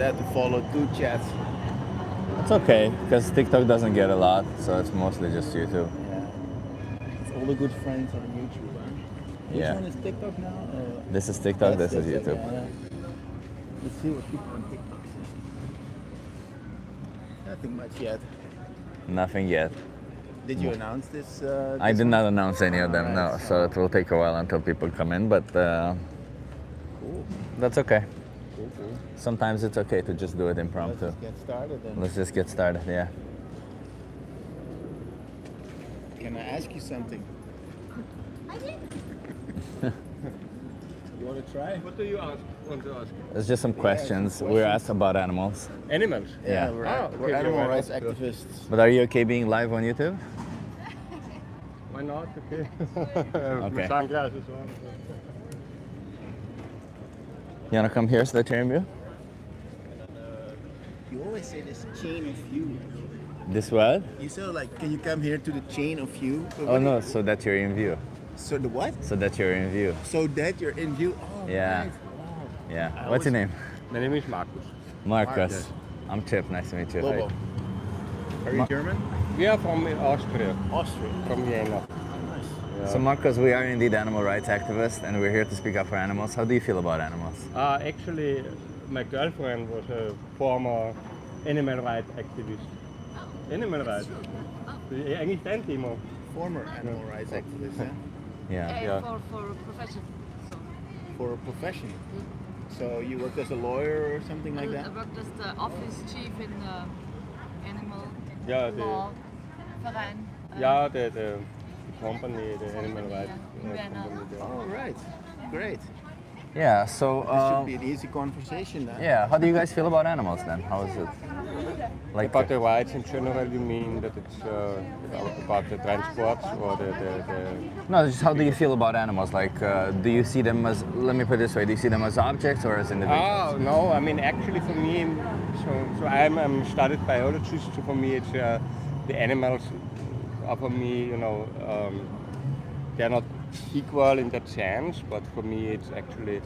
that to follow two chats. It's okay, because TikTok doesn't get a lot, so it's mostly just YouTube. Yeah. It's all the good friends on YouTube, huh? Which Yeah. one is TikTok now? This is TikTok, this is TikTok, YouTube. yeah. Let's see what people on TikTok say. Nothing much yet. Nothing yet. Did you announce this? I did not announce any of them, no, Alright, so it will take a while until people come in, but Cool. that's okay. Cool. Sometimes it's okay to just do it impromptu. Let's just get started then. Let's just get started, yeah. Can I ask you something? You want to try? What do you want to ask? It's just some questions. We're asked about animals. Animals? Yeah. We're, Ah, we're okay, animal you're rights right. activists. But are you okay being live on YouTube? Why not? Okay. Okay. With sunglasses on. You wanna come here so that you're in view? You always say this chain of view. This what? You say like, can you come here to the chain of view? Oh no, so that you're in view. So the what? So that you're in view. So that you're in view. Oh, Yeah. right. Wow. Yeah. I What's your was- name? My name is Marcus. Marcus. Marcus. I'm Chip. Nice to meet you. Lobo. Are you German? We are from Austria, Austria. from Vienna. Oh, nice. So Marcus, we are indeed animal rights activists, and we're here to speak up for animals. How do you feel about animals? Actually, my girlfriend was a former animal rights activist. Animal rights. Eigentlich dein Thema. Former animal rights activist, yeah? Yeah. Yeah. For profession. So For a profession. So you worked as a lawyer or something like that? I worked as the office chief in the animal Yeah, law verein. Yeah, the company, the animal rights Vienna. company. there. Oh, right. Great. Yeah. So. This should be an easy conversation then. Yeah. How do you guys feel about animals then? How is it? Like. About the rights in general, you mean that it's about the transports or the No, just how do you feel about animals? Like, do you see them as? Let me put it this way: do you see them as objects or as individuals? Oh no! I mean, actually, for me, so I'm studied biologist. So for me, it's the animals are for me, they're not equal in that sense. But for me, it's actually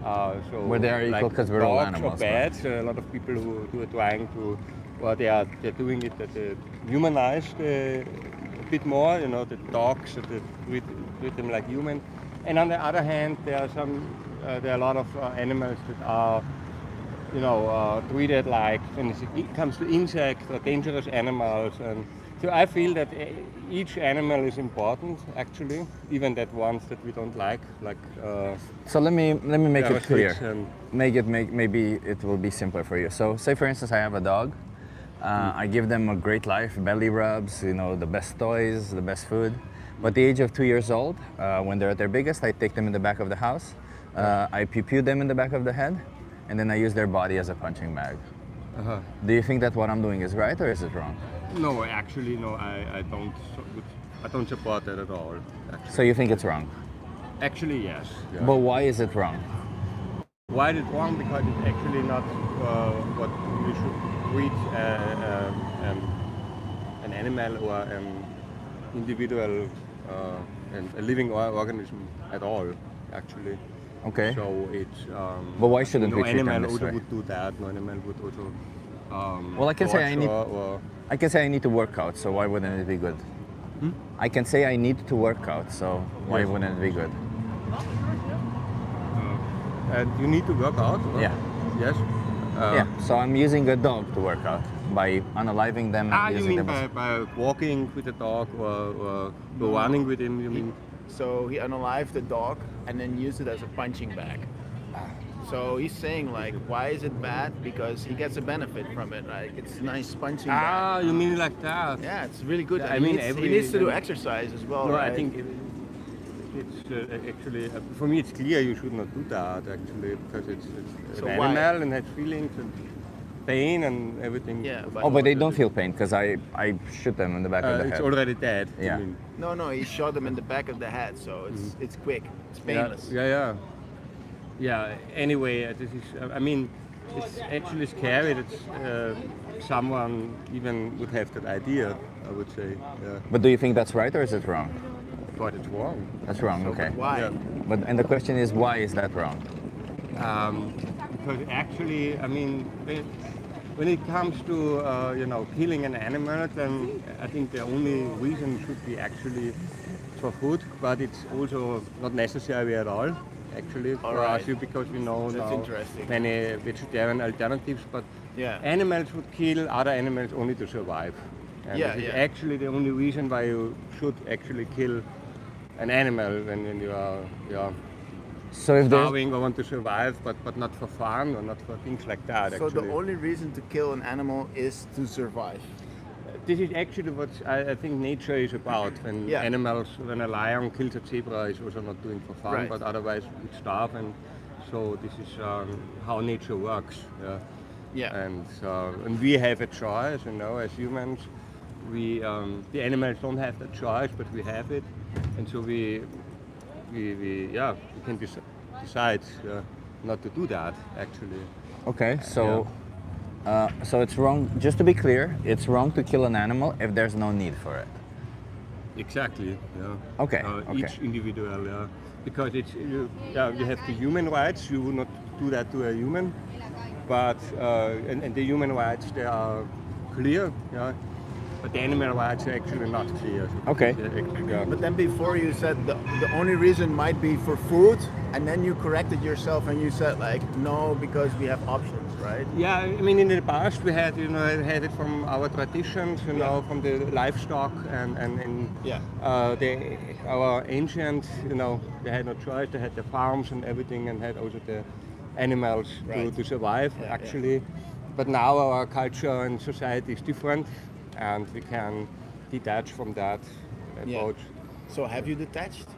so. Well, they are equal like 'cause we're all dogs animals, or pets. A lot of people who are trying to, or they're doing it that humanized a bit more. The dogs that they treat them like human. And on the other hand, there are a lot of animals that are, treated like, when it comes to insects or dangerous animals. And so I feel that each animal is important, actually, even that ones that we don't like. So let me make it clear. parasites and- Maybe it will be simpler for you. So say for instance I have a dog. I give them a great life, belly rubs, the best toys, the best food. But at the age of 2 years old, when they're at their biggest, I take them in the back of the house. I pew them in the back of the head, and then I use their body as a punching bag. Uh-huh. Do you think that what I'm doing is right or is it wrong? No, actually, no, I don't support that at all. So you think it's wrong? Actually, yes. Yeah. But why is it wrong? Why is it wrong? Because it's actually not what we should treat an animal or an individual and a living organism at all, actually. Okay. So it's. But why shouldn't no we treat them animal this way? would do that. No animal would also. Well, I can say I need- torture or- I can say I need to work out, so why wouldn't it be good? I can say I need to work out, so why Yes. wouldn't it be good? And you need to work out. Or? Yeah. Yes. Yeah, so I'm using a dog to work out by unaliving them and You using mean them. by walking with the dog or running with him? You mean? So he unalived the dog and then used it as a punching bag. So he's saying like, why is it bad? Because he gets a benefit from it. Like it's a nice punching bag. You mean like that? Yeah, it's really good. Yeah, And I mean, he needs to do exercise as well. No, right? I think it's actually for me it's clear you should not do that actually because it's So an why? animal and has feelings and pain and everything. Yeah, Oh, but they don't feel pain because I shoot them in the back of the it's head. already dead. you Yeah. mean. No, he shot him in the back of the head, so it's quick, it's painless. Yeah. Anyway, this is. I mean, it's actually scary that someone even would have that idea. I would say. Yeah. But do you think that's right or is it wrong? But it's wrong. That's wrong, okay. Why? Yeah. But and the question is why is that wrong? because actually, I mean, when it comes to killing an animal, then I think the only reason should be actually for food, but it's also not necessary at all. Actually, All for right. us, because we know That's now interesting. many vegetarian alternatives, but Yeah. animals would kill other animals only to survive. And Yeah, this is yeah. actually the only reason why you should actually kill an animal when you are So if there's starving or want to survive, but not for fun or not for things like that. So Actually, the only reason to kill an animal is to survive. this is actually what I think nature is about. When Yeah. animals, when a lion kills a zebra, it's also not doing for fun, Right. but otherwise it starve. And so this is how nature works. Yeah. Yeah. And we have a choice, as humans. We the animals don't have the choice, but we have it, and so we can decide not to do that. Actually, okay, so it's wrong. Just to be clear, it's wrong to kill an animal if there's no need for it. exactly. Yeah. Okay, okay. Each individual. Yeah. Because you have the human rights. You would not do that to a human, but and the human rights, they are clear. Yeah. But the animal rights are actually not clear. Okay. Yeah. But then before you said the only reason might be for food, and then you corrected yourself and you said like no, because we have options, right? Yeah, I mean, in the past we had, had it from our traditions, from the livestock and Yeah. Our ancient, they had no choice. They had the farms and everything, and had also the animals Right. to survive, Yeah, actually. But now our culture and society is different, and we can detach from that Yeah. approach. So have you detached?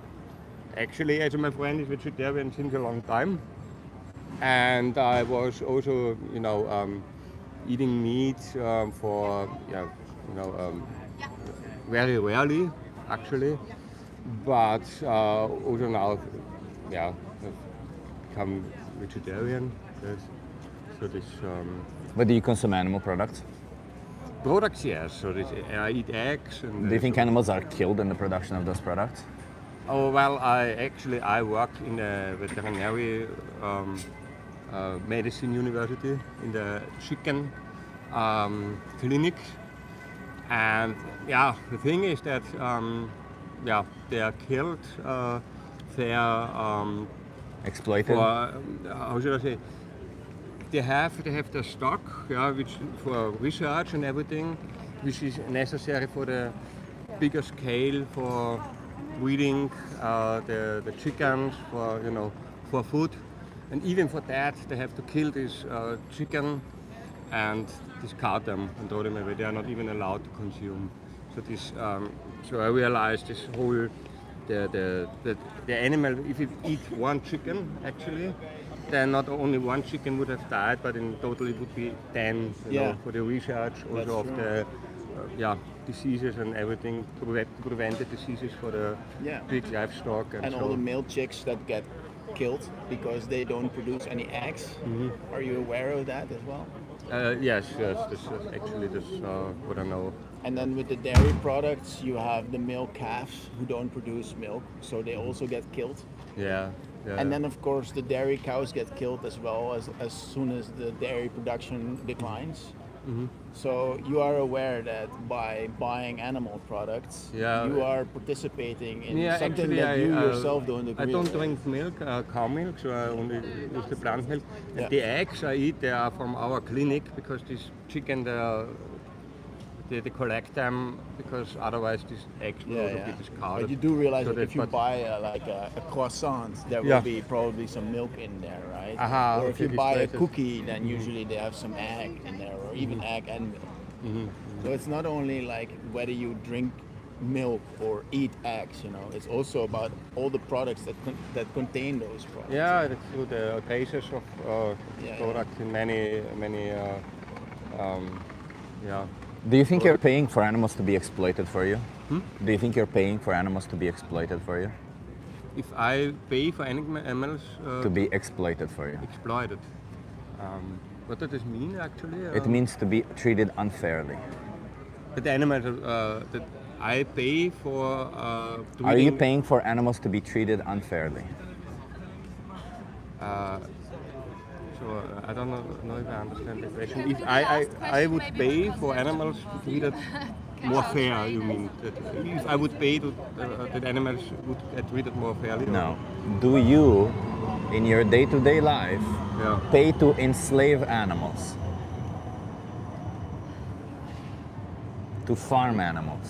Actually, as my friend is vegetarian since a long time, and I was also, eating meat for, very rarely, actually. But also now, I've become vegetarian. Yes. So this But do you consume animal products? products, yes. So I eat eggs. And Do you think animals are killed in the production of those products? Oh well, I work in the veterinary medicine university in the chicken clinic, and the thing is that they are killed. They are Exploited? for how should I say? They have the stock, which for research and everything, which is necessary for the bigger scale for breeding the chickens for food, and even for that they have to kill this chicken and discard them and throw them away. They are not even allowed to consume. So this, so I realized this whole the animal. If you eat one chicken, actually, then not only one chicken would have died, but in total it would be 10. For the research also of the diseases and everything, to prevent the diseases for the big livestock. And all the male chicks that get killed because they don't produce any eggs. Mhm. Are you aware of that as well? Yes, this actually this what I know. And then with the dairy products, you have the male calves who don't produce milk, so they also get killed. Yeah. And then, of course, the dairy cows get killed as well as soon as the dairy production declines. Mhm. So you are aware that by buying animal products, you are participating in something actually, that you yourself don't agree I don't with. drink milk, cow milk, so I only use the plant milk. Yeah. And the eggs I eat, they are from our clinic, because this chicken, they collect them, because otherwise these eggs will also be discarded. But you do realize So that if you but- buy a croissant, there will Yeah. be probably some milk in there, right? Aha, Or if okay, you these buy a places. cookie, then usually they have some egg in there, or even egg and milk. So it's not only like whether you drink milk or eat eggs, it's also about all the products that contain those products. Yeah, that's through the basis of products in many, Do you think you're paying for animals to be exploited for you? Do you think you're paying for animals to be exploited for you? If I pay for animals To be exploited for you? exploited, what does this mean actually? It means to be treated unfairly. That the animals that I pay for. Are you paying for animals to be treated unfairly? So or I don't know if I understand the question. Yeah, If the I last question would maybe pay because for there's animals too much treated cash more out fair, trade you and- mean? That if I would pay that animals would get treated more fairly? or- No. Do you, in your day-to-day life, Yeah. pay to enslave animals? To farm animals?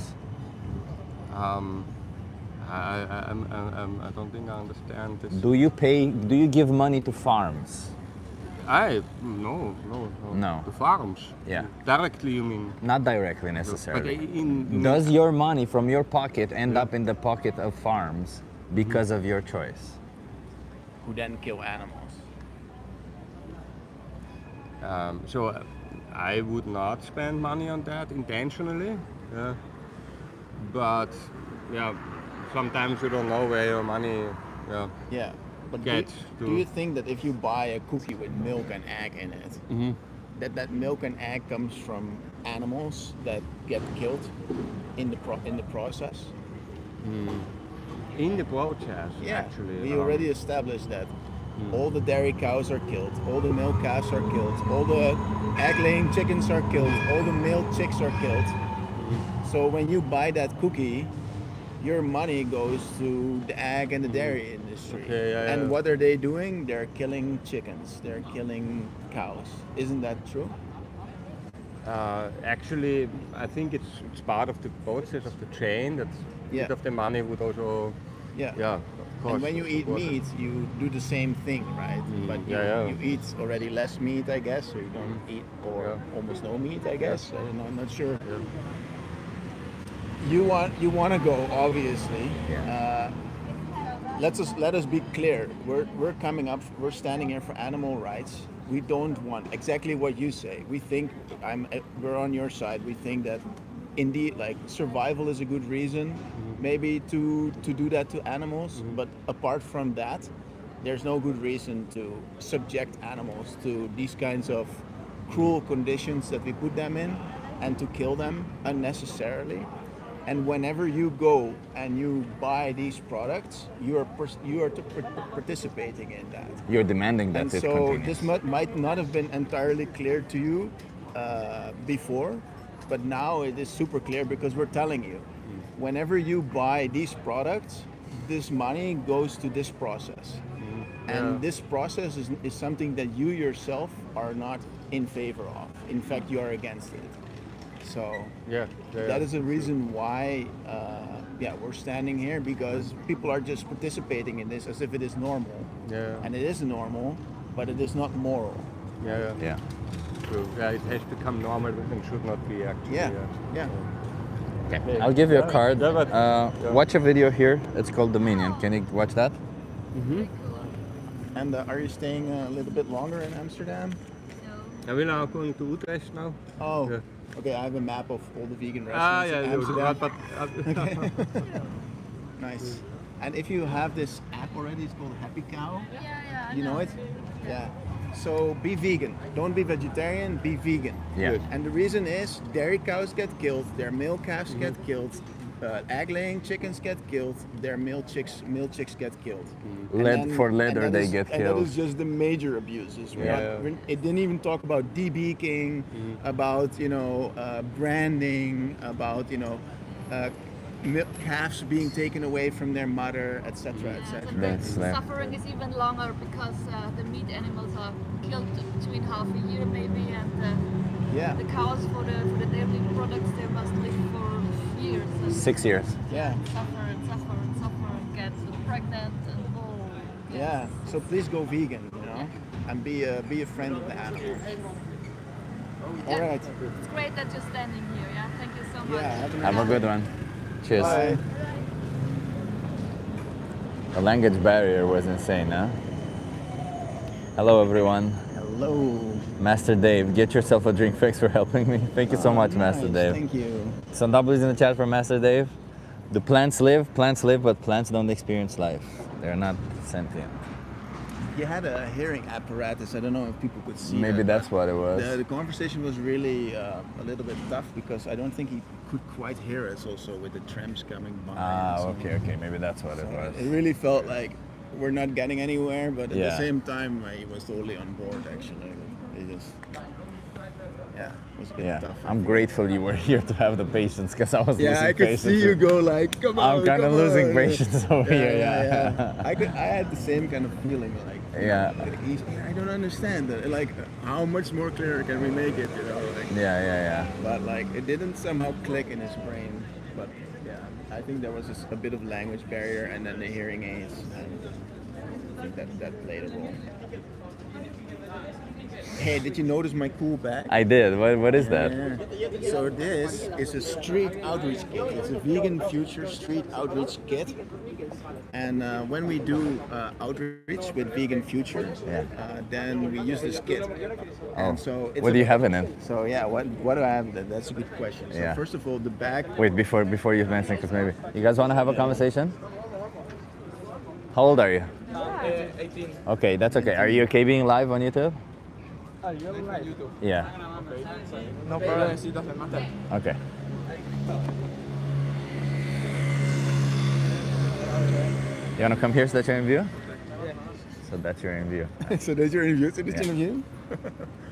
I don't think I understand this. Do you pay? Do you give money to farms? No. No. The farms. Yeah. Directly, you mean? Not directly But necessarily. in Does your money from your pocket end up in the pocket of farms because of your choice? Who then kill animals? So I would not spend money on that intentionally. Yeah. But yeah, sometimes you don't know where your money. Yeah. Yeah, but Get do to- you think that if you buy a cookie with milk and egg in it, that milk and egg comes from animals that get killed in the process? In the process, Yeah, actually. we already established that. All the dairy cows are killed, all the milk calves are killed, all the egg-laying chickens are killed, all the male chicks are killed. So when you buy that cookie, your money goes to the egg and the dairy industry. Okay, yeah, and yeah. what are they doing? They're killing chickens, they're killing cows. Isn't that true? Actually, I think it's part of the process of the chain that Yeah. bit of the money would also. Yeah. Yeah, of course. And when you eat support it. meat, you do the same thing, right? But you, yeah. you eat already less meat, I guess, so you don't eat or Yeah. almost no meat, I guess. I don't know, I'm not sure. Yeah. You want to go, obviously. Yeah. Let us be clear. We're coming up. We're standing here for animal rights. We don't want exactly what you say. We think we're on your side. We think that indeed, like survival is a good reason, maybe to do that to animals. But apart from that, there's no good reason to subject animals to these kinds of cruel conditions that we put them in, and to kill them unnecessarily. And whenever you go and you buy these products, you are participating in that. You're demanding that And it so continues. this might not have been entirely clear to you before, but now it is super clear because we're telling you. Whenever you buy these products, this money goes to this process. And this process is something that you yourself are not in favor of. In fact, you are against it. So that is a reason why we're standing here, because people are just participating in this as if it is normal. Yeah. And it is normal, but it is not moral. Yeah. Yeah. True. Yeah, it has become normal and should not be actually. Yeah. I'll give you a Yeah, card. yeah, but- Watch a video here. It's called Dominion. Can you watch that? And are you staying a little bit longer in Amsterdam? Are we now going to Utrecht now? Oh, Yeah. okay. I have a map of all the vegan Ah, restaurants yeah, in Amsterdam. but Nice. And if you have this app already, it's called Happy Cow. Yeah, I You know it? Yeah. So be vegan. Don't be vegetarian, be vegan. Yeah. Good. And the reason is dairy cows get killed, their male calves get killed, egg-laying chickens get killed, their male chicks get killed. And Lead then- for leather, and that they is- get And killed. that is just the major abuses. Yeah. It didn't even talk about debeaking, about branding, about calves being taken away from their mother, etc., etc. That's The like- suffering is even longer because the meat animals are killed between half a year maybe, and Yeah. the cows for the dairy products they must live for years. And 6 years. Yeah. Suffer and suffer and suffer and get pregnant and Yeah. So please go vegan, and be a friend of the animal. All right. It's great that you're standing here. Yeah, thank you so much. Yeah. Have a nice Have a good one. Cheers. Bye. The language barrier was insane, huh? Hello, everyone. Hello. Master Dave, get yourself a drink. Thanks for helping me. Thank you so much, Master Nice, Dave. Thank you. Some W's in the chat for Master Dave. Do plants live, but plants don't experience life. They're not sentient. He had a hearing apparatus. I don't know if people could see. Maybe that, that's but what it was. The conversation was really a little bit tough because I don't think he could quite hear us also with the trams coming by. and so on. Okay, maybe that's what it was. It really felt like we're not getting anywhere, but at Yeah. the same time, he was totally on board. Actually, it just it was a bit Yeah, tough. I I'm think. grateful you were here to have the patience because I was Yeah, losing I could patience. see you go like, come on. I'm kind of come losing on. patience over here. Yeah. I had the same kind of feeling, like, Yeah. I don't understand that. Like, how much more clear can we make it? Like, Yeah. but like, it didn't somehow click in his brain. But yeah, I think there was just a bit of language barrier, and then the hearing aids, and I think that played a role. Hey, did you notice my cool bag? I did. What is that? Yeah. So this is a street outreach kit. It's a vegan future street outreach kit. And when we do outreach with Vegan Future, then we use this kit. And so it's What do you have in it? So yeah, what do I have? That's a good question. So Yeah. first of all, the bag. Wait, before you mention, because maybe you guys want to have a conversation. How old are you? 18. Okay, that's okay. Are you okay being live on YouTube? You're on YouTube. Yeah. No problem. It doesn't matter. Okay. You wanna come here so that you're in view? Yeah. So that you're in view. So there's your interview. So this Yeah. interview.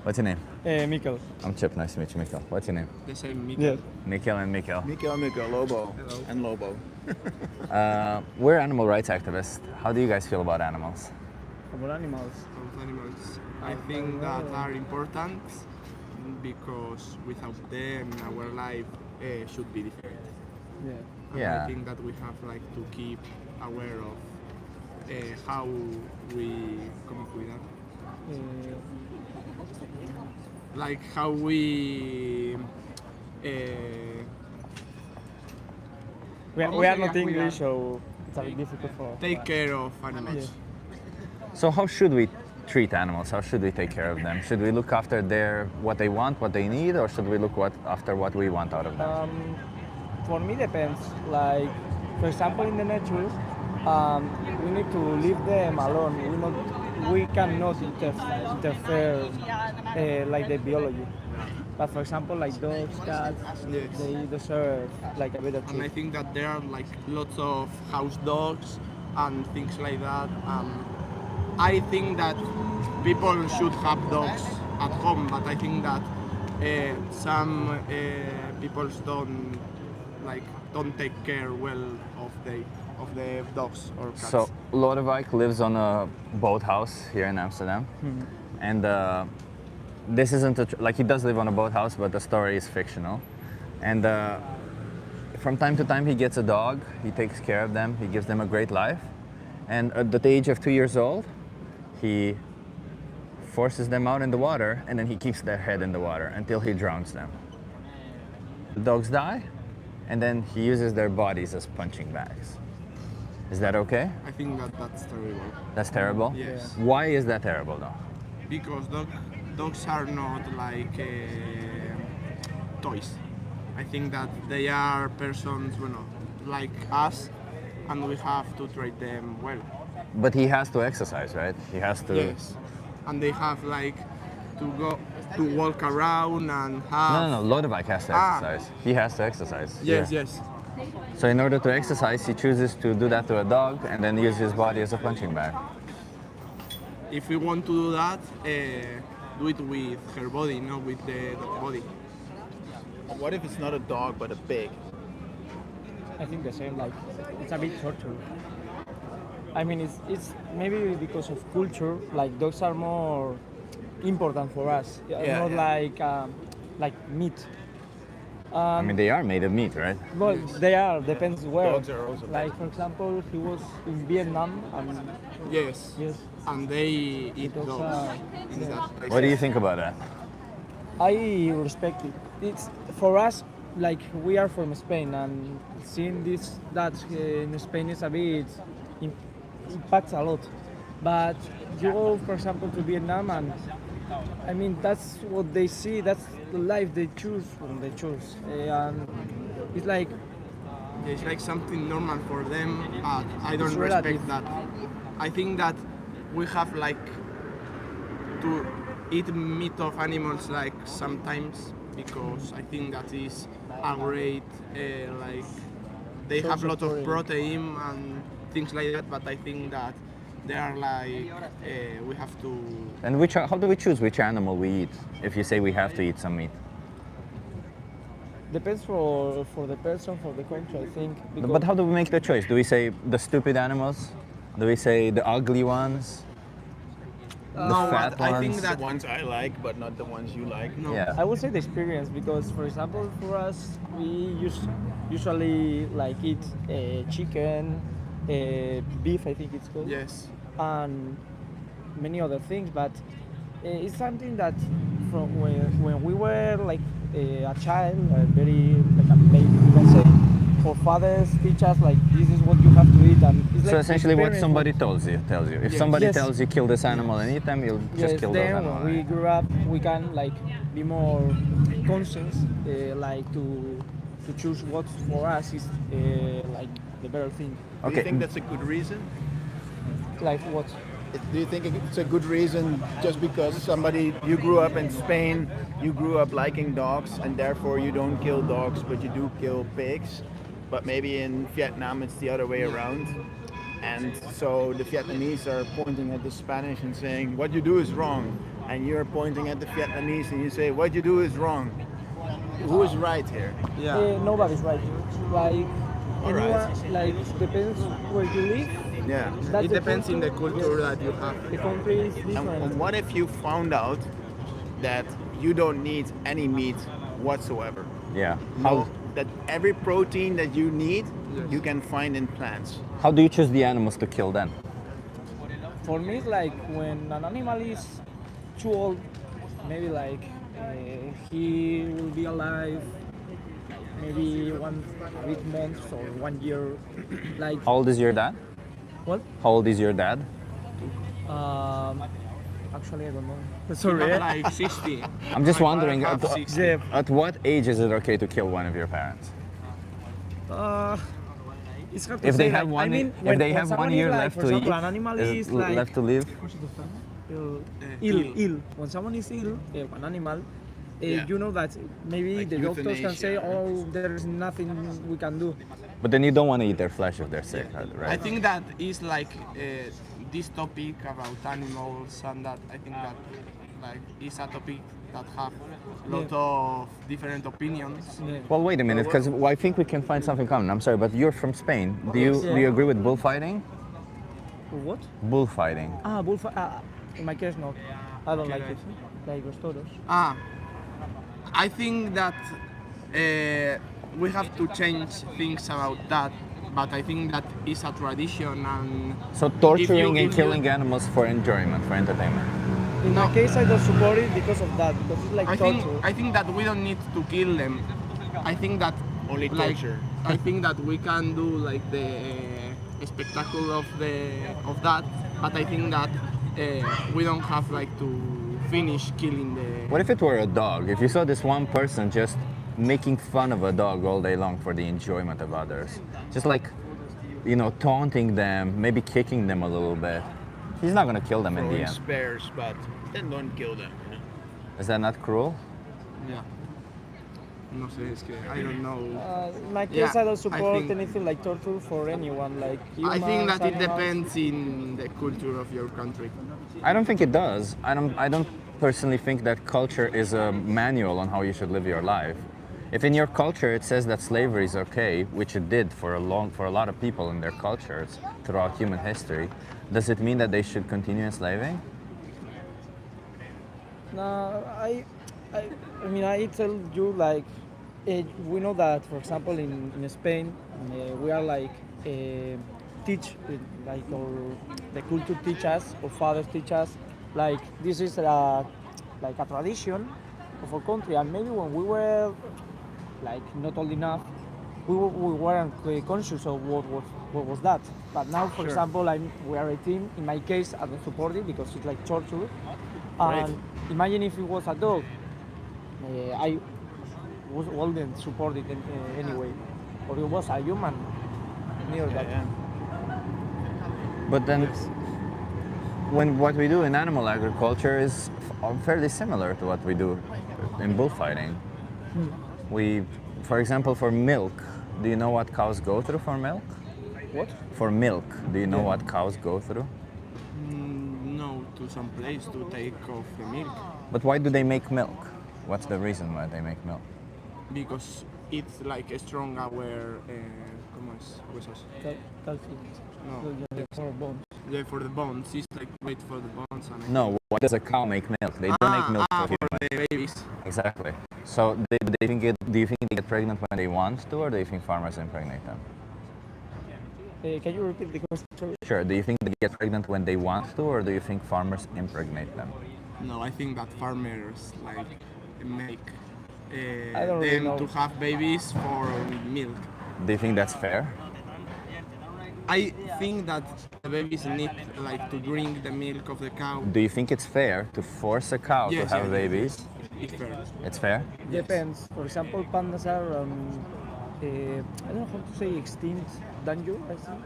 What's your name? Mikkel. I'm Chip. Nice to meet you, Mikkel. What's your name? The same Mikkel. Yeah. Mikkel and Mikkel. Miko, Lobo, Hello. and Lobo. We're animal rights activists. How do you guys feel about animals? About animals. About animals. I think that are important because without them our life should be different. Yeah. And Yeah. I think that we have like to keep aware of how we come up with that. Like how we We are not English, so it's a bit difficult for us. take care of animals. So how should we treat animals? How should we take care of them? Should we look after what they want, what they need, or should we look after what we want out of them? For me, depends. Like, for example, in the nature, we need to leave them alone. We cannot interfere like the biology. But for example, like dogs, cats, Yes. they deserve like a better And I treatment. think that there are like lots of house dogs and things like that. I think that people should have dogs at home, but I think that some people don't take care well of the dogs or cats. So Lodewijk lives on a boathouse here in Amsterdam, and this isn't like he does live on a boathouse, but the story is fictional. And from time to time, he gets a dog. He takes care of them. He gives them a great life. And at the age of 2 years old, he forces them out in the water, and then he keeps their head in the water until he drowns them. The dogs die, and then he uses their bodies as punching bags. Is that okay? I think that that's terrible. That's terrible? Yes. Why is that terrible though? Because dogs are not like toys. I think that they are persons, like us, and we have to treat them well. But he has to exercise, right? He has to. Yes. And they have like to walk around and have. No. Lodewijk has to exercise. He has to exercise. Yes, Yeah. yes. So in order to exercise, he chooses to do that to a dog and then use his body as a punching bag. If we want to do that, do it with her body, not with the dog body. What if it's not a dog but a pig? I think the same. Like, it's a bit torture. I mean, it's maybe because of culture. Like dogs are more important for us. Not like meat. I mean, they are made of meat, right? Well, they are. Depends where. Dogs are also like, for example, he was in Vietnam, and Yes. yes, And they eat dogs dogs are. in that place. What do you think about that? I respect it. It's for us. Like, we are from Spain, and seeing that in Spain is a bit impacts a lot. But you go, for example, to Vietnam, and I mean that's what they see. That's the life they choose when they choose. And it's like It's like something normal for them, but I don't It's respect relative. that. I think that we have like to eat meat of animals like sometimes because I think that is a great like they have Source a of lot of protein. protein and things like that. But I think that they are like we have to. And how do we choose which animal we eat? If you say we have to eat some meat, Depends for the person, for the country, I think. but how do we make the choice? Do we say the stupid animals? Do we say the ugly ones? The No, fat but I think ones? The that ones I like, but not the ones you like. no. Yeah. I would say the experience because, for example, for us, we usually like eat chicken, beef, I think it's called, Yes. and many other things. But it's something that from when we were like a child, very like a baby, you can say, our fathers teach us like this is what you have to eat, and it's So like essentially, what experience somebody that- tells you. If Yes. somebody Yes. tells you kill this animal and eat them, you'll just Yes, kill those then animals. when we grew up, we can like be more conscious, like to choose what for us is like the better thing. Do Okay. you think that's a good reason? Like what? Do you think it's a good reason just because you grew up in Spain, you grew up liking dogs, and therefore you don't kill dogs, but you do kill pigs? But maybe in Vietnam it's the other way around. And so the Vietnamese are pointing at the Spanish and saying, what you do is wrong. And you're pointing at the Vietnamese and you say, what you do is wrong. Who is right here? Yeah. Nobody's right. Like All right. anyone, like depends where you live. Yeah. That's It the depends in the culture Yes. that you have. The country is different. And what if you found out that you don't need any meat whatsoever? Yeah. No, that every protein that you need, Yes. you can find in plants. How do you choose the animals to kill then? For me, it's like when an animal is too old, maybe like he will be alive maybe 8 months or 1 year. Like How old is your dad? what? How old is your dad? Actually, I don't know. You Sorry. have like 60. I'm just My wondering, father have at, 60. Yeah. at what age is it okay to kill one of your parents? It's hard to If say. they have like, I one, mean, if they when have someone 1 is year like, left for to example, eat, an animal is is it like left to live? ill. When someone is ill, an animal, Yeah. you know that maybe Like the doctors can say, euthanasia, right? "Oh, there is nothing we can do." But then you don't want to eat their flesh if they're sick, right? I think that is like this topic about animals, and that I think that like is a topic that have a lot of different opinions. Yeah. Well, wait a minute, because I think we can find something common. I'm sorry, but you're from Spain. Do you Yeah. do you agree with bullfighting? What? Bullfighting. Bullfight. In my case, no. I don't like it. Like los toros. I think that we have to change things about that, but I think that is a tradition and So torturing if and you- killing animals for enjoyment, for entertainment. In my case, I don't support it because of that. Because it's like torture. I think that we don't need to kill them. I think that Only like, torture. I think that we can do like the spectacle of that, but I think that we don't have like to finish killing the. What if it were a dog? If you saw this one person just making fun of a dog all day long for the enjoyment of others, just like, you know, taunting them, maybe kicking them a little bit, he's not gonna kill them in the Throwing end. spares, but then don't kill them. You know? Is that not cruel? Yeah. No sé, es que I don't know. In my case, Yeah, I don't I support think- anything like torture for anyone. Like I think humans, that it animals. depends in the culture of your country. I don't think it does. I don't personally think that culture is a manual on how you should live your life. If in your culture it says that slavery is okay, which it did for a lot of people in their cultures throughout human history, does it mean that they should continue enslaving? No, I mean, I tell you like, we know that, for example, in Spain, we are like teach like or the culture teach us or fathers teach us like this is like a tradition of our country, and maybe when we were like not old enough, we weren't conscious of what was that. But now, for example, we are 18. In my case, I don't support it because it's like torture. And imagine if it was a dog, I wouldn't support it anyway. Or it was a human, near that. Yeah. But then, when what we do in animal agriculture is fairly similar to what we do in bullfighting. We, for example, for milk, do you know what cows go through for milk? What? For milk, do you know what cows go through? to some place to take off the milk But why do they make milk? What's the reason why they make milk? because it's like a strong our ¿cómo es? Huesos. Calcium. No. For bones. Yeah, for the bones. It's like great for the bones and No, why does a cow make milk? They don't make milk for for humans. the babies. Exactly. So they think do you think they get pregnant when they want to, or do you think farmers impregnate them? Can you repeat the question? Sorry. Sure. Do you think they get pregnant when they want to, or do you think farmers impregnate them? No, I think that farmers like make I don't really them know. to have babies for milk. Do you think that's fair? I think that the babies need like to drink the milk of the cow. Do you think it's fair to force a cow Yes, to have yes, babies? It's fair. It's fair? Depends. For example, pandas are I don't know how to say extinct, danger. I think.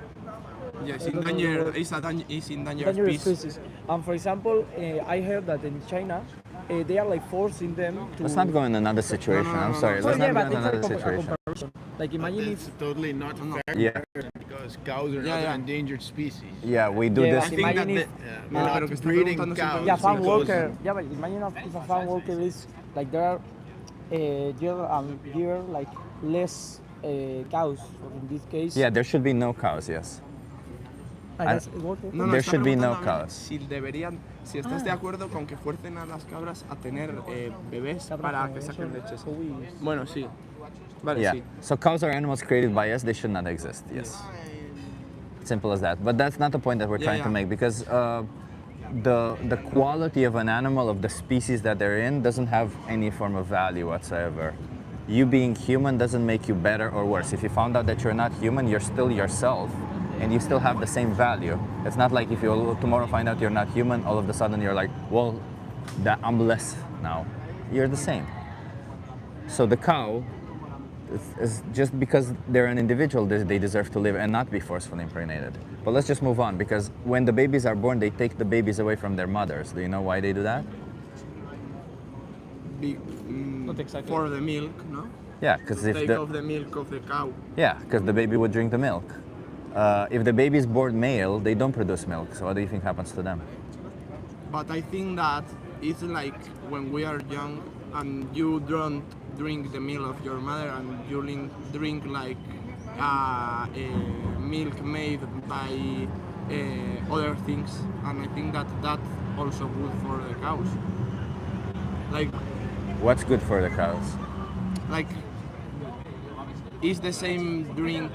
Yes, I in don't know the danger. word. It's in danger Dangerous species. species. And for example, I heard that in China, they are like forcing them to. Let's not go in another situation. I'm sorry. no. Let's yeah, not but go in it's another a situation. comparison. Like imagine It's if totally not fair Yeah. because cows are Yeah, not yeah. an endangered species. Yeah, we do Yeah, this. I think that Imagine the, if- We're pero not que está breeding preguntando cows. siempre- yeah, farm because- worker. Yeah, but imagine if a farm worker is like there are year like less cows. So in this case, Yeah, there should be no cows, yes. less worker. No, There está should be no preguntando a ver cows. Si deberían, si estás de acuerdo con que fuercen a las cabras a tener bebés para que saquen leches. Bueno, sí. Vale, Yeah. sí. So cows are animals created by us. They should not exist. Yes. Simple as that. But that's not the point that we're Yeah, trying to yeah. make because the quality of an animal of the species that they're in doesn't have any form of value whatsoever. You being human doesn't make you better or worse. If you found out that you're not human, you're still yourself, and you still have the same value. It's not like if you tomorrow find out you're not human, all of a sudden you're like, well, that I'm less now. You're the same. So the cow is just because they're an individual, they deserve to live and not be forcefully impregnated. But let's just move on because when the babies are born, they take the babies away from their mothers. Do you know why they do that? Not exactly. For the milk, no? Yeah, because if Take the off the milk of the cow. yeah, because the baby would drink the milk. If the baby is born male, they don't produce milk. So what do you think happens to them? But I think that it's like when we are young and you don't drink the milk of your mother and you drink like milk made by other things, and I think that that's also good for the cows. Like What's good for the cows? it's the same drink.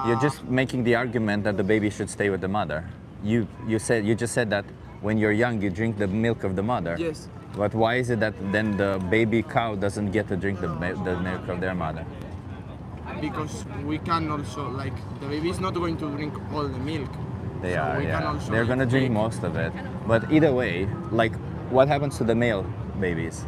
You're just making the argument that the baby should stay with the mother. You just said that when you're young you drink the milk of the mother. Yes. But why is it that then the baby cow doesn't get to drink the milk of their mother? Because we can also like the baby is not going to drink all the milk. They So are, we can yeah. also, They're like, gonna drink take- most of it. But either way, like, what happens to the male babies?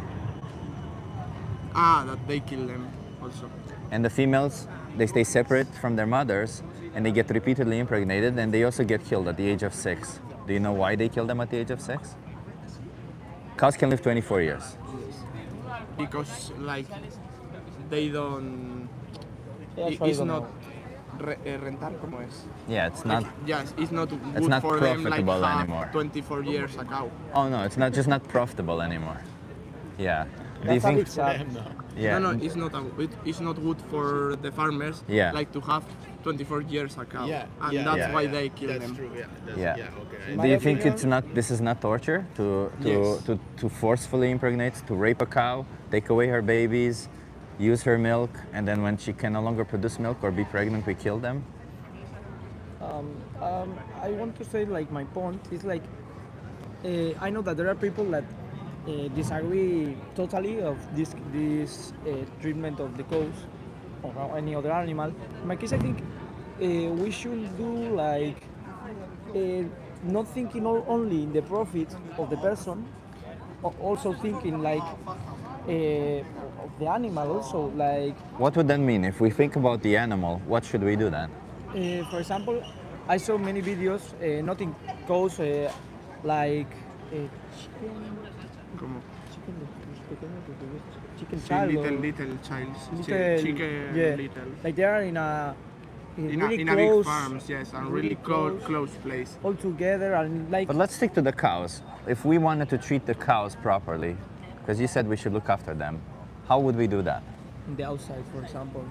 That they kill them also. And the females, they stay separate from their mothers, and they get repeatedly impregnated, and they also get killed at the age of 6. Do you know why they kill them at the age of 6? Cows can live 24 years. Because like they don't. Yeah, that's why I It's don't not know. rentar como es. Yeah, it's not. Yes, it's not good not for them like profitable have anymore. 24 years a cow. Oh no, it's not just not profitable anymore. Yeah. Do you That's a bit think? sad. Yeah. No, it's not. It's not good for the farmers. Yeah. Like to have 24 years a cow. Yeah, And yeah, that's yeah. why they kill That's them. true. Yeah. That's, Yeah. Okay. Do you think opinion- it's not? This is not torture Yes. to forcefully impregnate, to rape a cow, take away her babies, use her milk, and then when she can no longer produce milk or be pregnant, we kill them. I want to say like my point is like I know that there are people that disagree totally of this treatment of the cows or any other animal. In my case, I think we should do like not thinking only in the profit of the person, also thinking like of the animal also like. What would that mean? If we think about the animal, what should we do then? For example, I saw many videos, not in cows, like chicken, Como chicken sí, child. little childs. Little, Chicken yeah. little. Like they are in a really in a big close, farms, yes, and really close, close place. all together, and like But let's stick to the cows. If we wanted to treat the cows properly, because you said we should look after them, how would we do that? in the outside, for example.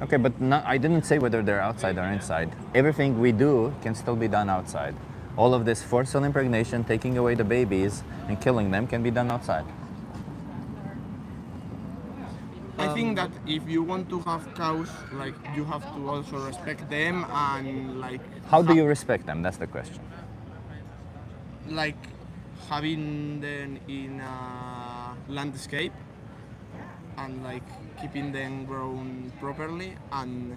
Okay, but I didn't say whether they're outside or inside. Everything we do can still be done outside. All of this forceful impregnation, taking away the babies and killing them can be done outside. I think that if you want to have cows, like you have to also respect them and like. How do you respect them? That's the question. Like having them in a landscape and like keeping them grown properly and.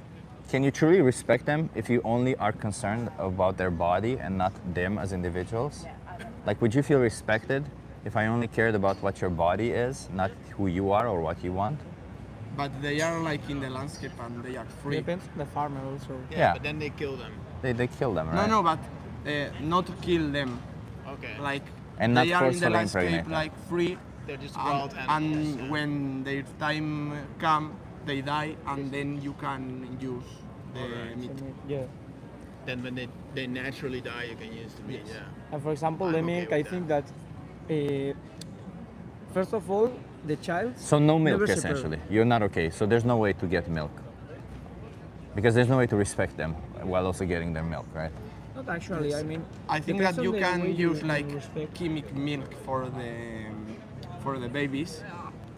Can you truly respect them if you only are concerned about their body and not them as individuals? Like, would you feel respected if I only cared about what your body is, not who you are or what you want? But they are like in the landscape and they are free. Depends on the farmer also. Yeah. But then they kill them. They kill them, right? No, but not kill them. Okay. Like And not they are in the forcefully landscape impregnate them. like free. They're just wild animals. And when their time come, they die, and then you can use the Alright. meat. Yeah. Then when they naturally die, you can use the meat. Yes. Yeah. And for example, I'm the okay milk, with I that. think that first of all, the child. So no milk, never separate. essentially. You're not okay. So there's no way to get milk. Because there's no way to respect them while also getting their milk, right? Not actually. I mean, I think depends that on you the can way you use like respect. chemic milk for the babies,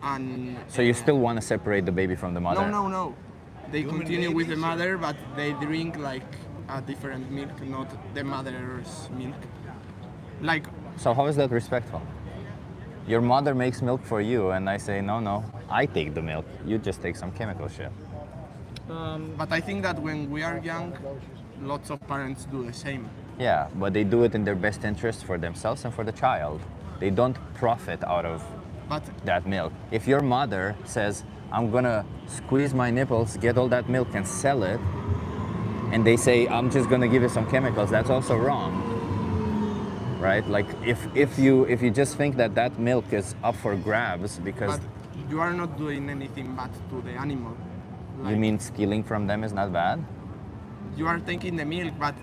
and So you still want to separate the baby from the mother? no. They Human continue with the babies, or- mother, but they drink like a different milk, not the mother's milk. Like So how is that respectful? Your mother makes milk for you, and I say, no, I take the milk. You just take some chemical shit. But I think that when we are young, lots of parents do the same. Yeah, but they do it in their best interest for themselves and for the child. They don't profit out of But that milk. If your mother says, I'm gonna squeeze my nipples, get all that milk and sell it, and they say, I'm just gonna give you some chemicals, that's also wrong. Right? Like if you just think that that milk is up for grabs because you are not doing anything bad to the animal. you Like, mean stealing from them is not bad? you are taking the milk, but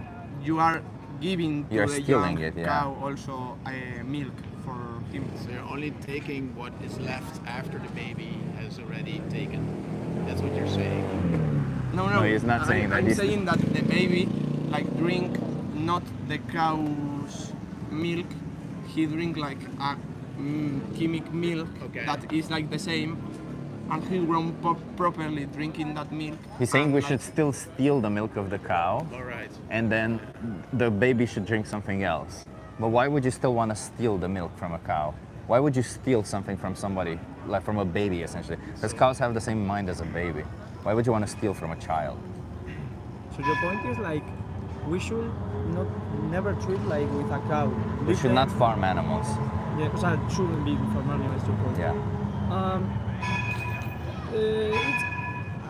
you are giving to You're the stealing young it, yeah. cow also milk for him. So you're only taking what is left after the baby has already taken. That's what you're saying. No, he's not saying that. I'm He's- saying that the baby like drink not the cow's milk. He drink like a chemic milk Okay. that is like the same, and he grown properly drinking that milk. He's saying and, we like, should still steal the milk of the cow, All right. and then the baby should drink something else. But why would you still want to steal the milk from a cow? Why would you steal something from somebody, like from a baby essentially? Because cows have the same mind as a baby. Why would you want to steal from a child? So your point is like, we should never treat like with a cow. We should not farm animals. Yeah, because I shouldn't be for animals to point. Yeah.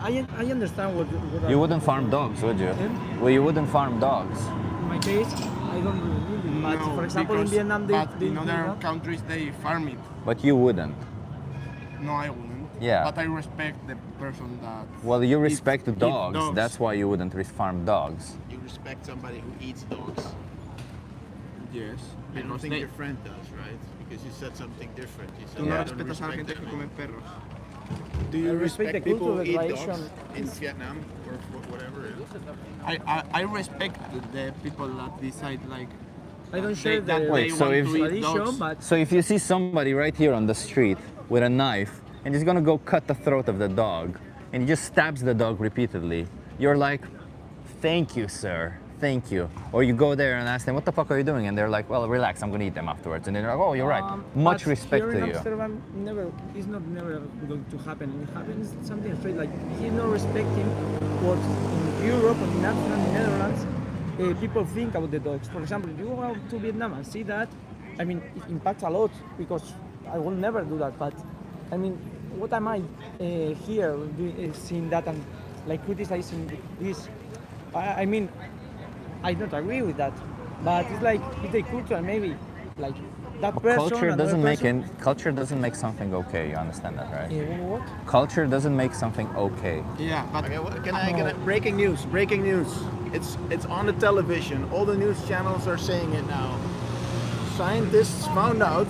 I understand what You wouldn't farm dogs, would you? Yeah. Well, you wouldn't farm dogs. In my case, I don't really need it. But no, for example, in because- Vietnam, but in do other that. countries they farm it. But you wouldn't. No, I wouldn't. Yeah. But I respect the person that. Well, you respect eat dogs. dogs. That's why you wouldn't farm dogs. You respect somebody who eats dogs. Yes. I don't because think they- your friend does, right? Because you said something different. You said Tú you no don't respetas a la gente que them. come perros. Do you I respect respect the people who cultural eat tradition. dogs in Vietnam or whatever? I respect the people that decide like. I don't they- share that the they Wait, so want if- to eat tradition, dogs. but So if you see somebody right here on the street with a knife and he's gonna go cut the throat of the dog and he just stabs the dog repeatedly, you're like, thank you, sir, thank you. Or you go there and ask them, what the fuck are you doing? And they're like, well, relax, I'm gonna eat them afterwards. And then they're like, oh, you're right. Much but respect here to in you. Amsterdam, it's not never going to happen. It happens something straight like he's not respecting what in Europe and in Amsterdam, in Netherlands, people think about the dogs. For example, if you go out to Vietnam and see that, I mean, it impacts a lot because I will never do that. But I mean, what am I here seeing that and like criticizing this? I mean, I don't agree with that, but it's like it's a culture maybe like that But person. culture doesn't make something okay. You understand that, right? What? Culture doesn't make something okay. Yeah, but Okay, can I breaking news? Breaking news. It's on the television. All the news channels are saying it now. Scientists found out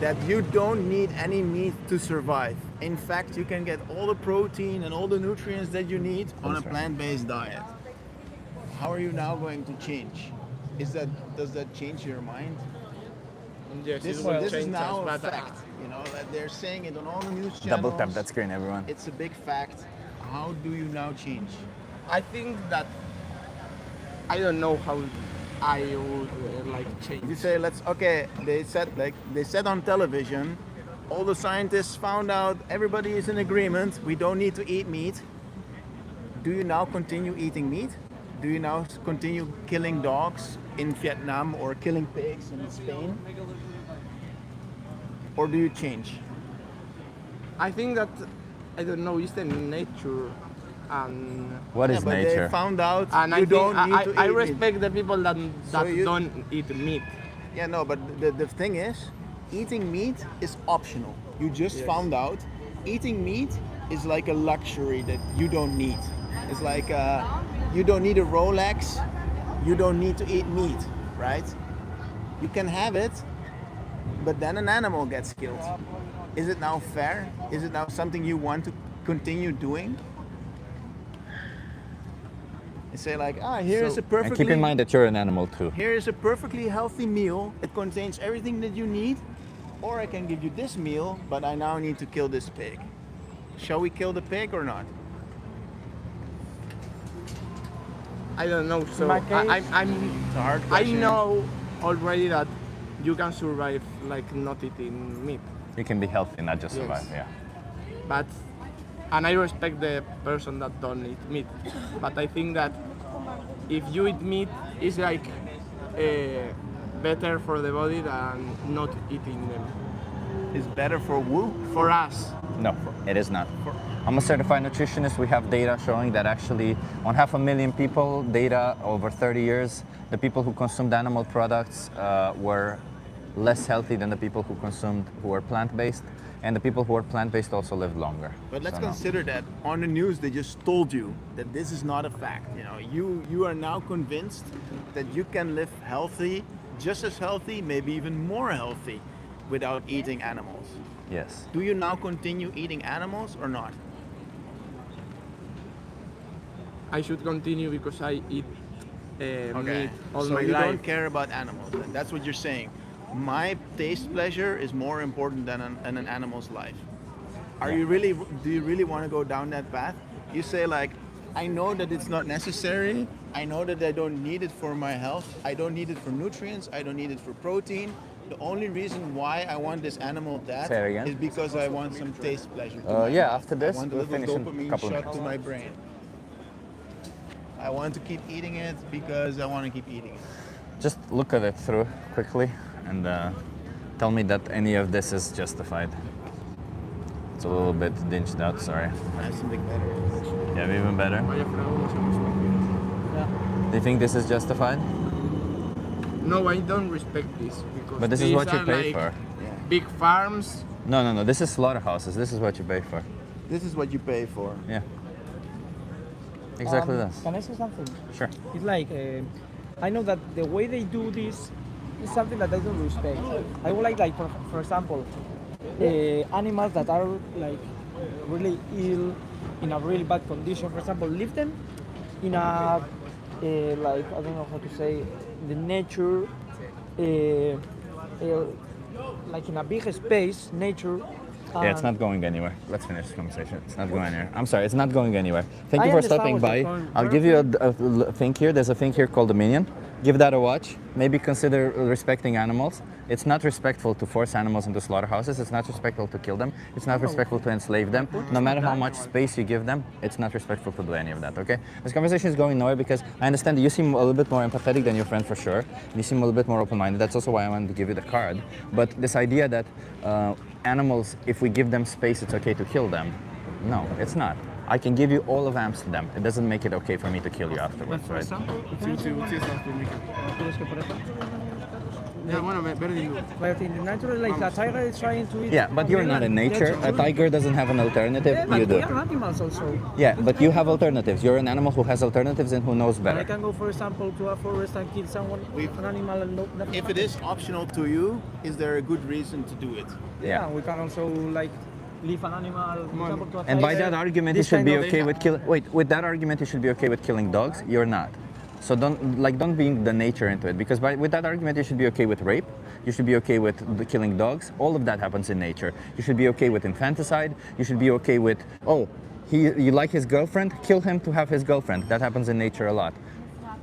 that you don't need any meat to survive. In fact, you can get all the protein and all the nutrients that you need on a That's right. plant-based diet. How are you now going to change? Does that change your mind? yes, This, it will this is change now a us, but fact. You know that they're saying it on all the news channels. Double tap that screen, everyone. It's a big fact. How do you now change? I think that I don't know how I would like change. You say they said on television, all the scientists found out, everybody is in agreement, we don't need to eat meat. Do you now continue eating meat? Do you now continue killing dogs in Vietnam or killing pigs in Spain? Or do you change? I think that I don't know. It's the nature, and What is but nature? they found out and you I think don't need to eat I meat. respect the people that you- don't eat meat. Yeah, no, but the thing is, eating meat is optional. You just Yes. found out eating meat is like a luxury that you don't need. It's like you don't need a Rolex, you don't need to eat meat, right? You can have it, but then an animal gets killed. Is it now fair? Is it now something you want to continue doing? And say like, here is a And perfectly keep in mind that you're an animal too. here is a perfectly healthy meal. It contains everything that you need. Or I can give you this meal, but I now need to kill this pig. Shall we kill the pig or not? I don't know. So my case- I'm It's a hard I question. know already that you can survive like not eating meat, You can be healthy, not just Yes. survive. Yeah. but and I respect the person that don't eat meat, but I think that if you eat meat, it's like better for the body than not eating them. It's better for who? For us, No, it is not. I'm a certified nutritionist. We have data showing that actually on 500,000 people, data over 30 years, the people who consumed animal products were less healthy than the people who were plant-based, and the people who were plant-based also lived longer. But let's So no. consider that on the news they just told you that this is not a fact. You know, you are now convinced that you can live healthy, just as healthy, maybe even more healthy, without eating animals. Yes. Do you now continue eating animals or not? I should continue because I eat meat all so my you life. don't care about animals. Then. That's what you're saying. My taste pleasure is more important than an animal's life. Do you really want to go down that path? You say like, I know that it's not necessary. I know that I don't need it for my health. I don't need it for nutrients. I don't need it for protein. The only reason why I want this animal dead Say it again. is because I want some taste pleasure. to my Yeah, mouth. after this, I want a we'll little finish in a dopamine couple of shot minutes. to my brain. I want to keep eating it because I want to keep eating it. Just look at it through quickly and tell me that any of this is justified. It's a little bit dinged out, sorry. I have something better. You have even better? Vaya fragor, no se respect. Do you think this is justified? No, I don't respect this because But this is these what you are pay like for. big farms. No. This is slaughterhouses. This is what you pay for. This is what you pay for. Yeah. Exactly this. Can I say something? Sure. It's like I know that the way they do this is something that I don't respect. I would like for example, animals that are like really ill, in a really bad condition. For example, leave them in a like I don't know how to say, the nature, like in a big space, nature. Yeah, it's and- not going anywhere. Let's finish the conversation. It's not going anywhere. I'm sorry, it's not going anywhere. Thank I you for understand stopping what you're by. going- I'll give you a thing here. There's a thing here called Dominion. Give that a watch. Maybe consider respecting animals. It's not respectful to force animals into slaughterhouses. It's not respectful to kill them. It's not respectful to enslave them. No matter how much space you give them, it's not respectful to do any of that, okay? This conversation is going nowhere because I understand that you seem a little bit more empathetic than your friend for sure. You seem a little bit more open-minded. That's also why I wanted to give you the card. But this idea that animals, if we give them space, it's okay to kill them. No, it's not. I can give you all of Amsterdam. It doesn't make it okay for me to kill you afterwards, right? Sí, sí, sí, está bien. ¿Quieres que por eso? Yeah, bueno, verde. But in the natural, like a tiger is trying to eat. Yeah, but you're not in nature. A tiger doesn't have an alternative. But You we do. are animals also. Yeah, but you have alternatives. You're an animal who has alternatives and who knows And I better. can go, for example, to a forest and kill someone, an animal, and nothing If it is optional to you, is there a good reason to do it? Yeah, we can also like leave an animal, for example, to a And by tiger. that argument, you This should kind be of- okay with killing. Wait, with that argument, you should be okay with killing dogs. You're not. So don't bring the nature into it, because with that argument, you should be okay with rape. You should be okay with the killing dogs. All of that happens in nature. You should be okay with infanticide. You should be okay with you like his girlfriend, kill him to have his girlfriend. That happens in nature a lot.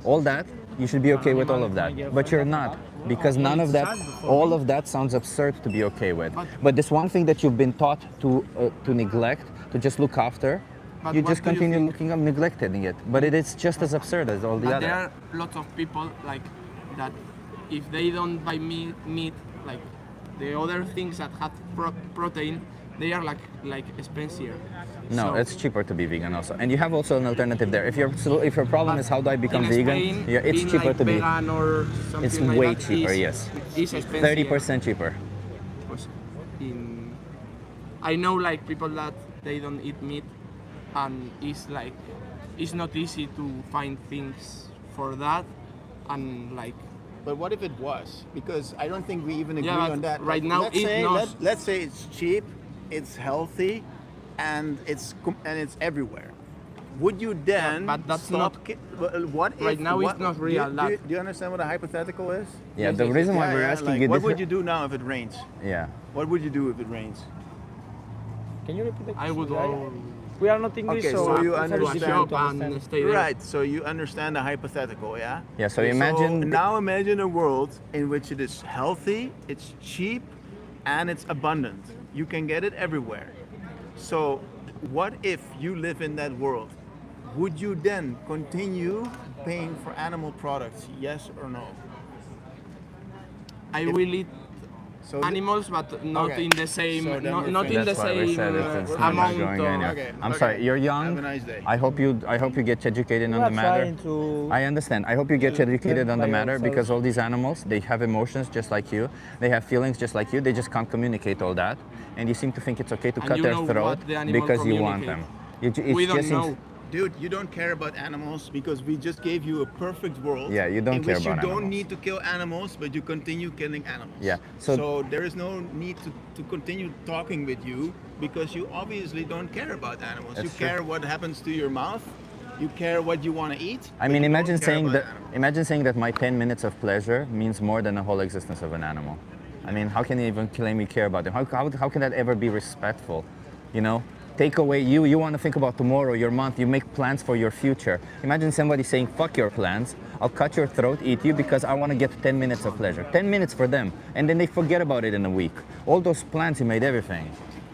All that, you should be okay with all of that. But you're not, because none of that, all of that sounds absurd to be okay with. But this one thing that you've been taught to neglect, to just look after, But you what just do you continue think? looking up, neglecting it. But it is just as absurd as all the But other. there are lots of people like that. If they don't buy meat, like the other things that have protein, they are like expensive. No, So, it's cheaper to be vegan also, and you have also an alternative there. If your problem is how do I become in vegan, Spain, yeah, it's being cheaper like to be. vegan or something It's like way that cheaper, is- yes. Is expensive. 30% cheaper. Pues, I know like people that they don't eat meat, and it's not easy to find things for that, and like But what if it was? Because I don't think we even agree Yeah, but on that. right now let's it's say, not- let's say it's cheap, it's healthy, and it's everywhere. Would you then but that's stop? not- What if, right now it's what- not do real, you- that- Do you understand what a hypothetical is? Yeah, Yes, the yes, reason why Yeah, we're yeah, asking like, you what this. would you do now if it rains? Yeah. What would you do if it rains? Can you repeat the I would question? go We are not English, Okay, so, so you it's very understand- difficult to shop understand. and stay there. Right. So you understand the hypothetical, yeah? Yeah, so imagine- now imagine a world in which it is healthy, it's cheap, and it's abundant. You can get it everywhere. So, what if you live in that world? Would you then continue paying for animal products? Yes or no? I will eat So animals, but not Okay. in the same, So then not, we're not in the That's why we same said it's not amount. going Of, anywhere. Okay, I'm okay. sorry, you're young. Have a nice day. I hope you get educated We on are the matter. trying to. I understand. I hope you get educated on the by matter ourselves. because all these animals, they have emotions just like you. They have feelings just like you. They just can't communicate all that. And you seem to think it's okay to And cut you their know throat what the animal because you want them. communicate. It we don't just seems- know. Dude, you don't care about animals because we just gave you a perfect world. Yeah, you don't in care which about you don't animals. need to kill animals, but you continue killing animals. Yeah, So, so- there is no need to continue talking with you because you obviously don't care about animals. That's you true. care what happens to your mouth. You care what you want to eat. I but mean, you don't imagine care saying about that. animals. Imagine saying that my 10 minutes of pleasure means more than the whole existence of an animal. I mean, how can you even claim you care about them? How can that ever be respectful? You know, take away you. You want to think about tomorrow, your month. You make plans for your future. Imagine somebody saying, "Fuck your plans. I'll cut your throat, eat you because I want to get 10 minutes of pleasure." 10 minutes for them, and then they forget about it in a week. All those plans, you made everything.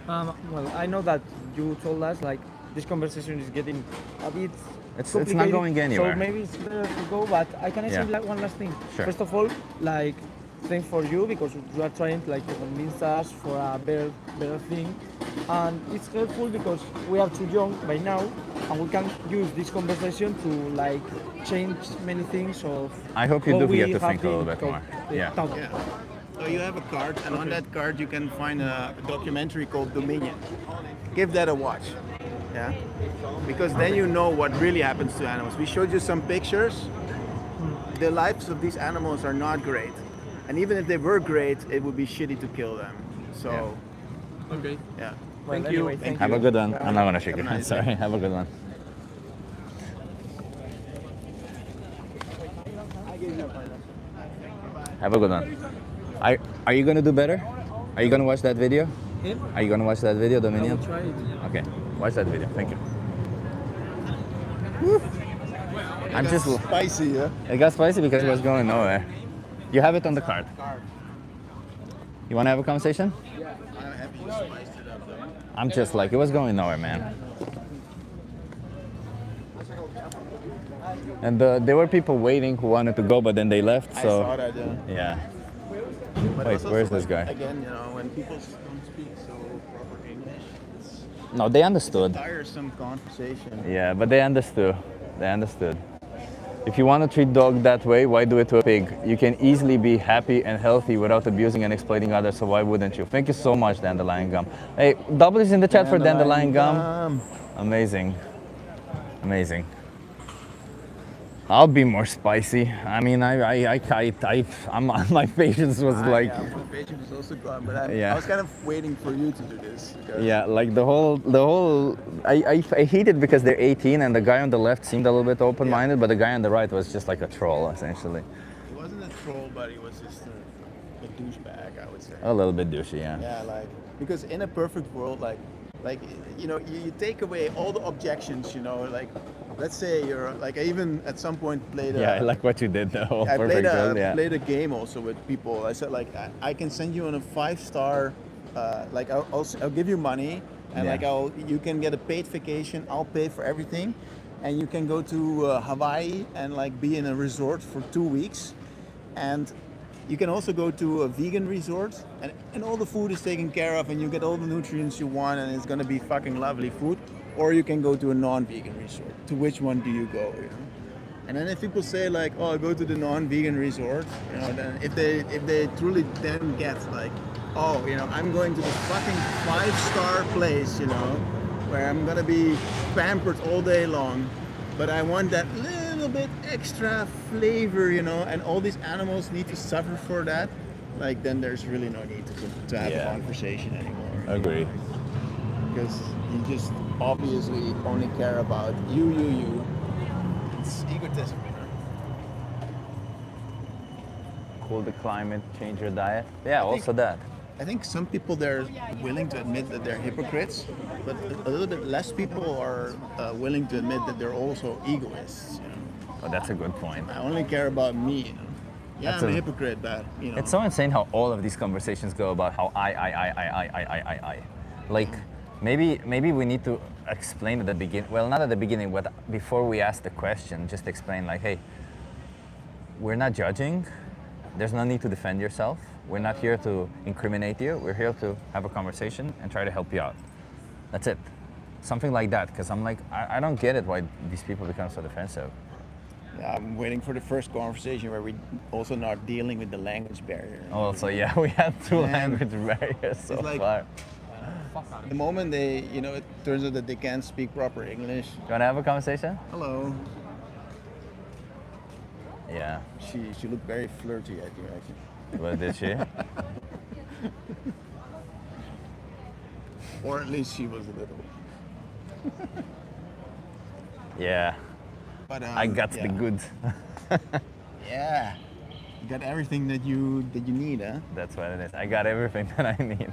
Well, I know that you told us like this conversation is getting a bit. It's not complicated, going anywhere. So maybe it's better to go. But I can say Yeah. like one last thing. Sure. First of all, like thanks for you because you are trying like to convince us for a better thing, and it's helpful because we are too young by now, and we can use this conversation to like change many things of. I hope you what do we get to have think a little been bit more. Yeah. taught. Yeah. So you have a card, and on that card you can find a documentary called Dominion. Give that a watch. Yeah. Because then you know what really happens to animals. We showed you some pictures. The lives of these animals are not great. And even if they were great, it would be shitty to kill them. So, Okay. yeah. Well, Thank anyway, you. thank Have you. a good one. I'm not gonna shake Have it. a nice Sorry. Have a good one. Have a good one. Are you gonna do better? Are you gonna watch that video? Yeah. Are you gonna watch that video, I will Dominion? try it. Okay, watch that video. Thank you. I'm just. Spicy, yeah? It got spicy because it was going nowhere. You have it on the card. You wanna have a conversation? I'm happy you spiced it up though. I'm just like, it was going nowhere, man. And there were people waiting who wanted to go, but then they left. I So saw that, yeah. But Wait, it's also where's this like, guy? Again, you know, when people don't speak so proper English, it's No, they understood. tiresome conversation. Yeah, but they understood. They understood. If you want to treat dog that way, why do it to a pig? You can easily be happy and healthy without abusing and exploiting others, so why wouldn't you? Thank you so much, Dandelion Gum. Hey, W's in the chat for Dandelion Gum. Amazing. Amazing. I'll be more spicy. I mean, my patience was like, Yeah, my patience was also gone, but Yeah. I was kind of waiting for you to do this. because- yeah, like the whole. I hate it because they're 18 and the guy on the left seemed a little bit open-minded, but the guy on the right was just like a troll, essentially. He wasn't a troll, but he was just a douchebag, I would say. A little bit douchey, yeah. Yeah, like because in a perfect world, like you know, you take away all the objections. You know, like let's say you're like I even at some point played. Yeah, I like what you did, the whole I perfect world, yeah. played a game also with people. I said like I can send you on a 5-star, like I'll give you money and Yeah. like you can get a paid vacation. I'll pay for everything, and you can go to Hawaii and like be in a resort for 2 weeks, and you can also go to a vegan resort and all the food is taken care of and you get all the nutrients you want and it's gonna be fucking lovely food. Or you can go to a non-vegan resort. To which one do you go? You know? And then if people say like, oh, go to the non-vegan resort, you know, then if they truly then get like, oh, you know, I'm going to the fucking 5-star place, you know, where I'm gonna be pampered all day long, but I want that little bit extra flavor, you know, and all these animals need to suffer for that. Like then there's really no need to have Yeah. a conversation anymore. Agree. Because you just obviously only care about you. It's egotism, you know. Cool the climate, change your diet. Yeah, think- also that. I think some people they're willing to admit that they're hypocrites, but a little bit less people are willing to admit that they're also egoists. You know? Oh, that's a good point. I only care about me. You know? Yeah, That's I'm a a- hypocrite, but you know. It's so insane how all of these conversations go about how I. Like, maybe we need to explain at the beginning. Well, not at the beginning, but before we ask the question, just explain like, hey, we're not judging. There's no need to defend yourself. We're not here to incriminate you. We're here to have a conversation and try to help you out. That's it. Something like that. Because I'm like, I don't get it why these people become so defensive. Yeah, I'm waiting for the first conversation where we also not dealing with the language barrier. Also, yeah, we had two Man. language barriers so It's like- far. The moment they, you know, it turns out that they can't speak proper English. You want to have a conversation? Hello. Yeah. She looked very flirty at you, actually. Well, did she? Or at least she was a little. Yeah. But I got yeah. the goods. Yeah. You got everything that you need, huh? That's what it is. I got everything that I need.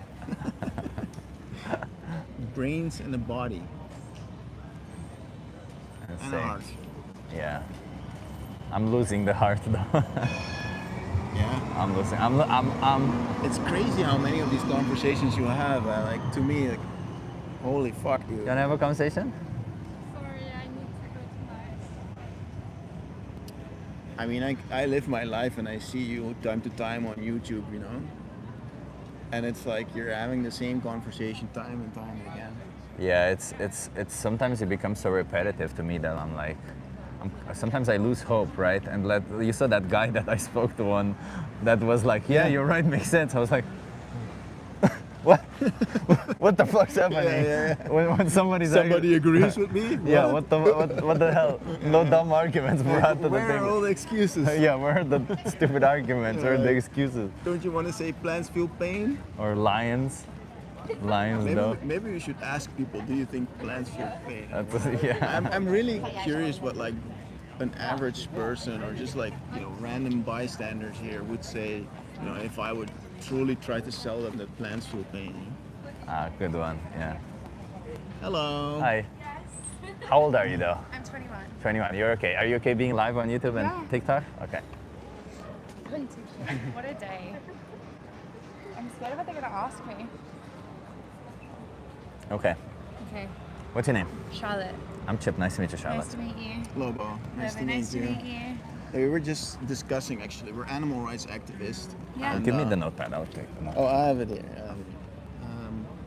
Brains and a body Let's and see. a heart. Yeah. I'm losing the heart though. Yeah. I'm losing. I'm. It's crazy how many of these conversations you have. Like to me, like, holy fuck, dude. You wanna have a conversation? Sorry, I need to go tonight. I mean, I live my life and I see you time to time on YouTube, you know? And it's like you're having the same conversation time and time again. Yeah. It's sometimes it becomes so repetitive to me that I'm like, sometimes I lose hope, right? And you saw that guy that I spoke to one that was like, yeah, you're right, makes sense. I was like, what? What the fuck's happening? Yeah. When somebody's agrees with me? Yeah, what the hell? No dumb arguments brought to the Where are table. all the excuses? Yeah, where are the stupid arguments or the Right. excuses? Don't you want to say plants feel pain? Or lions? Lions, though. Maybe we should ask people, do you think plants feel pain? Yeah. I'm really curious what like an average person or just like, you know, random bystanders here would say, you know, if I would truly try to sell them that plants feel pain. Ah, good one. Yeah. Hello. Hi. How old are you though? I'm 21. 21. You're okay. Are you okay being live on YouTube and Yeah. TikTok? Okay. What a day. I'm scared of what they're gonna ask me. Okay. Okay, What's your name? Charlotte. I'm Chip. Nice to meet you, Charlotte. Nice to meet you. Lobo. Nice Lobo, to nice to meet meet you. you. We were just discussing actually. We're animal rights activists. Yeah. And, Give me the notepad. I'll take the notepad. Oh, I have it here.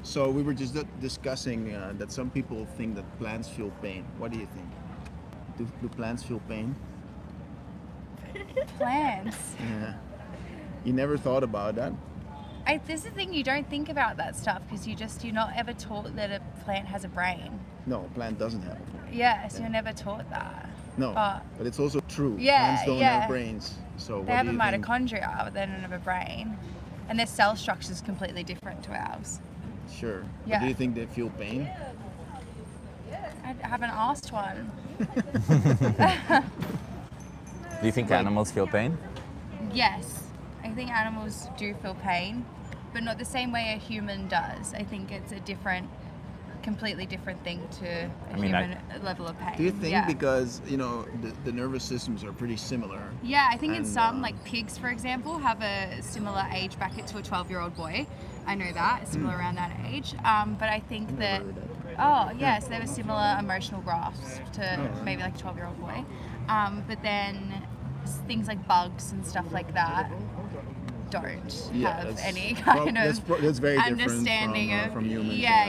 So we were just discussing that some people think that plants feel pain. What do you think? Do plants feel pain? Plants. Yeah. You never thought about that? This is the thing, you don't think about that stuff because you're not ever taught that a plant has a brain. No, a plant doesn't have a brain. Yeah, so you're never taught that. No, but it's also true. Yeah, Plants don't yeah. have brains. So They what have do a you think? mitochondria, but they don't have a brain. And their cell structure is completely different to ours. Sure. Yeah. But do you think they feel pain? I haven't asked one. Do you think animals feel pain? Yes, I think animals do feel pain, but not the same way a human does. I think it's a completely different thing to a human level of pain. Do you think Yeah. because, the nervous systems are pretty similar? Yeah, I think in And, some, like pigs, for example, have a similar age bracket to a 12-year-old boy. I know that, similar around that age. But I think that, oh, yeah, so they have a similar emotional grasp to maybe like a 12-year-old boy. But then things like bugs and stuff like that don't have any kind of that's very understanding different from humans. Yeah.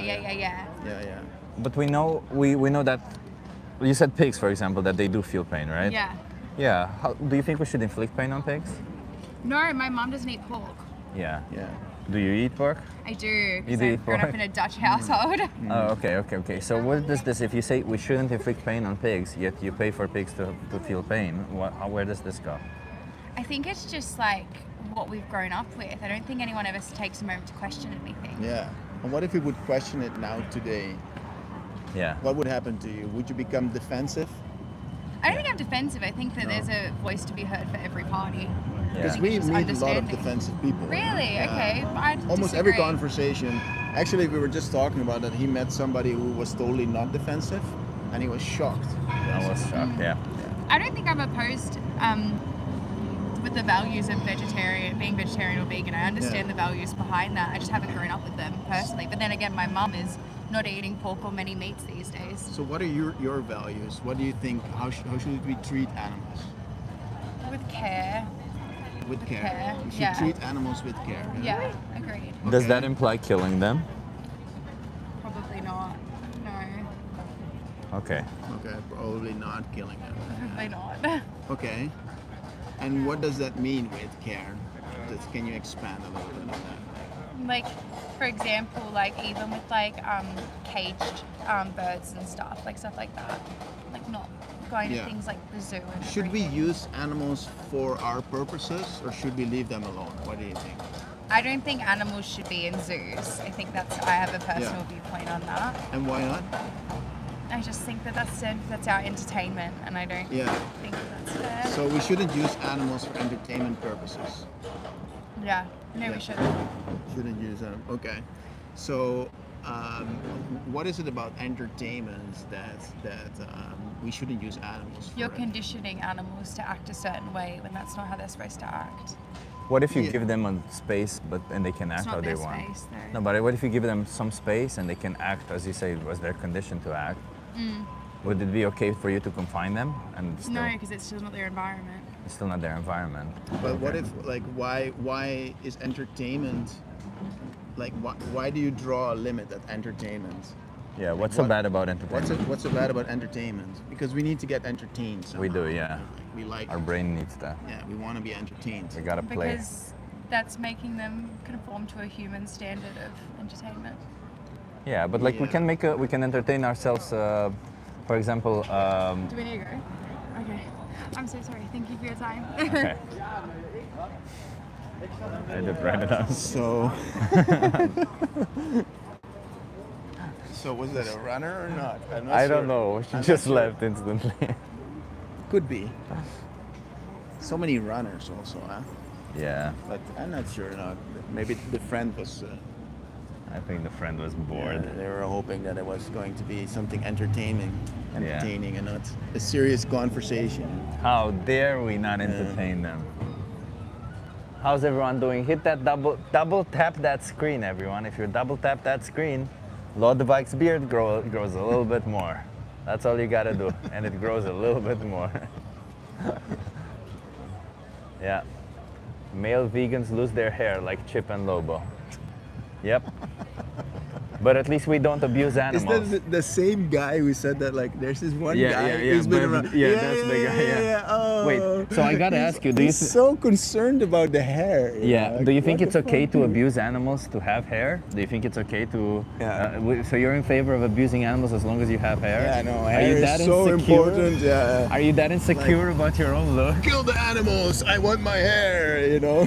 Yeah. But we know that you said pigs, for example, that they do feel pain, right? Yeah. Yeah. Do you think we should inflict pain on pigs? No, my mom doesn't eat pork. Yeah. Yeah. Do you eat pork? I do, You because do eat I've grown up pork? in a Dutch household. Oh, okay. So what does this, if you say we shouldn't inflict pain on pigs, yet you pay for pigs to feel pain, where does this go? I think it's just like what we've grown up with. I don't think anyone ever takes a moment to question anything. Yeah. And what if we would question it now today? Yeah. What would happen to you? Would you become defensive? I don't think I'm defensive. I think that there's a voice to be heard for every party. Because Yeah. we Just meet a lot of understanding. defensive people. Really? Yeah. Okay. I Almost every disagree. conversation. Actually, we were just talking about that. He met somebody who was totally not defensive, and he was shocked. I was shocked, yeah. I don't think I'm opposed with the values of being vegetarian or vegan. I understand the values behind that. I just haven't grown up with them personally. But then again, my mum is not eating pork or many meats these days. So, what are your values? What do you think? How should we treat animals? With care. With care. care, We should yeah. treat animals with care. Yeah, agreed. Does that imply killing them? Probably not. No, Okay. Okay, probably not killing them. probably not. Okay. And what does that mean with care? Can you expand a little bit on that? Like, for example, like even with like caged birds and stuff like that. Like not going Yeah. to things like the zoo and Should we everything. use animals for our purposes, or should we leave them alone? What do you think? I don't think animals should be in zoos. I think I have a personal Yeah. viewpoint on that. And why not? I just think that's our entertainment, and I don't Yeah. think that's fair. So we shouldn't use animals for entertainment purposes. Yeah, no, Yeah. we shouldn't. Shouldn't use them. Okay. So, what is it about entertainment that we shouldn't use animals for? You're conditioning animals to act a certain way when that's not how they're supposed to act. What if you Yeah. give them a space, and they can act not how they their want? space, though. No, but what if you give them some space and they can act as you say was their condition to act? Would it be okay for you to confine them and still, No, because it's still not their environment. it's still not their environment? But what if, like, why is entertainment, like, why do you draw a limit at entertainment? Yeah. What's so What- bad about entertainment? What's so bad about entertainment? Because we need to get entertained somehow. We do, yeah. We like, Our brain needs that. yeah, we want to be entertained. We gotta play. Because that's making them conform to a human standard of entertainment. Yeah, but like Yeah. we can entertain ourselves. For example, Do we need to go? Okay. I'm so sorry. Thank you for your time. okay. I did write it down. So, so was that a runner or not? I'm not I sure. don't know. She I'm just not sure. left instantly. Could be. So many runners also, huh? Yeah, But I'm not sure. No, maybe the friend was. I think the friend was bored. They were hoping that it was going to be something entertaining, and not a serious conversation. How dare we not entertain them? How's everyone doing? Hit that double tap that screen, everyone. If you double tap that screen, Lodewijk's beard grows a little bit more. That's all you gotta do, and it grows a little bit more. Yeah. Male vegans lose their hair like Chip and Lobo. Yep. But at least we don't abuse Is animals. that the same guy who said that? Like, there's this one Yeah, guy yeah, yeah, who's been but- around. yeah, that's the guy, yeah. Oh. Wait, so I gotta ask you, do you He's th- so concerned about the hair. you Yeah. know, like, Do you think what it's the okay fuck, to dude? abuse animals to have hair? Do you think it's okay to? Yeah. So you're in favor of abusing animals as long as you have hair? Yeah, no, Are hair you is that so insecure? important. Yeah. Are you that insecure about your own look? Kill the animals. I want my hair. You know.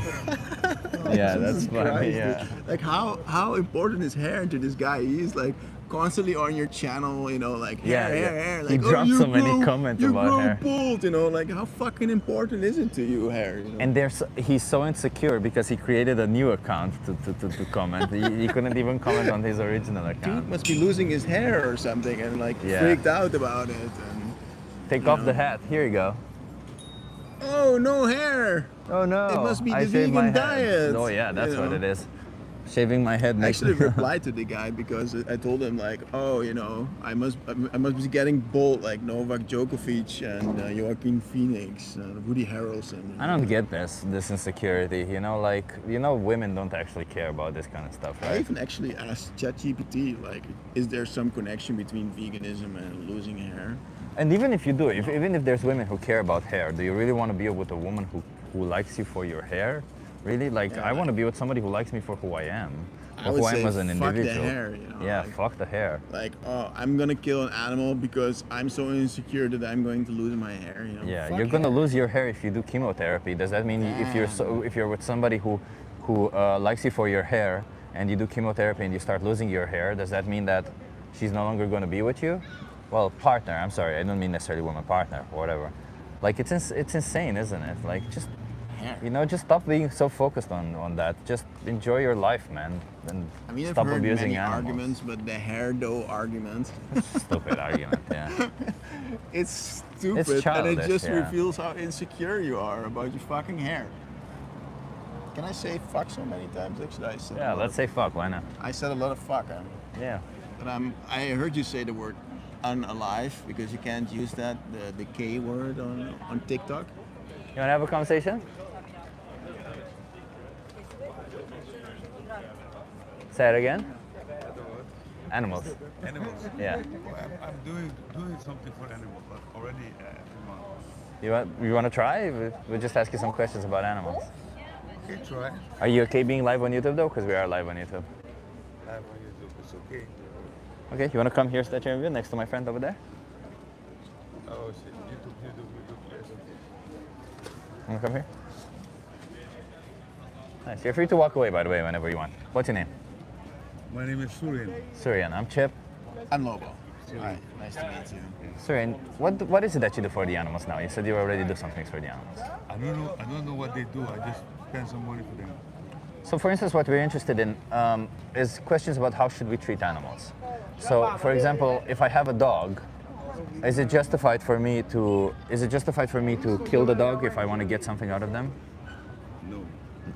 Yeah, that's Jesus funny. Christ, Yeah. dude. Like how important is hair to this guy? He's like constantly on your channel, you know, like Yeah, hair, yeah. hair, hair. He Like, drops you so many grow- comments you about grow hair. bald, you know, like how fucking important is it to you, hair? You know? And he's so insecure because he created a new account to comment. He couldn't even comment on his original Dude account. must be losing his hair or something and like Yeah. freaked out about it. And Take you off know. the hat. Here you go. oh, no hair. Oh no! It must be I the shaved my vegan head. diet, Oh yeah, that's you what know. it is. Shaving my head I makes actually replied to the guy because I told him like, oh, you know, I must be getting bald like Novak Djokovic and Joaquin Phoenix, Woody Harrelson. I don't get this insecurity. Women don't actually care about this kind of stuff, I right? even actually asked ChatGPT like, is there some connection between veganism and losing hair? And even if you do, even if there's women who care about hair, do you really want to be with a woman who likes you for your hair? Really? Like, Yeah, I want to be with somebody who likes me for who I am, I or would who I say am as an fuck the individual. hair, you know, yeah, like- fuck the hair. Like, oh, I'm gonna kill an animal because I'm so insecure that I'm going to lose my hair. You know? Yeah, Fuck you're gonna hair. lose your hair if you do chemotherapy. Does that mean if you're with somebody who likes you for your hair and you do chemotherapy and you start losing your hair, does that mean that she's no longer going to be with you? Well, partner. I'm sorry, I don't mean necessarily woman partner or whatever. Like it's insane, isn't it? Like just Hair. just stop being so focused on that. Just enjoy your life, man, and I mean, I've stop heard abusing many animals. arguments, but the hair dough argument, Stupid argument. Yeah. it's stupid, and childish, it just yeah. reveals how insecure you are about your fucking hair. Can I say fuck so many times? Actually, I said. Yeah. a lot Let's of- say fuck. Why not? I said a lot of fuck, Yeah. but I heard you say the word unalive because you can't use that the K word on TikTok. You wanna have a conversation? Say it again. Animals. Animals. Yeah. I'm doing something for animals, but already every month. You want to try? We'll just ask you some questions about animals. Okay, try. Are you okay being live on YouTube though? Because we are live on YouTube. Live on YouTube, it's okay. Okay. You want to come here, stand your view next to my friend over there? Oh shit, YouTube, yes. Want to come here? Nice. You're free to walk away, by the way, whenever you want. What's your name? My name is Suryan. Suryan. I'm Chip. I'm Lobo. Hi, nice to meet you. Suryan, what is it that you do for the animals now? You said you already do some things for the animals. I don't know what they do. I just spend some money for them. So, for instance, what we're interested in is questions about how should we treat animals. So, for example, if I have a dog, is it justified for me to kill the dog if I want to get something out of them? No.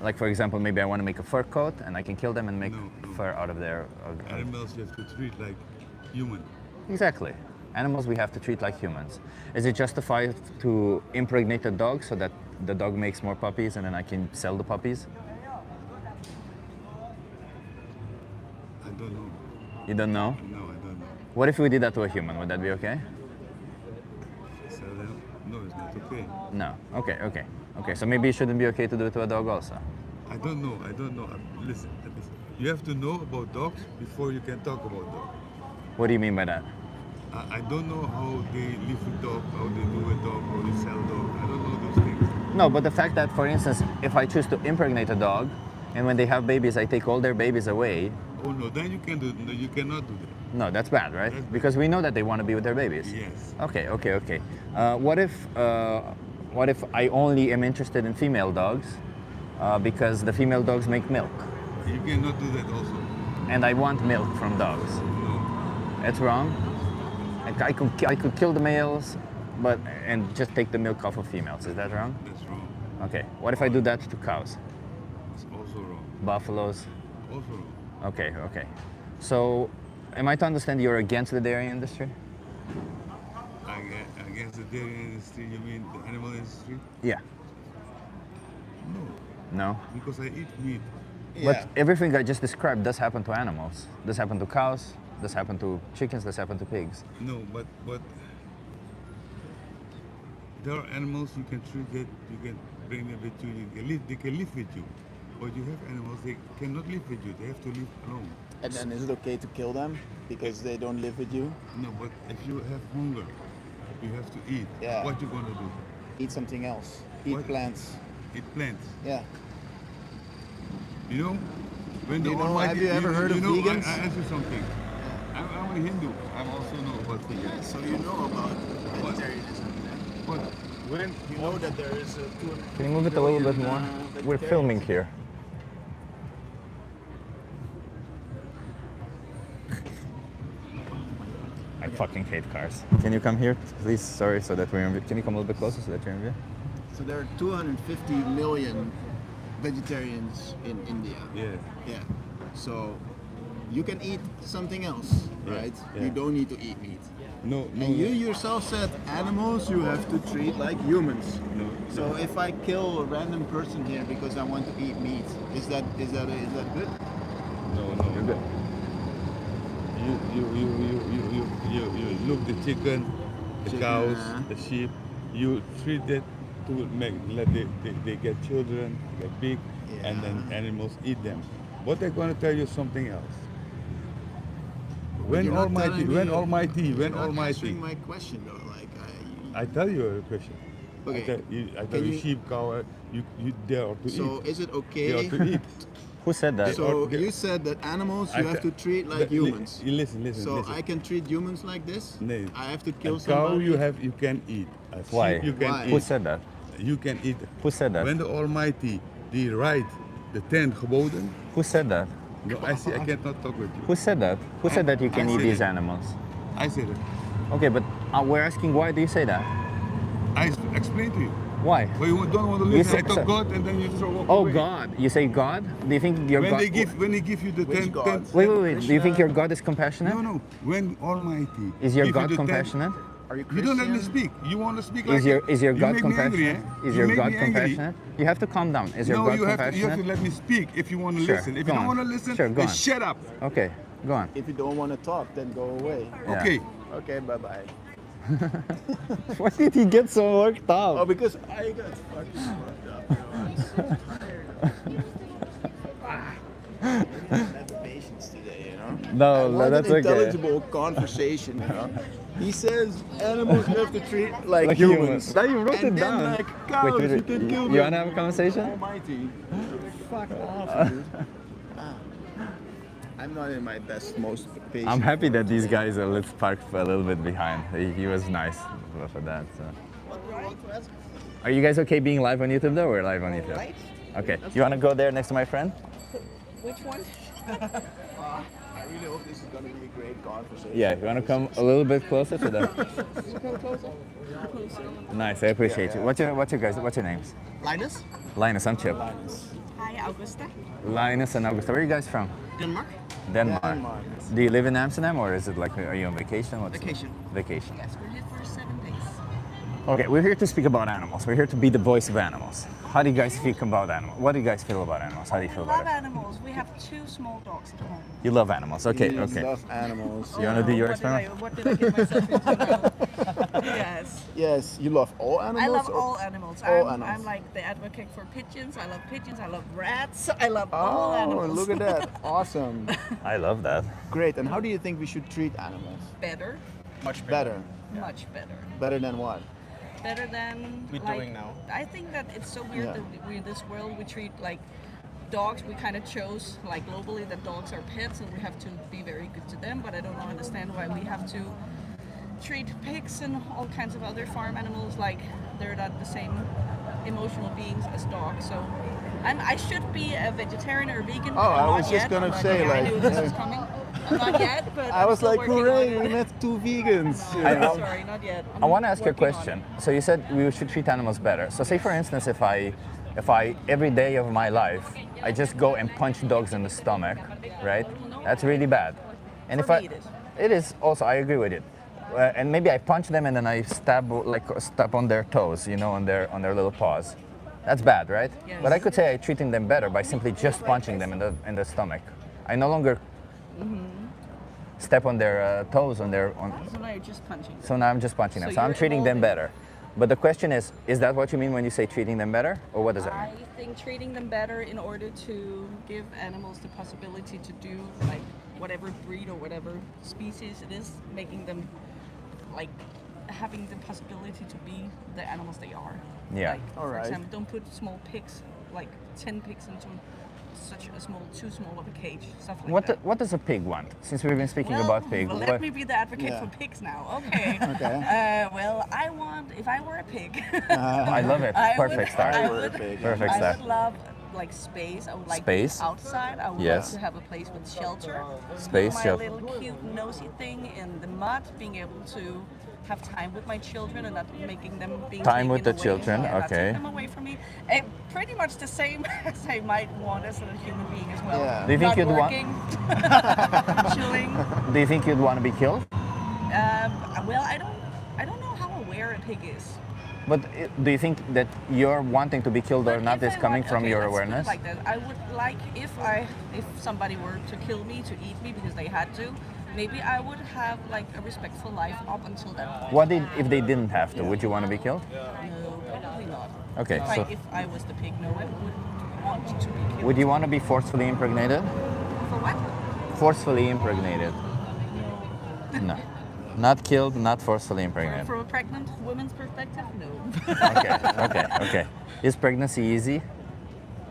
Like, for example, maybe I want to make a fur coat and I can kill them and make No. fur out of their. Animals you have to treat like human. Exactly. Animals we have to treat like humans. Is it justified to impregnate a dog so that the dog makes more puppies and then I can sell the puppies? I don't know. You don't know? No, I don't know. What if we did that to a human? Would that be okay? Sell them? No, it's not okay. No. Okay. So maybe it shouldn't be okay to do it to a dog also. I don't know. Listen. You have to know about dogs before you can talk about dogs. What do you mean by that? I don't know how they live with dog, how they do with dog, how they sell dog. I don't know those things. No, but the fact that, for instance, if I choose to impregnate a dog, and when they have babies, I take all their babies away. Oh no, then you can do. No, you cannot do that. No, that's bad, right? That's bad. Because we know that they want to be with their babies. Yes. Okay. What if I only am interested in female dogs because the female dogs make milk, You cannot do that also. and I want milk from dogs? No. It's wrong. Like I could kill the males, and just take the milk off of females. Is that wrong? That's wrong. Okay. What if I do that to cows, It's also wrong. buffaloes? Also wrong. Okay. So, am I to understand you're against the dairy industry? Against the dairy industry, you mean the animal industry? Yeah. No, No. because I eat meat. But everything I just described does happen to animals. Does happen to cows, does happen to chickens, does happen to pigs. No, but there are animals you can treat that, you can bring them with you, they can live with you. But you have animals, they cannot live with you, they have to live alone. And then is it okay to kill them because they don't live with you? No, but if you have hunger, you have to eat. Yeah. What you gonna do? Eat something else. Eat What? plants. Eat plants. Yeah. You know, when You the know, Almighty, have you ever heard of vegans? I ask you something. I'm a Hindu. I also know about vegans. So you know about vegetarianism. But when You know that there is a Can you move it a little bit more? We're filming here. I fucking hate cars. Can you come here, please? Sorry, so that we're in view. Can you come a little bit closer so that you're in view? So there are 250 million vegetarians in India. yeah, Yeah. So you can eat something else, right? yeah. You don't need to eat meat. no, And you yourself said animals you have to treat like humans. no. So if I kill a random person here because I want to eat meat, is that good? No, no. You're good. You look the chicken, the Chicken, cows, the sheep. You treat it to let they get children, get big, and then animals eat them. But they're going to tell you something else. When You're not Almighty, telling me- when Almighty, you're when not Almighty. answering my question though. Like I tell you a question. Okay. I tell Can you you- sheep, cow, they are to so eat. is it They okay? are to eat. Who said that? So They- you said that animals you I have te- to treat like humans. Listen, So listen. I can treat humans like this? No. I have to kill A cow somebody? you can eat. A Why? sheep you can Why? eat. Who said that? You can eat. Who said that? When the Almighty die write the 10 geboden, Who said that? no, I cannot talk with you. Who said that? Who said that you can I eat said these it. animals? I said it. Okay, but we're asking why do you say that? I explained to you. Why? But you don't want to You listen. I said- talk so- God and then you throw walk Oh away. God! You say God? Do you think your When God? when they give you the Which 10, God? 10 Wait. Do you think your God is compassionate? no. When Almighty Is your give you God the 10 compassionate? Are you You Christian? don't let me speak. You want to speak Is like your you God make me compassionate? angry, eh? Is You your make God me angry. compassionate? You have to calm down. Is your No, God you have compassionate? to let me speak if you want to Sure, listen. If go you don't on. want to listen, Sure, go then on. shut up. Okay, go on. If you don't want to talk, then go away. Yeah. Okay. Okay, bye-bye. Why did he get so worked Oh, up? because I got fucking worked up. You know, that's patience today, you know? No, I want that's an okay. intelligible conversation, you know? He says animals you have to treat like, Like humans. Now you wrote And it then down. like cows, you can kill them. You wanna have a conversation? Almighty. Fuck off, dude. I'm not in my best, most patient. I'm happy that these guys are let's park a little bit behind. He was nice for that. So. Are you guys okay being live on YouTube though? We're live on YouTube. Right? Okay. You wanna go there next to my friend? Which one? I really hope this is going to be a great conversation. Yeah. You wanna come a little bit closer to the? Nice. I appreciate you. What's your names? Linus? Linus. I'm Chip. Hi, Augusta. Linus and Augusta. Where are you guys from? Denmark? Denmark. Denmark. Do you live in Amsterdam or is it like are you on vacation? Vacation. Vacation. Yes, we're here for 7 days. Okay, we're here to speak about animals. We're here to be the voice of animals. How do you guys feel about animals? What do you guys feel about animals? How do you feel love about it? animals. We have 2 small dogs at home. You love animals. Okay, You okay. love animals. You wanna do your what did I- experiment? What did I get myself into now? Yes. Yes, you love all animals? I love or- all animals. all I'm animals. like the advocate for pigeons. I love pigeons. I love rats. I love all Oh, animals. look at that. Awesome. I love that. Great. And how do you think we should treat animals? Better. Better. Much better. Better than what? Better than We're like, doing now. I think that it's so weird Yeah. that we in this world we treat like dogs. We kind of chose like globally that dogs are pets and we have to be very good to them. But I don't understand why we have to treat pigs and all kinds of other farm animals like they're not the same emotional beings as dogs. So I should be a vegetarian or vegan. Oh, I I'm was not just yet. gonna I'm not say, yet. I like, knew this was coming. I'm not yet, but I I'm was still like, working on hooray, it. we met 2 vegans. you I know? know. Sorry, not yet. I want to ask you a working on question. it. So you said we should treat animals better. So say for instance, if I every day of my life I just go and punch dogs in the stomach, right? That's really bad. And For if me it is. it is also I agree with it. And maybe I punch them and then I step on their toes, you know, on their little paws. That's bad, right? Yes. But I could say I'm treating them better by simply just punching them in the stomach. I no longer step on their toes on their. So now you're just punching. So now I'm just punching them. So So I'm you're treating them evolving. better. But the question is that what you mean when you say treating them better, or what does that I mean? think treating them better in order to give animals the possibility to do like whatever breed or whatever species it is, making them like having the possibility to be the animals they are. Yeah. Like, for Alright. example, don't put small pigs, like 10 pigs into such a too small of a cage, stuff like that. What does a pig want? Since we've been speaking Well, about pig, well, what- let me be the advocate Yeah. for pigs now. Okay. Okay. Well, if I were a pig, I love it. I would- Perfect start. I Were a would- pig. Perfect I start. would love like space. I would like Space? being outside. I would Yes. like to have a place with shelter. Space, My shelter. little cute nosy thing in the mud. Being able to have time with my children and not making them being Time with taken the away. children, Yeah, not okay. taking them away from me. Pretty much the same as I might want as a human being as well. Yeah. Do you think Not you'd want- working, chilling. Do you think you'd want to be killed? Well, I don't know how aware a pig is. But do you think that you're wanting to be killed or But not if is I coming want- from okay, your let's put it awareness? like that. I would like if somebody were to kill me, to eat me because they had to, maybe I would have like a respectful life up until that point. What if they didn't have to? Would you want to be killed? No, probably not. Okay, If, so if I was the pig, no, I wouldn't want to be killed. would you want to be forcefully impregnated? For what? Forcefully impregnated? No. Not killed, not forcefully impregnated. From a pregnant woman's perspective, no. Okay. Is pregnancy easy?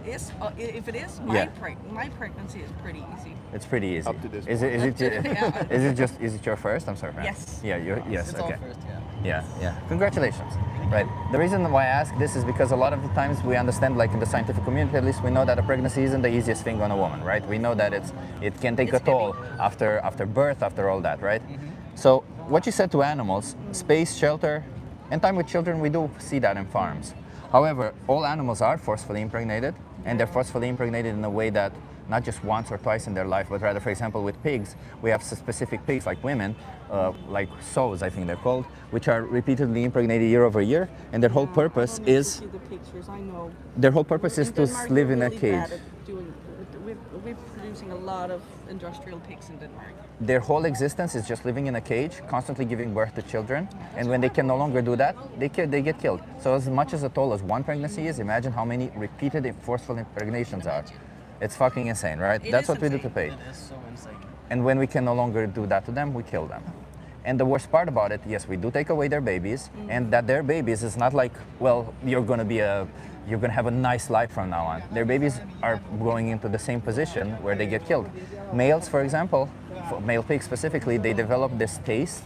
If it is, Yeah. my pregnancy is pretty easy. It's pretty easy. Up to this Is it Yeah. is it your first? I'm sorry. Fran. Yes. Yeah, yes, It's okay. all first, yeah. Yeah. Congratulations. Right. The reason why I ask this is because a lot of the times we understand, like in the scientific community at least, we know that a pregnancy isn't the easiest thing on a woman, right? We know that it can take It's a toll after birth, after all that, right? So what you said to animals, space, shelter, and time with children, we do see that in farms. However, all animals are forcefully impregnated, and they're forcefully impregnated in a way that not just once or twice in their life, but rather, for example, with pigs, we have specific pigs like women, like sows, I think they're called, which are repeatedly impregnated year over year, and their whole purpose is See the pictures, I know. their whole purpose is to Denmark, live we're in a really cage. bad at we're producing a lot of industrial pigs in Denmark. Their whole existence is just living in a cage, constantly giving birth to children, and when they can no longer do that, they get killed. So as much as a toll as one pregnancy is, imagine how many repeated forceful impregnations are. It's fucking insane, right? It That's is what we do to insane. pigs. It is so insane. And when we can no longer do that to them, we kill them. And the worst part about it, yes, we do take away their babies, and that their babies is not like, well, you're gonna have a nice life from now on. Their babies are going into the same position where they get killed. Males, for example, for male pigs specifically, they develop this taste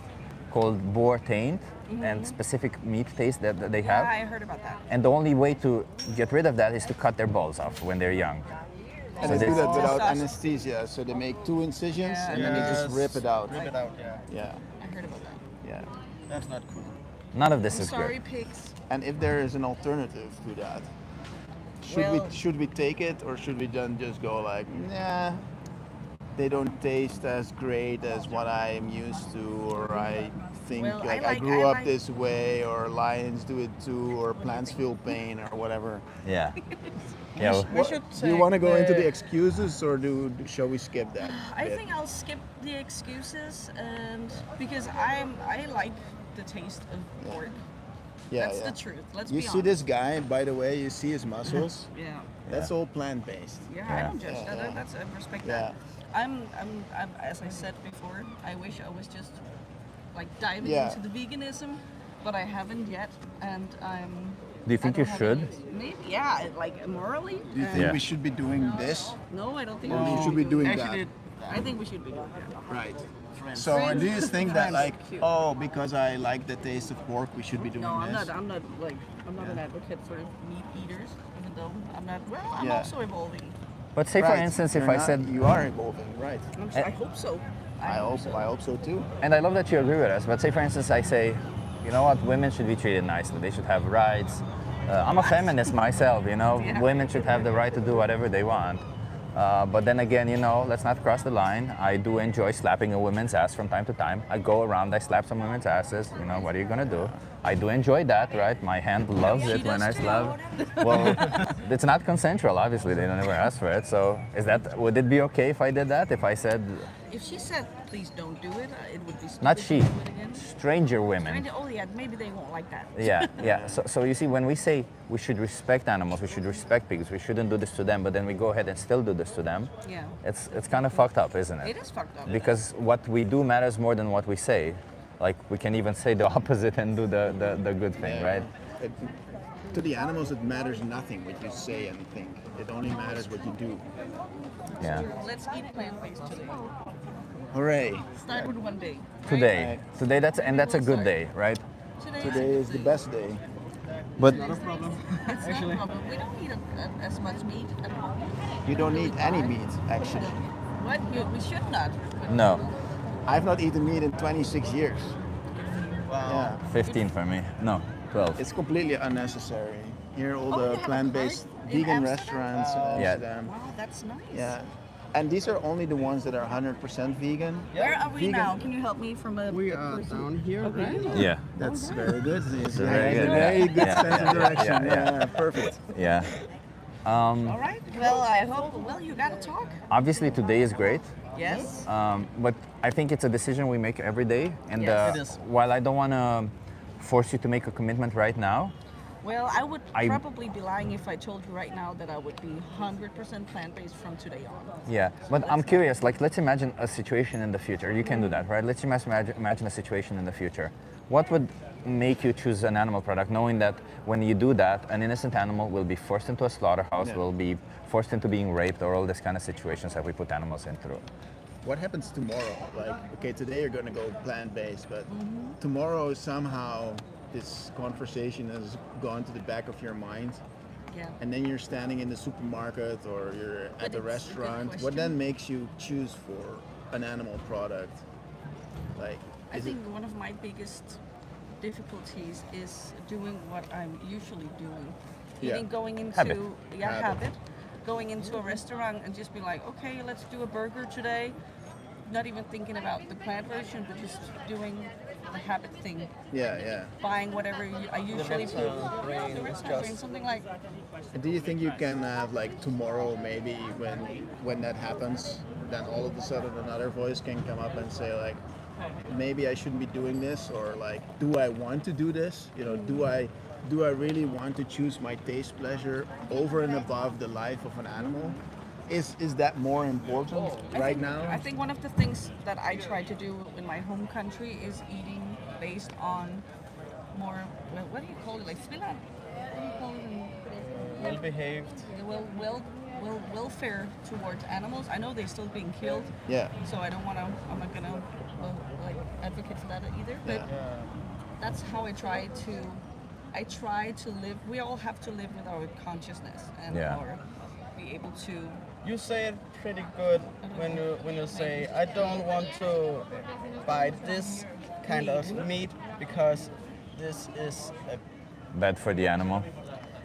called boar taint and specific meat taste that they have. Yeah, I heard about that. And the only way to get rid of that is to cut their balls off when they're young. And So they do this- that without Sausage. anesthesia. So they make 2 incisions Yeah. and then they just rip it out. Rip it out, yeah. Yeah, I heard about that. yeah. That's not cool. None of this I'm is sorry, good. pigs. And if there is an alternative to that, Well- should we take it or should we then just go like, nah, they don't taste as great as what I'm used to, or I think Well, I grew up this way, or lions do it too, or plants feel pain, or whatever. Yeah. Yeah. well- We should Do you want to go into the take excuses, or shall we skip that? I bit? think I'll skip the excuses, and because I like the taste of pork. Yeah, That's yeah. the truth. Let's You be see honest. this guy, by the way, you see his muscles. Yeah. That's all plant-based. Yeah, Yeah. I don't judge Yeah, that. yeah. That's I respect Yeah. that. I'm, as I said before, I wish I was just like diving Yeah. into the veganism, but I haven't yet, and I'm. Do you think you should? Maybe, yeah, like morally. Do you think Yeah. we should be doing this? No, I don't think Or we we should be doing that? Actually, I think we should be doing that. Right. So do you think that like, oh, because I like the taste of pork, we should be doing No, I'm this? not. I'm not like. I'm not an advocate for meat eaters, even though I'm not. Well, I'm Yeah. also evolving. But say, for Right. instance, if You're I not- said, you are evolving, right? I hope so. I hope so too. and I love that you agree with us, but say, for instance, I say, you know what, women should be treated nicely. They should have rights. I'm a feminist myself, you know. Yeah. Women should have the right to do whatever they want. But then again, you know, let's not cross the line. I do enjoy slapping a woman's ass from time to time. I go around, I slap some women's asses. You know, what are you gonna do? I do enjoy that, right? My hand loves She it when I does too. slap. Well, it's not consensual, obviously. They don't ever ask for it. So, would it be okay if I did that? If I said, If she said, please don't do it, it would be stupid not to she, do it again. stranger women. Oh yeah, maybe they won't like that. Yeah, yeah. So you see, when we say we should respect animals, we should respect pigs, we shouldn't do this to them, but then we go ahead and still do this to them, Yeah. it's kind of fucked up, isn't it? It is fucked up. Because what we do matters more than what we say. Like, we can even say the opposite and do the good thing, right? To the animals, it matters nothing what you say and think. It only matters what you do. Yeah. Let's eat plant-based today. Hooray! Start with one day. Today, that's a good day, right? Today is the best day. But It's not a problem. We don't eat as much meat at home. You don't eat any meat, actually. What? We should not. no, I've not eaten meat in 26 years. Yeah, 15 for me. No, 12. it's completely unnecessary. Here, all Oh, you the have a plant-based card in vegan Amsterdam? restaurants in Yeah. Amsterdam. Wow, that's nice. Yeah, and these are only the ones that are 100% vegan. Where are we Vegan. now? Can you help me from a We are down here, right? Yeah, That's very good. It's very good, Very yeah. good Yeah, sense of yeah, direction. yeah, Yeah, perfect. yeah. All right. Well, I hope. Well, you gotta talk. Obviously, today is great. Yes. But I think it's a decision we make every day. And Yes. It is. while I don't want to force you to make a commitment right now, Well, I would I- probably be lying if I told you right now that I would be 100% plant-based from today on. yeah. But I'm curious, like, let's imagine a situation in the future. You can do that, right? Let's imagine a situation in the future. What would make you choose an animal product, knowing that when you do that, an innocent animal will be forced into a slaughterhouse, Yeah. will be forced into being raped, or all this kind of situations that we put animals in through? What happens tomorrow? Like, okay, today you're gonna go plant-based, but tomorrow somehow this conversation has gone to the back of your mind, Yeah. and then you're standing in the supermarket or you're But at the it's a good restaurant. What question. then makes you choose for an animal product? Like, I is it- think one of my biggest difficulties is doing what I'm usually doing. Yeah. Even going into Habit. habit. Going into a restaurant and just be like, okay, let's do a burger today. Not even thinking about the plant version, but just doing the habit thing. yeah. Buying whatever I usually put. grain The is red just- grain, something like. Do you think you can have like tomorrow maybe when that happens, then all of a sudden another voice can come up and say like, maybe I shouldn't be doing this, or like, do I want to do this? You know, do I really want to choose my taste pleasure over and above the life of an animal? Is that more important right now? I think one of the things that I try to do in my home country is eating based on more, well, what do you call it? Like spilla? What do you call it? Well behaved. Welfare towards animals. I know they're still being killed, Yeah. so I'm not gonna like advocate for that either. But that's how I try to live. We all have to live with our consciousness and Yeah. our be able to. You say it pretty good when you say I don't want to buy this kind of meat because this is a Bad for the animal.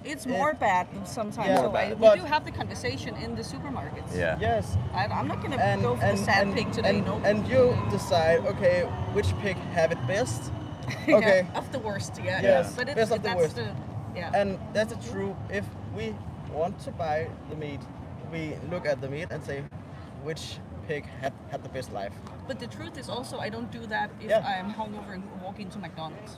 It's more bad sometimes. Yeah, so but- we do have the conversation in the supermarkets. Yeah. yes. I'm not gonna go for the sad pig today. No. And you decide, okay, which pig have it best. Okay. Of the worst, yeah. Yes, But it's best of the that's worst. the yeah. And that's true. If we want to buy the meat, we look at the meat and say, which pig had the best life. But the truth is also I don't do that if Yeah. I'm hungover and walk into McDonald's.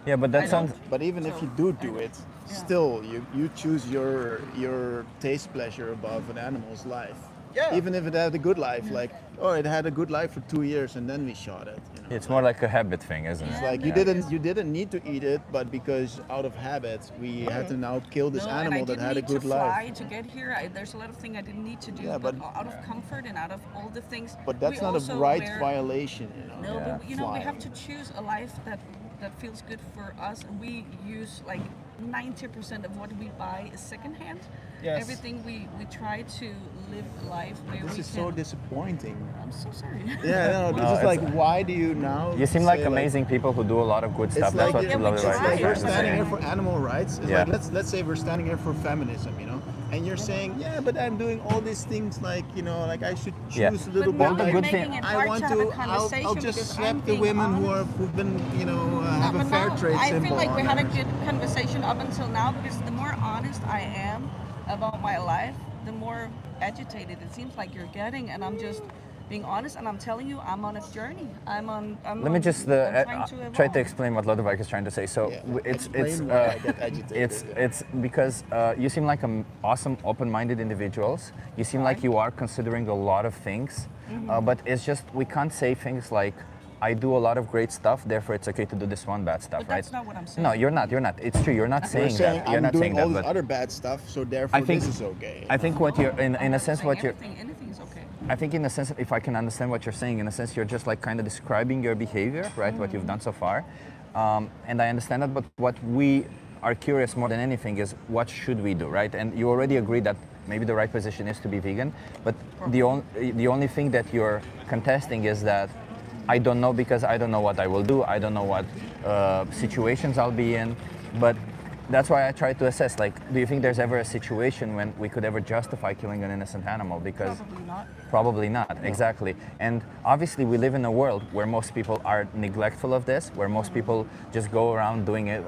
Yeah, but that I sounds. don't. But even if So, you do it, yeah. still you choose your taste pleasure above an animal's life. Yeah. Even if it had a good life, like, oh, it had a good life for 2 years and then we shot it. You know? It's more like a habit thing, isn't it? It's like you didn't need to eat it, but because out of habit we had to now kill this No, and I animal that didn't had a need good to fly life. to get here. There's a lot of things I didn't need to do, Yeah, but but- out of comfort and out of all the things. But that's we not a also right wear- violation, you know. No, Yeah. but you know we Fly. have to choose a life that feels good for us, and we use like 90% of what we buy is secondhand. Yes. Everything we try to live life where This we is can. so disappointing. I'm so sorry. Yeah, no, this No, is it's- like, why do you now? You seem like say, amazing people who do a lot of good stuff. It's That's like, what you we love it's try. about like you we're guys. standing here for animal rights. It's Yeah. like let's say we're standing here for feminism, you know. and you're saying, yeah, but I'm doing all these things, like, you know, like I should choose Yeah. a little But bit. now the Like, you're good thing- making it I hard want to have a to. conversation I'll just because slap I'm the being women honest. who've been, you know, have No, a but fair now trade I symbol. feel like we on had a it. good conversation up until now because the more honest I am about my life, the more agitated it seems like you're getting, and I'm just being honest, and I'm telling you, I'm on a journey. Let me just I'm trying to try to evolve. explain what Lodovik is trying to say. So Yeah, it's explain why I get agitated. it's because you seem like awesome, open-minded individuals. You seem like you are considering a lot of things, but it's just we can't say things like, I do a lot of great stuff, therefore it's okay to do this one bad stuff, But right? that's not what I'm saying. No, you're not. You're not. It's true. You're not You're saying saying that. You're I'm not doing saying all that. this But other bad stuff, so therefore I think this is okay. I think what you're in a sense saying what you're. anything's okay. I think in a sense, if I can understand what you're saying, in a sense, you're just like kind of describing your behavior, right? What you've done so far, and I understand that. But what we are curious more than anything is what should we do, right? And you already agreed that maybe the right position is to be vegan, but the only thing that you're contesting is that I don't know because I don't know what I will do. I don't know what situations I'll be in, but. That's why I try to assess, like, do you think there's ever a situation when we could ever justify killing an innocent animal? Because Probably not. Probably not, exactly. And obviously we live in a world where most people are neglectful of this, where most people just go around doing it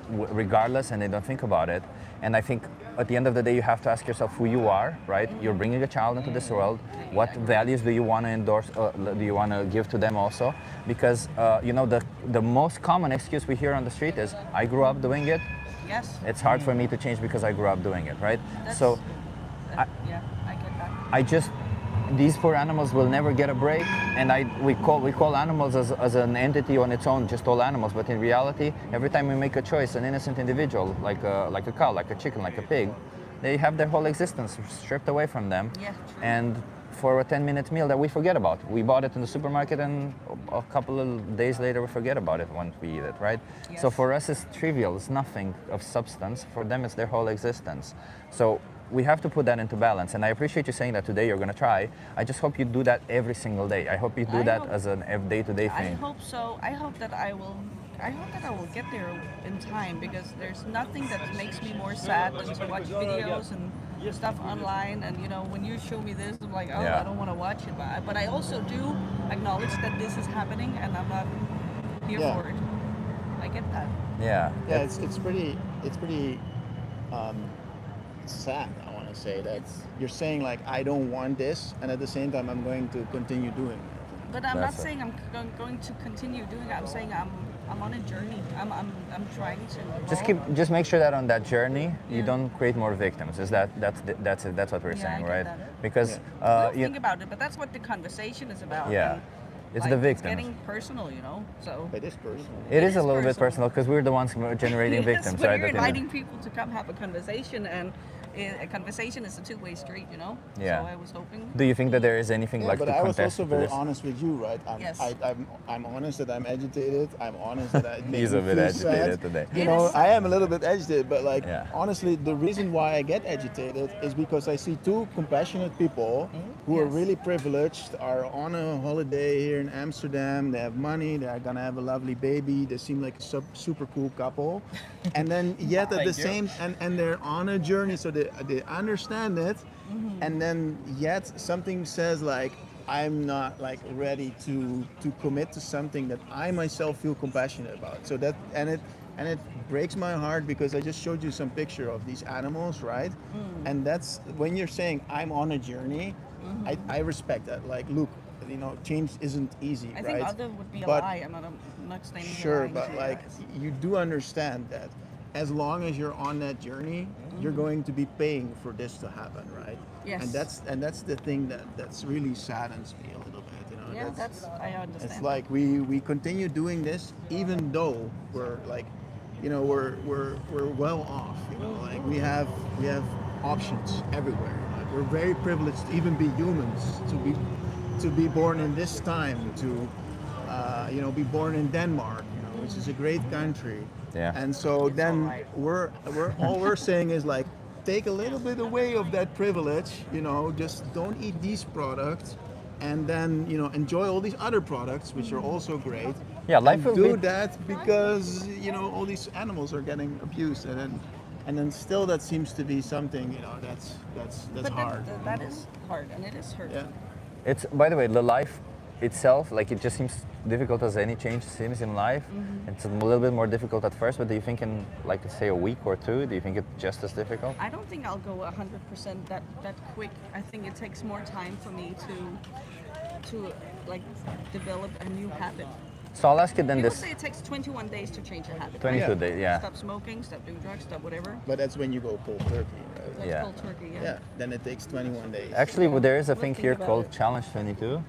regardless and they don't think about it. And I think at the end of the day you have to ask yourself who you are, right? You're bringing a child into this world. What values do you want to endorse, do you want to give to them also? Because, you know, the most common excuse we hear on the street is, I grew up doing it. Yes. It's hard for me to change because I grew up doing it, right? That's- So yeah, I get that. these poor animals will never get a break, and we call animals as an entity on its own, just all animals. But in reality, every time we make a choice, an innocent individual, like a cow, like a chicken, like a pig, they have their whole existence stripped away from them. Yeah, true. And for a 10-minute meal that we forget about. We bought it in the supermarket, and a couple of days later we forget about it once we eat it, right? Yes. So for us it's trivial, it's nothing of substance. For them it's their whole existence. So we have to put that into balance, and I appreciate you saying that today you're going to try. I just hope you do that every single day. I hope you do I that hope- as a day-to-day I thing. hope so. I hope that I will get there in time, because there's nothing that makes me more sad than to watch videos and stuff online. And you know, when you show me this, I'm like, oh, Yeah. I don't want to watch it. But I also do acknowledge that this is happening, and I'm not here Yeah. for it. I get that. Yeah. Yeah, it's pretty sad. I want to say that you're saying, like, I don't want this, and at the same time I'm going to continue doing it. But I'm That's not it. saying I'm going to continue doing it. I'm saying I'm on a journey. I'm trying to. Just make sure that on that journey you don't create more victims. Is that's it? That's what we're Yeah, I saying, get right? that. Because We'll you, think about it, but that's what the conversation is about. Yeah. and, It's like, the victims. It's getting personal, you know. So But it's personal. it is a is little bit personal. personal because we're the ones who are generating yes, victims, but right? you're at the end of- inviting people to come have a conversation, and a conversation is a two-way street, you know. Yeah. So I was hoping. Do you think that there is anything Yeah, like but to I was contest also to very this? honest with you, right? Yes. I'm honest that I'm agitated. I'm honest that I He's a bit agitated today. You It know, is- I am a little bit agitated, but like Yeah. honestly, the reason why I get agitated is because I see two compassionate people who are Yes. really privileged, are on a holiday here in Amsterdam. They have money. They're gonna have a lovely baby. They seem like a super cool couple, and then yet at the same and they're on a journey, so they understand it, and then yet something says like, I'm not like ready to commit to something that I myself feel compassionate about. So that and it breaks my heart, because I just showed you some picture of these animals, right? And that's when you're saying I'm on a journey. I respect that. Like, look, you know, change isn't easy, I right? think other would be a But- lie. I'm not saying Sure, but like you do understand that as long as you're on that journey, you're going to be paying for this to happen, right? Yes. And that's the thing that's really saddens me a little bit, you know. Yeah, that's I understand. It's like we continue doing this even though we're like, you know, we're well off, you know, like we have options everywhere. Like we're very privileged to even be humans, to be born in this time, to you know, be born in Denmark, you know, which is a great country. Yeah. And so then we're all we're saying is like, take a little bit away of that privilege, you know, just don't eat these products, and then, you know, enjoy all these other products which are also great. Yeah, life and will do be- that because, you know, all these animals are getting abused, and then and then still that seems to be something, you know, that's But hard. that is hard, and it is hurtful. Yeah. It's, by the way, the life itself, like it just seems difficult as any change seems in life. It's a little bit more difficult at first, but do you think in, like, say a week or two, do you think it's just as difficult? I don't think I'll go 100% that quick. I think it takes more time for me to like develop a new habit. So I'll ask you then People this. say it takes 21 days to change a habit. 22 Yeah. days, yeah. Stop smoking, stop doing drugs, stop whatever. But that's when you go cold turkey, right? That's Yeah. cold turkey, yeah. Yeah. Then it takes 21 days. Actually, well, there is a We'll thing think here about called it. Challenge 22.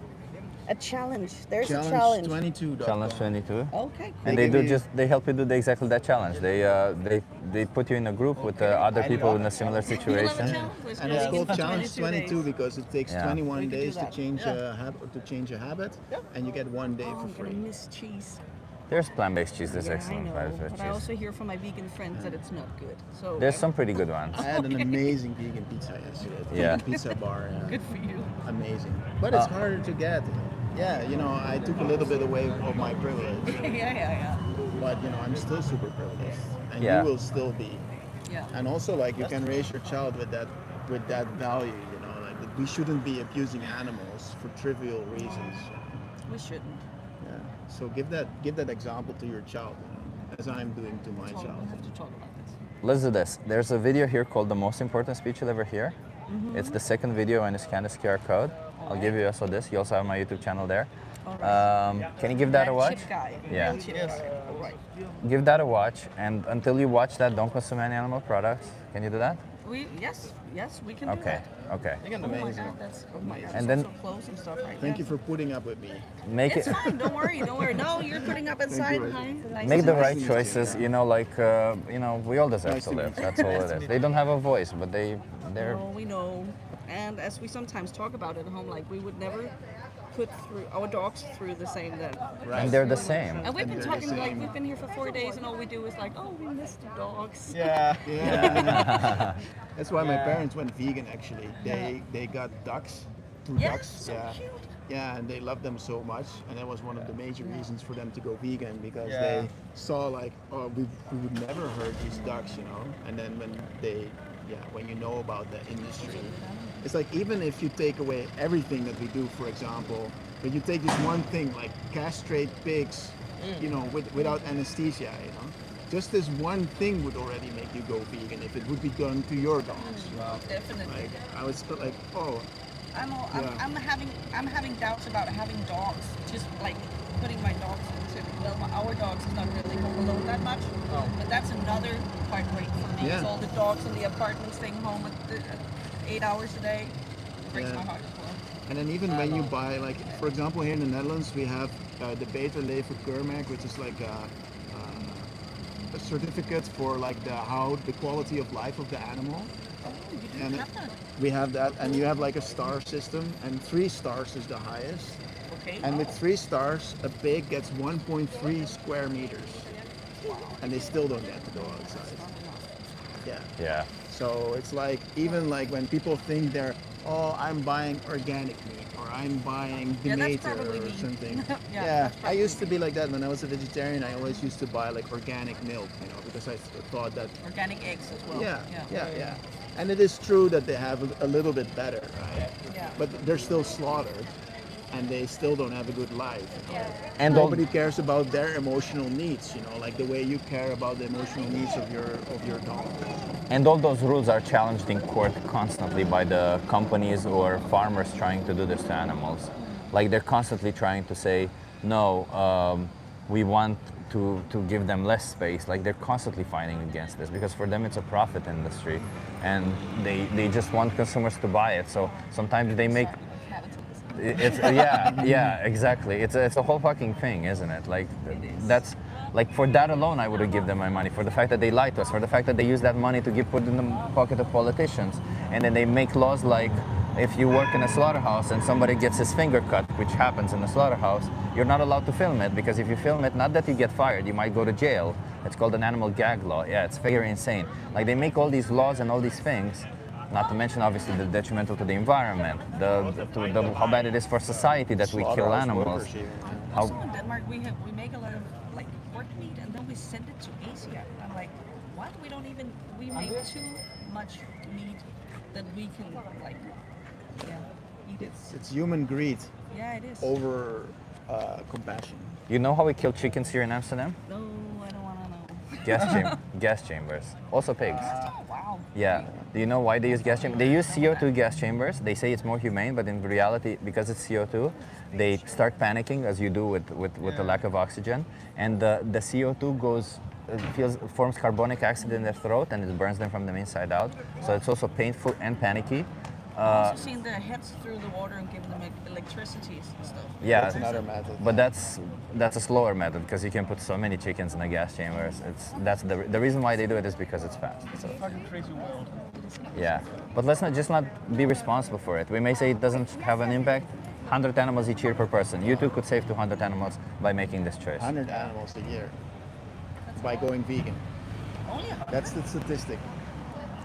A challenge. There's Challenge a challenge. 22. Challenge 22. Okay, cool. And They they give do you- they help you do exactly that challenge. They put you in a group with other people in a similar situation. And it's called Challenge 22 because it takes Yeah. 21 We could do days to that. change Yeah. a habit, and you get 1 day Oh, for I'm gonna free. miss cheese. There's plant-based cheese. There's Yeah, I excellent know, plant-based but I cheese. also hear from my vegan friends that it's not good. So There's some pretty good ones. I had an amazing vegan pizza yesterday. at the Yeah. vegan pizza bar. Yeah. good for you. Amazing. But it's harder to get. Yeah, you know, I took a little bit away of my privilege, yeah. but you know, I'm still super privileged, and Yeah. you will still be. Yeah. And also, like, you can raise your child with that value. You know, like that we shouldn't be abusing animals for trivial reasons. We shouldn't. Yeah. So give that example to your child, you know, as I'm doing to my We child. have to talk about this. Let's do this. There's a video here called The Most Important Speech You'll Ever Hear. It's the second video and scan this QR code. I'll give you also this. You also have my YouTube channel there. Can you give that a Red watch? chip guy. Yeah. Red chip guy. All right. Give that a watch, and until you watch that, don't consume any animal products. Can you do that? Yes, we can do Okay, that. okay. Again, Oh my amazing. god, oh my god. And And then- then so close and stuff right Thank there. you for putting up with me. Make It's it. fine, don't worry. No, you're putting up inside. Rosie. Hi. Nice Make to the meet right you. choices. You know, like we all deserve Nice to to live. meet you. That's all it is. They don't have a voice, but they're. No, we know. And as we sometimes talk about at home, like we would never put through our dogs through the same then. And they're the same. And we've been they're the talking like same. we've been here for 4 days, and all we do is like, oh, we miss the dogs. Yeah. That's why my Yeah. parents went vegan. Actually, they got ducks, 2 Yeah, ducks. so yeah. cute. Yeah, and they loved them so much, and that was one of the major reasons for them to go vegan because Yeah. they saw like, oh, we would never hurt these ducks, you know. And then when you know about the industry, it's like even if you take away everything that we do, for example, but you take this one thing like castrate pigs, you know, without anesthesia, you know. Just this one thing would already make you go vegan if it would be done to your dogs. Definitely. Like I was like, oh, Yeah. I'm having doubts about having dogs. Just like putting my dogs into our dogs is not really home alone that much. But that's another heartbreak for me. Yeah. It's all the dogs in the apartment staying home with 8 hours a day. It breaks Yeah. my heart as well. and then even when you buy, like, for example, here in the Netherlands, we have the Beter Leven Keurmerk, which is like a certificate for like the quality of life of the animal. Oh, you do And have that. we have that, and you have like a star system, and 3 stars is the highest. Okay. And with 3 stars, a pig gets 1.3 square meters, and they still don't get to go outside. Yeah. Yeah. So it's like, even like when people think they're, oh, I'm buying organic meat, or I'm buying Yeah, that's Demeter probably or me. something. Yeah, Yeah, that's I used to be like that when I was a vegetarian. I always used to buy like organic milk, you know, because I thought that, Organic eggs as well. yeah. And it is true that they have a little bit better, right? Yeah. But they're still slaughtered, and they still don't have a good life. You know? And all, Nobody cares about their emotional needs, you know, like the way you care about the emotional needs of your dog. and all those rules are challenged in court constantly by the companies or farmers trying to do this to animals. Like they're constantly trying to say, no, we want to give them less space. Like they're constantly fighting against this because for them it's a profit industry, and they just want consumers to buy it. So sometimes they make it's yeah, exactly. It's a whole fucking thing, isn't it? Like that's like for that alone, I would have given them my money. For the fact that they lied to us, for the fact that they use that money to put in the pocket of politicians, and then they make laws like if you work in a slaughterhouse and somebody gets his finger cut, which happens in a slaughterhouse, you're not allowed to film it because if you film it, not that you get fired, you might go to jail. It's called an animal gag law. Yeah, it's very insane. Like they make all these laws and all these things. Not to mention, obviously, the detrimental to the environment, how bad it is for society that we kill Slaughterhouse animals. workers here. Also in Denmark, we make a lot of like pork meat, and then we send it to Asia. I'm like, what? We make too much meat that we can like, eat it. It's human greed Yeah, it is. over compassion. You know how we kill chickens here in Amsterdam? No, I don't want to know. Gas chambers. Also pigs. Oh, wow. Yeah. Do you know why they use gas chambers? They use CO2 gas chambers. They say it's more humane, but in reality, because it's CO2, they start panicking, as you do with the lack of oxygen, and the CO2 forms carbonic acid in their throat, and it burns them from the inside out. So it's also painful and panicky. I've also seen the heads through the water and give them electricity and stuff. Yeah, That's another method. but that's a slower method because you can put so many chickens in a gas chamber. That's the reason why they do it is because it's fast. So. Fucking crazy world. Yeah, but let's not be responsible for it. We may say it doesn't have an impact. 100 animals each year per person. You too could save 200 animals by making this choice. 100 animals a year by going vegan. Only 100? That's the statistic.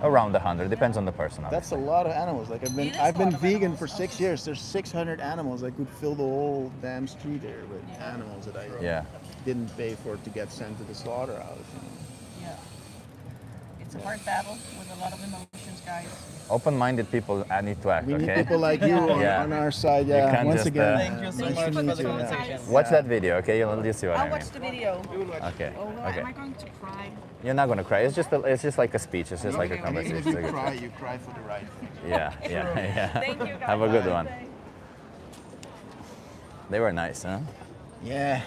Around 100, depends on the person. That's a lot of animals. Like It is I've a been lot of vegan animals. for 6 years. There's 600 animals. I could fill the whole damn street here with animals that I Yeah. didn't pay for to get sent to the slaughterhouse. You know? Yeah. It's a hard battle with a lot of emotions, guys. Open-minded people need to act, We need okay? people like you Yeah. on our side. You Yeah. can't Once just, again, Thank you so nice much to for meet the you. conversation. Watch that video, okay? You'll see what I I'll mean. watch the video. Okay. Oh, Okay. am I going to cry? You're not gonna cry. It's just like a speech. It's just like a And conversation. if It's you a good- cry, you cry for the right thing. Yeah, yeah. Thank you, guys. Have a good one. They were nice, huh? Yeah.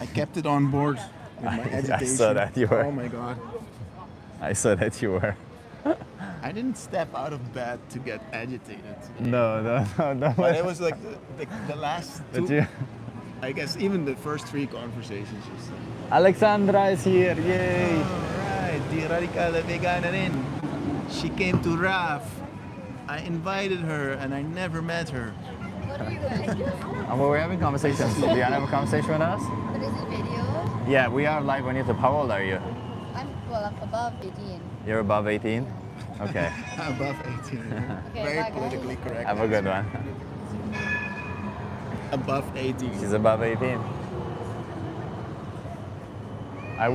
I kept it on board with my I agitation. saw that you were. Oh my god. I saw that you were. I didn't step out of bed to get agitated today. No. But it was like the last That two, you- I guess even the first three conversations just Alexandra is here, yay! Alright, die radicale veganerin. She came to RAF. I invited her and I never met her. What are you guys? And we're having conversations. Do you have a conversation with us? What is it, video? Yeah, we are live on YouTube. How old are you? I'm above 18. You're above 18? Okay. Above 18. Okay, Very bye, guys. politically correct. Have a good one. Above 18. She's above 18. I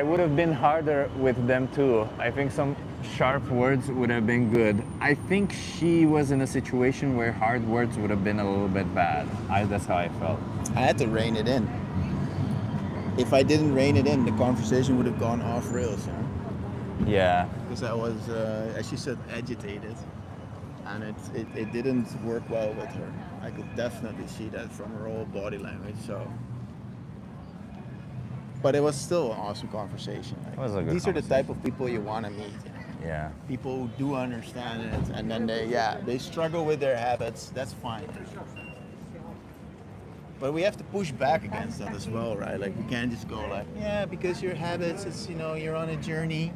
would have been harder with them too. I think some sharp words would have been good. I think she was in a situation where hard words would have been a little bit bad. That's how I felt. I had to rein it in. If I didn't rein it in, the conversation would have gone off rails, you know? Yeah. Because I was, as you said, agitated. And it didn't work well with her. I could definitely see that from her whole body language, so. But it was still an awesome conversation. Like, It was a good these are the conversation. type of people you want to meet. You know? Yeah. People who do understand it, and then they struggle with their habits. That's fine. But we have to push back against that as well, right? Like we can't just go like, yeah, because your habits, it's you're on a journey.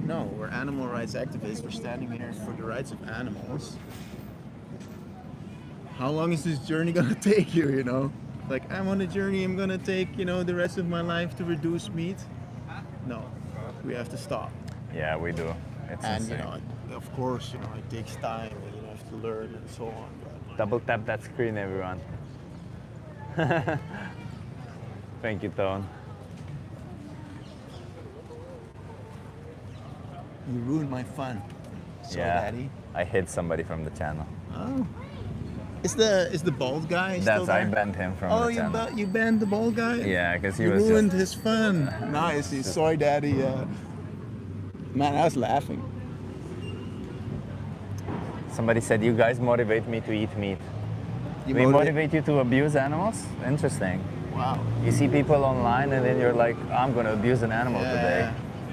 No, we're animal rights activists. We're standing here for the rights of animals. How long is this journey gonna take you? You know, like I'm on a journey. I'm gonna take the rest of my life to reduce meat. No, we have to stop. Yeah, we do. It's And insane. of course, it takes time, and you have to learn and so on. But Double tap that screen, everyone. Thank you, Tone. you ruined my fun. So, Yeah. Daddy. I hid somebody from the channel. Oh. Is the bald guy still That's I there? banned him from Oh, the channel. you banned the bald guy? Yeah, because he You was ruined just, his fun. Nice. Sorry, Daddy. Man, I was laughing. somebody said you guys motivate me to eat meat. You We motivate you to abuse animals? Interesting. Wow. You see people online and then you're like, I'm gonna abuse an animal today.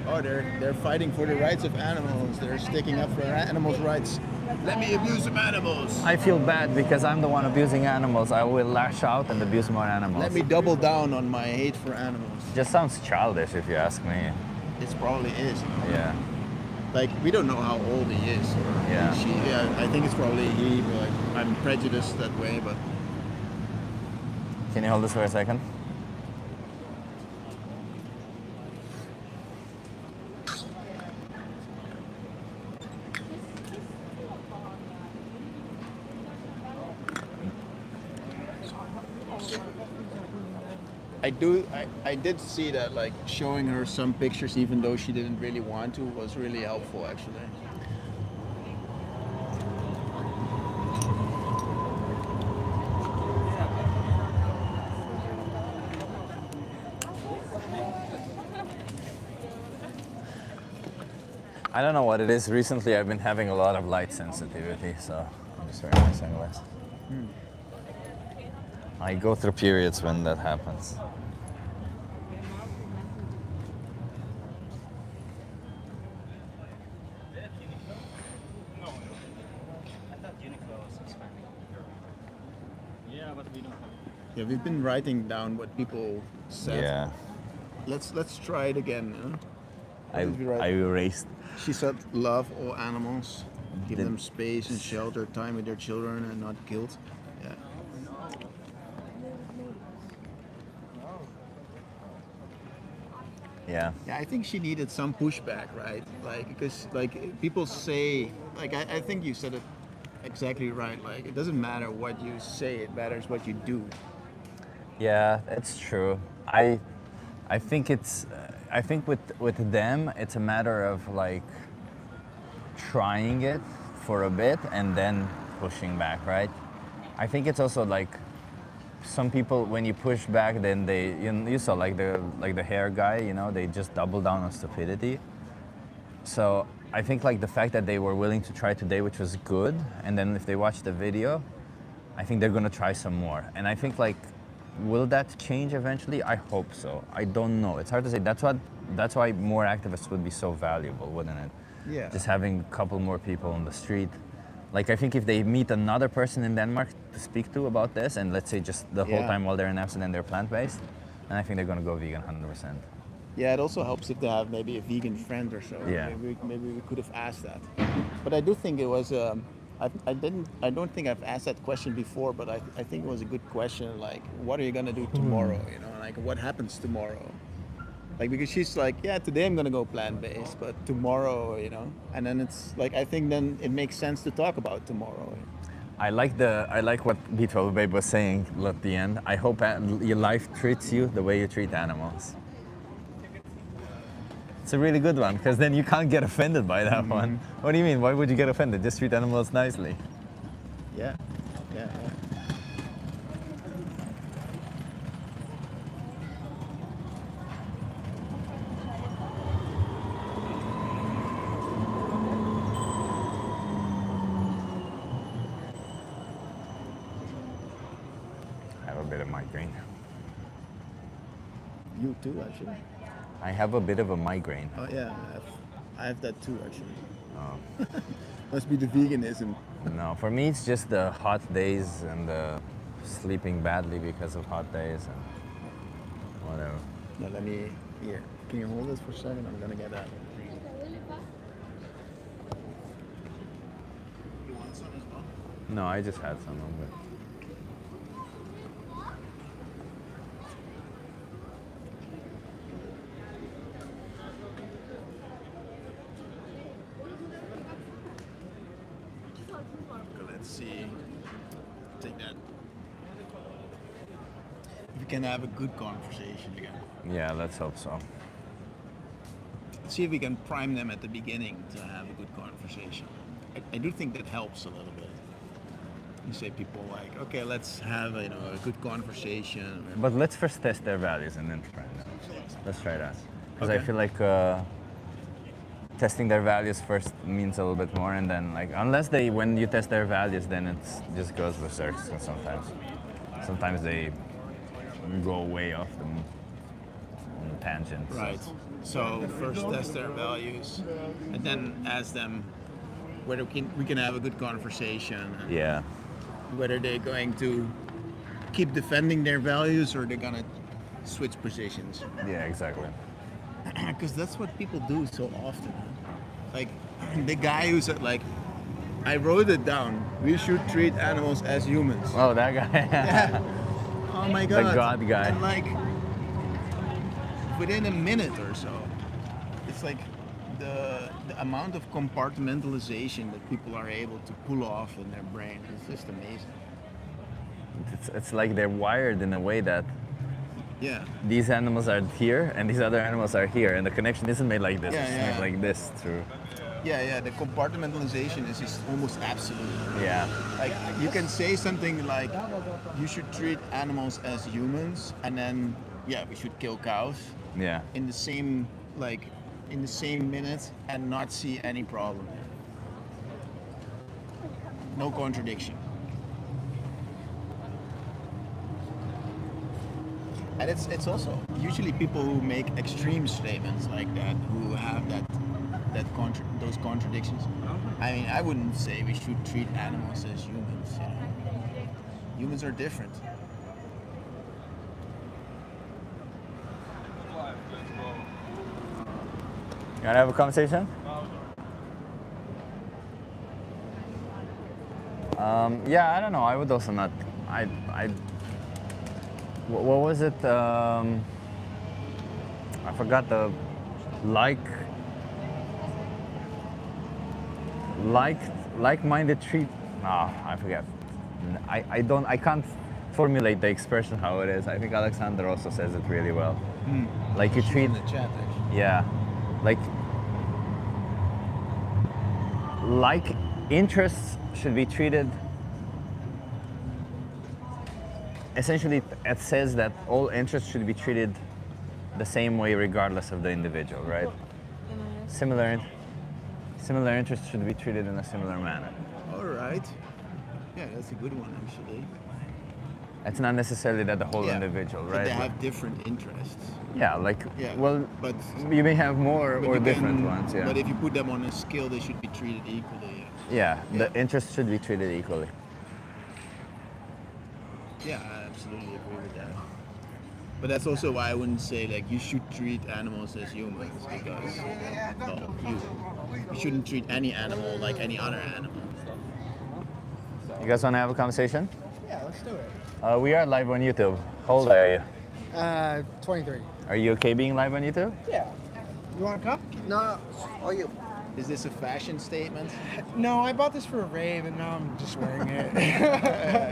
Oh, they're fighting for the rights of animals. They're sticking up for animals' rights. Let me abuse some animals. I feel bad because I'm the one abusing animals. I will lash out and abuse more animals. Let me double down on my hate for animals. Just sounds childish if you ask me. It probably is. Yeah. Like we don't know how old he is. Or Yeah. she. Yeah, I think it's probably he. But like I'm prejudiced that way. But Can you hold this for a second? I did see that, like, showing her some pictures, even though she didn't really want to, was really helpful, actually. I don't know what it is. Recently, I've been having a lot of light sensitivity, so I'm just wearing my sunglasses. I go through periods when that happens. Yeah, we've been writing down what people said. Yeah, Let's try it again. Huh? I What did we write? I erased. She said, "Love all animals, give Did- them space and shelter, time with their children, and not guilt." Yeah. Yeah, Yeah, I think she needed some pushback, right? Like, because like people say, like I think you said it exactly right. Like, it doesn't matter what you say; it matters what you do. yeah, it's true. I think it's I think with them it's a matter of like trying it for a bit and then pushing back, right? I think it's also like some people when you push back, then they you saw like the hair guy, you know, they just double down on stupidity. So I think like the fact that they were willing to try today, which was good, and then if they watch the video, I think they're gonna try some more. And I think like, will that change eventually? I hope so. I don't know. It's hard to say. That's why more activists would be so valuable, wouldn't it? Yeah. Just having a couple more people on the street. Like I think if they meet another person in Denmark to speak to about this, and let's say just the whole Yeah. time while they're in Amsterdam they're plant-based, then I think they're gonna go vegan 100%. Yeah, it also helps if they have maybe a vegan friend or so. Yeah. Maybe we could have asked that. But I do think it was. I don't think I've asked that question before, but I think it was a good question. Like, what are you gonna do tomorrow? You know, like what happens tomorrow? Like, because she's like, yeah, today I'm gonna go plant-based, but tomorrow, you know, and then it's like I think then it makes sense to talk about tomorrow. I like what B12 Babe was saying at the end. I hope your life treats you the way you treat animals. It's a really good one, because then you can't get offended by that one. What do you mean? Why would you get offended? Just treat animals nicely. Yeah. Yeah. I have a bit of migraine. You too, actually. I have a bit of a migraine. Oh yeah, I have that too, actually. Oh. Must be the veganism. No, for me it's just the hot days and the sleeping badly because of hot days and whatever. Now let me. Here, can you hold this for a second? I'm gonna get that. You want some as well? No, I just had some of it. Okay, let's see. Take that. We can have a good conversation again. Yeah, let's hope so. See if we can prime them at the beginning to have a good conversation. I do think that helps a little bit. You say people like, okay, let's have a good conversation. But let's first test their values and then try that. Let's try that. Because I Okay. feel like testing their values first means a little bit more, and then like when you test their values, then it just goes berserk sometimes they go way off the tangent. Right. So first test their values, and then ask them whether we can have a good conversation. And Yeah. whether they're going to keep defending their values or they're gonna switch positions. Yeah, exactly. Because that's what people do so often. Like the guy who said, like, I wrote it down. We should treat animals as humans. Oh, that guy. Yeah. Oh my The god. God guy. And like within a minute or so, it's like the amount of compartmentalization that people are able to pull off in their brain is just amazing. It's like they're wired in a way that Yeah. these animals are here and these other animals are here, and the connection isn't made like this. Yeah, It's yeah. made like this through. Yeah, the compartmentalization is just almost absolute. Yeah. Like you can say something like, you should treat animals as humans, and then we should kill cows Yeah. in the same minute and not see any problem. No contradiction. And it's also usually people who make extreme statements like that, who have those contradictions. I mean, I wouldn't say we should treat animals as humans. You know? Humans are different. You wanna have a conversation? Yeah, I don't know. I would also not. What was it? I forgot the like-minded treat. No, I forget. I can't formulate the expression how it is. I think Alexander also says it really well. Like you treat. In the chat, actually. Yeah, like interests should be treated. Essentially, it says that all interests should be treated the same way regardless of the individual, right? Similar interests should be treated in a similar manner. All right. Yeah, that's a good one actually. It's not necessarily that the whole individual, But right? they have different interests. Yeah, well, but you may have more but or you different can- ones, yeah. But if you put them on a scale, they should be treated equally. Yeah, the interests should be treated equally. Yeah, I absolutely agree with that. But that's also why I wouldn't say like you should treat animals as humans, because you shouldn't treat any animal like any other animal. You guys want to have a conversation? Yeah, let's do it. We are live on YouTube. How old are you? 23. Are you okay being live on YouTube? Yeah. You want to come? No. Oh, you. Is this a fashion statement? No, I bought this for a rave, and now I'm just wearing it.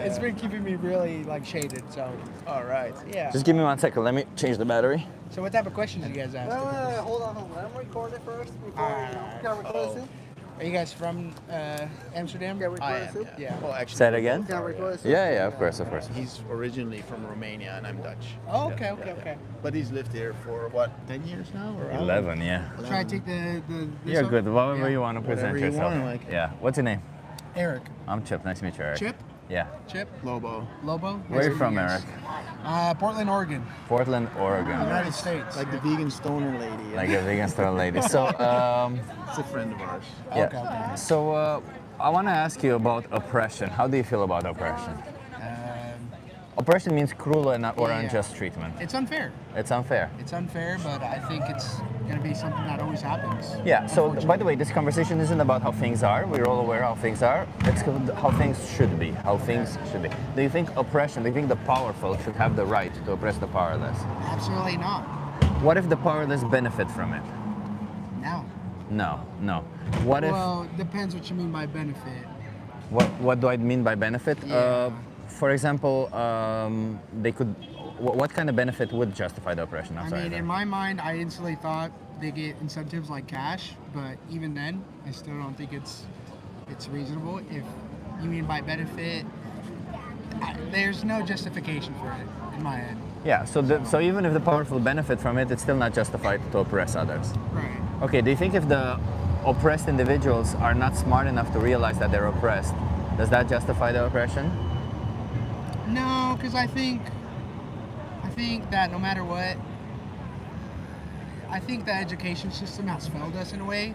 It's been keeping me really shaded. So. All right. Yeah. Just give me 1 second. Let me change the battery. So what type of questions do you guys ask? Hold on. Let him record it first before can I record it soon? Are you guys from Amsterdam? Yeah, record I it am. soon? Yeah. Well, actually, Say it again? Can I record it soon? Yeah, of course. He's originally from Romania and I'm Dutch. Oh, okay. But he's lived here for what, 10 years now? Or 11, yeah. Try to take the You're off? good. However Yeah. you want to present Whatever you yourself. want, like. Yeah. What's your name? Eric. I'm Chip. Nice to meet you, Eric. Chip? Yeah. Chip? Lobo. Lobo? Where are you Nice to from, meet Eric? Portland, Oregon. Portland, Oregon. United States. Like the vegan stoner lady. Yeah? Like a vegan store lady. So, It's a friend of ours. yeah. Okay. So, I want to ask you about oppression. How do you feel about oppression? Oppression means cruel or Yeah. unjust treatment. It's unfair. It's unfair. It's unfair, but I think it's going to be something that always happens. Yeah, so by the way, this conversation isn't about how things are. We're all aware how things are. It's how things should be. How things should be. Do you think oppression, do you think the powerful should have the right to oppress the powerless? Absolutely not. What if the powerless benefit from it? No. No. What if, Well, depends what you mean by benefit. what do I mean by benefit? Yeah. For example, they could, what kind of benefit would justify the oppression? I'm I sorry. mean, in my mind, I instantly thought they get incentives like cash, but even then, I still don't think it's reasonable. If you mean by benefit, there's no justification for it in my head. Yeah, so even if the powerful benefit from it, it's still not justified to oppress others. Right. Okay, do you think if the oppressed individuals are not smart enough to realize that they're oppressed, does that justify the oppression? No, because I think that no matter what, I think the education system has failed us in a way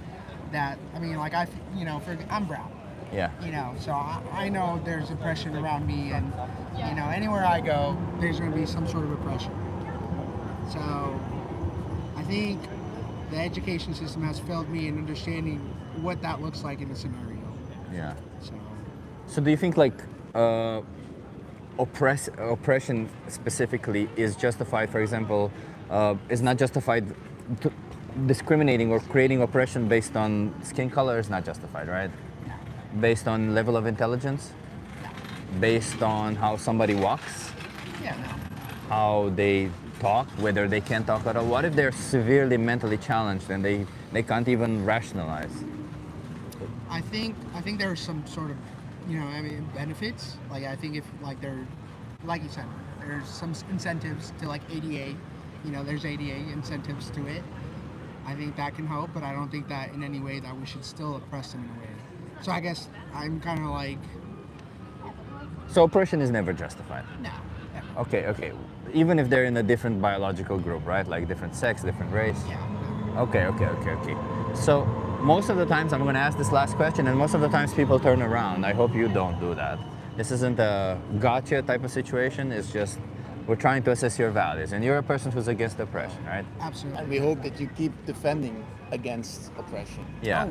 that, I mean, like I'm brown. Yeah. So I know there's oppression around me, and anywhere I go, there's going to be some sort of oppression. So I think the education system has failed me in understanding what that looks like in a scenario. Yeah. So So do you think oppression specifically is justified? For example, is not justified. Discriminating or creating oppression based on skin color is not justified, right? Based on level of intelligence, based on how somebody walks, yeah, no. how they talk, whether they can't talk at all? What if they're severely mentally challenged and they can't even rationalize? I think there are some sort of, I mean, benefits. Like I think if like like you said, there's some incentives to like ADA. There's ADA incentives to it. I think that can help, but I don't think that in any way that we should still oppress them in a way. So I guess I'm kind of like, So oppression is never justified. no. Okay. Even if they're in a different biological group, right? Like different sex, different race. Yeah. Okay. So most of the times I'm going to ask this last question, and most of the times people turn around. I hope you don't do that. This isn't a gotcha type of situation. It's just we're trying to assess your values, and you're a person who's against oppression, right? Absolutely. And we hope that you keep defending against oppression. Yeah.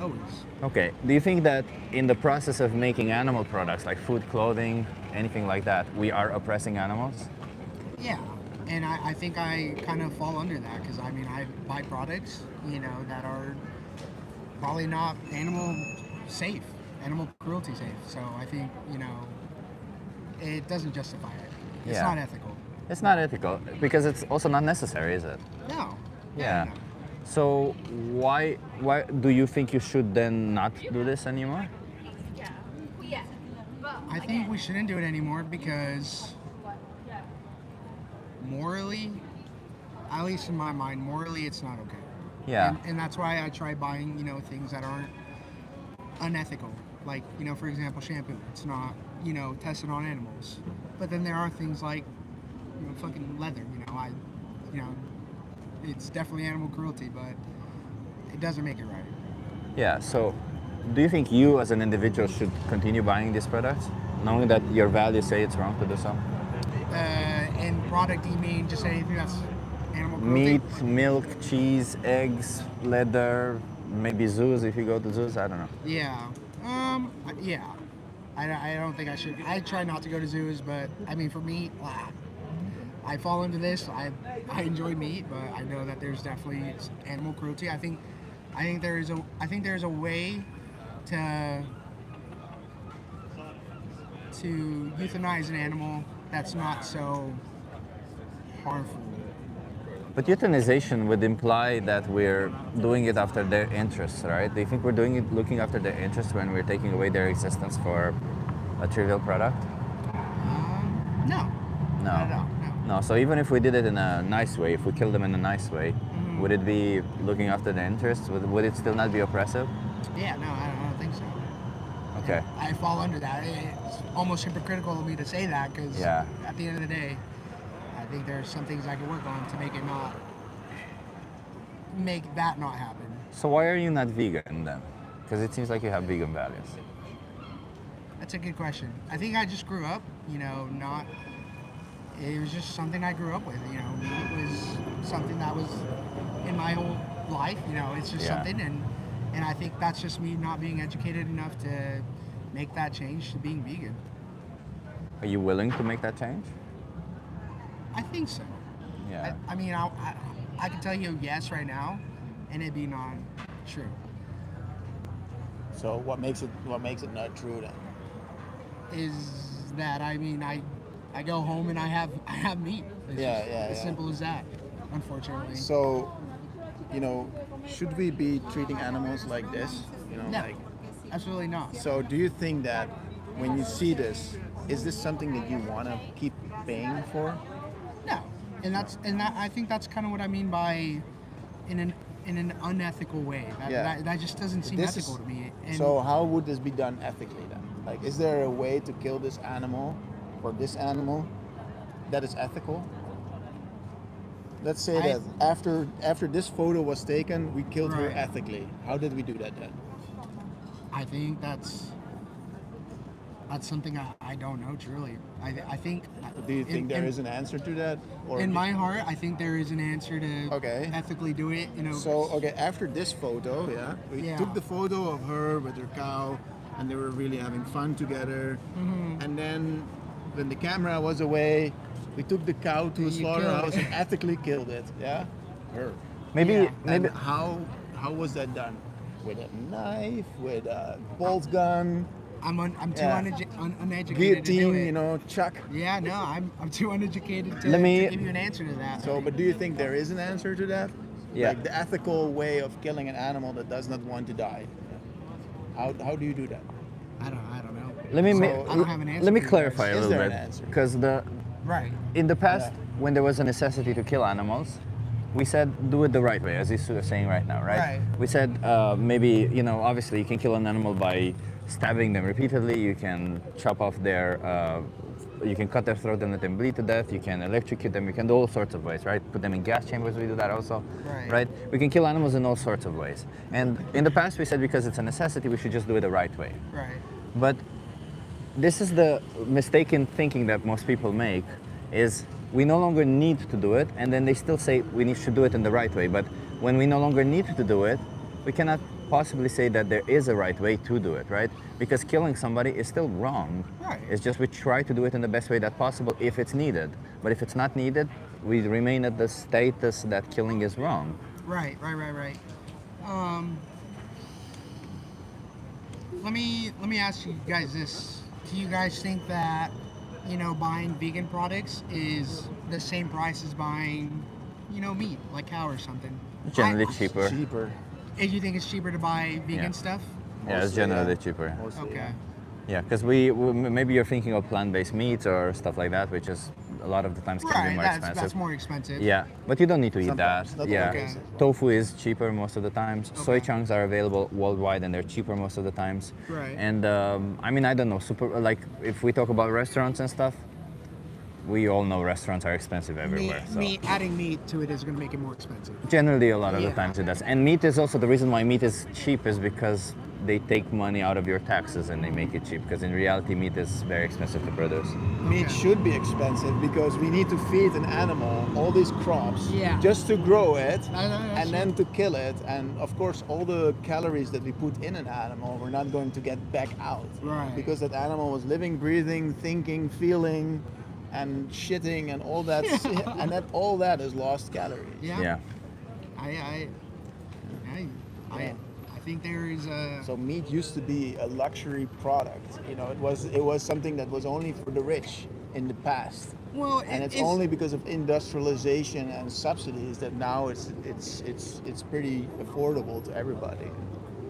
Always. Okay. Do you think that in the process of making animal products like food, clothing, anything like that, we are oppressing animals? Yeah. And I think I kind of fall under that because I mean I buy products, that are probably not animal cruelty safe. So I think, it doesn't justify it. It's Yeah. not ethical. It's not ethical because it's also not necessary, is it? No. Yeah. No. So why do you think you should then not do this anymore? I think we shouldn't do it anymore because morally, at least in my mind, morally it's not okay. Yeah. And that's why I try buying, things that aren't unethical. Like, for example, shampoo. It's not, tested on animals. But then there are things like, fucking leather. It's definitely animal cruelty, but it doesn't make it right. Yeah. So do you think you as an individual should continue buying these products, knowing that your values say it's wrong to do so? And product, you mean just anything that's animal cruelty? Meat, milk, cheese, eggs, leather, maybe zoos if you go to zoos, I don't know. Yeah. Yeah. I don't think I should. I try not to go to zoos, but I mean, for meat, I fall into this. I enjoy meat, but I know that there's definitely animal cruelty. I think there is a way to euthanize an animal that's not so harmful. But euthanization would imply that we're doing it after their interests, right? Do you think we're doing it looking after their interests when we're taking away their existence for a trivial product? No. No. Not at all, no. No. So even if we did it in a nice way, if we killed them in a nice way, would it be looking after their interests? Would it still not be oppressive? Yeah, no, I don't think so. Okay. I fall under that. It's almost hypocritical of me to say that because Yeah. at the end of the day, I think there's some things I can work on to make that not happen. So why are you not vegan then? Because it seems like you have vegan values. That's a good question. I think I just grew up, it was just something I grew up with, Meat was something that was in my whole life, it's just something, and I think that's just me not being educated enough to make that change to being vegan. Are you willing to make that change? I think so. Yeah. I mean, I can tell you yes right now, and it'd be not true. So what makes it not true then? Is that I mean I go home and I have meat. It's as simple as that. Unfortunately. So, should we be treating animals like this? No, absolutely not. So do you think that when you see this, is this something that you want to keep paying for? No, and I think that's kind of what I mean by in an unethical way. That just doesn't seem ethical to me. And so how would this be done ethically then? Like, is there a way to kill this animal or this animal that is ethical? Let's say that after this photo was taken, we killed her ethically. How did we do that then? I think that's something I don't know truly. I think. Do you think there is an answer to that? Or in my heart, I think there is an answer to ethically do it. So after this photo, we took the photo of her with her cow, and they were really having fun together. Mm-hmm. And then when the camera was away, we took the cow to a slaughterhouse and ethically killed it. Yeah, her. Maybe. How was that done? With a knife, with a bolt gun, I'm too Yeah. uneducated to do Guillotine, it. you know, chuck. Yeah, no, I'm too uneducated to, Let me- to give you an answer to that. So, but do you think there is an answer to that? Yeah. Like the ethical way of killing an animal that does not want to die. How do you do that? I don't know. Let me So, I don't have an answer. let me for you clarify guys. a Is little there bit, an answer? because Right. in the past, when there was a necessity to kill animals, we said do it the right way, as Isu is saying right now, right? Right. We said maybe, obviously you can kill an animal by stabbing them repeatedly, you can chop off you can cut their throat and let them bleed to death, you can electrocute them, you can do all sorts of ways, right? Put them in gas chambers, we do that also, Right. We can kill animals in all sorts of ways. And in the past we said because it's a necessity, we should just do it the right way. Right. But this is the mistaken thinking that most people make, is we no longer need to do it, and then they still say we should do it in the right way. But when we no longer need to do it, we cannot possibly say that there is a right way to do it, right? Because killing somebody is still wrong. Right. It's just we try to do it in the best way that possible if it's needed. But if it's not needed, we remain at the status that killing is wrong. Right. Let me ask you guys this: do you guys think that buying vegan products is the same price as buying meat like cow or something? Generally cheaper. Cheaper. If you think it's cheaper to buy vegan Yeah. stuff? Yeah, it's Mostly, generally yeah. cheaper. Mostly, Okay. yeah. Yeah, because maybe you're thinking of plant-based meats or stuff like that, which is a lot of the times can be Right. more That's expensive. more expensive. Yeah, but you don't need to eat Sometimes, that. not Yeah, always. Okay. tofu is cheaper most of the times. Soy Okay. chunks are available worldwide and they're cheaper most of the times. Right. And I don't know, like if we talk about restaurants and stuff, we all know restaurants are expensive everywhere. Adding meat to it is going to make it more expensive. Generally, a lot of the Yeah. times it does. And meat is also the reason why meat is cheap is because they take money out of your taxes and they make it cheap. Because in reality, meat is very expensive to produce. Meat should be expensive because we need to feed an animal all these crops Yeah. just to grow it That's and then to kill it. And of course, all the calories that we put in an animal, we're not going to get back out. Right. Because that animal was living, breathing, thinking, feeling, and shitting, and all that, and all that is lost calories. Yeah. Yeah. I think there is a. So meat used to be a luxury product. It was something that was only for the rich in the past. Well, And it's only because of industrialization and subsidies that now it's pretty affordable to everybody.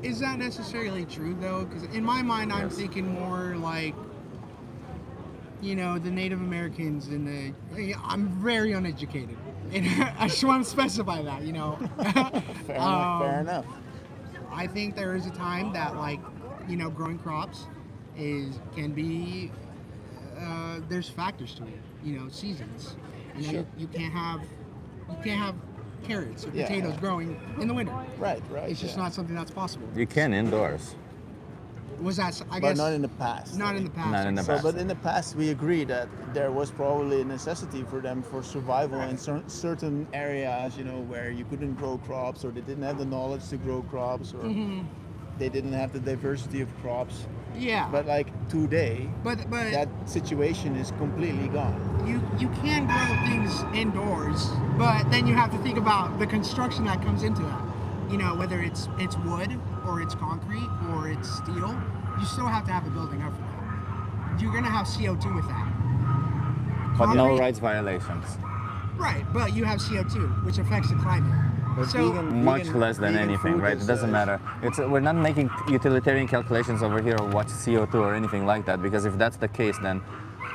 Is that necessarily true though? Because in my mind, I'm thinking more like, the Native Americans and I'm very uneducated, and I just want to specify that. Fair enough. I think there is a time that growing crops can be there's factors to it. Seasons. Sure. You can't have carrots or Yeah. potatoes growing in the winter. Right. It's just not something that's possible. You can indoors. Was that? I But guess not in the past. not in the past. Not in the So, past. but in the past, we agree that there was probably a necessity for them for survival in certain areas, where you couldn't grow crops, or they didn't have the knowledge to grow crops, or they didn't have the diversity of crops. Yeah. But like today, But that situation is completely gone. you can grow things indoors, but then you have to think about the construction that comes into that. Whether it's wood or it's concrete or it's steel, you still have to have a building up for that. You're gonna have CO2 with that. But no Concrete- rights violations. Right, but you have CO2, which affects the climate. But So Much less than vegan anything, food right? It is, doesn't matter. We're not making utilitarian calculations over here of what's CO2 or anything like that, because if that's the case, then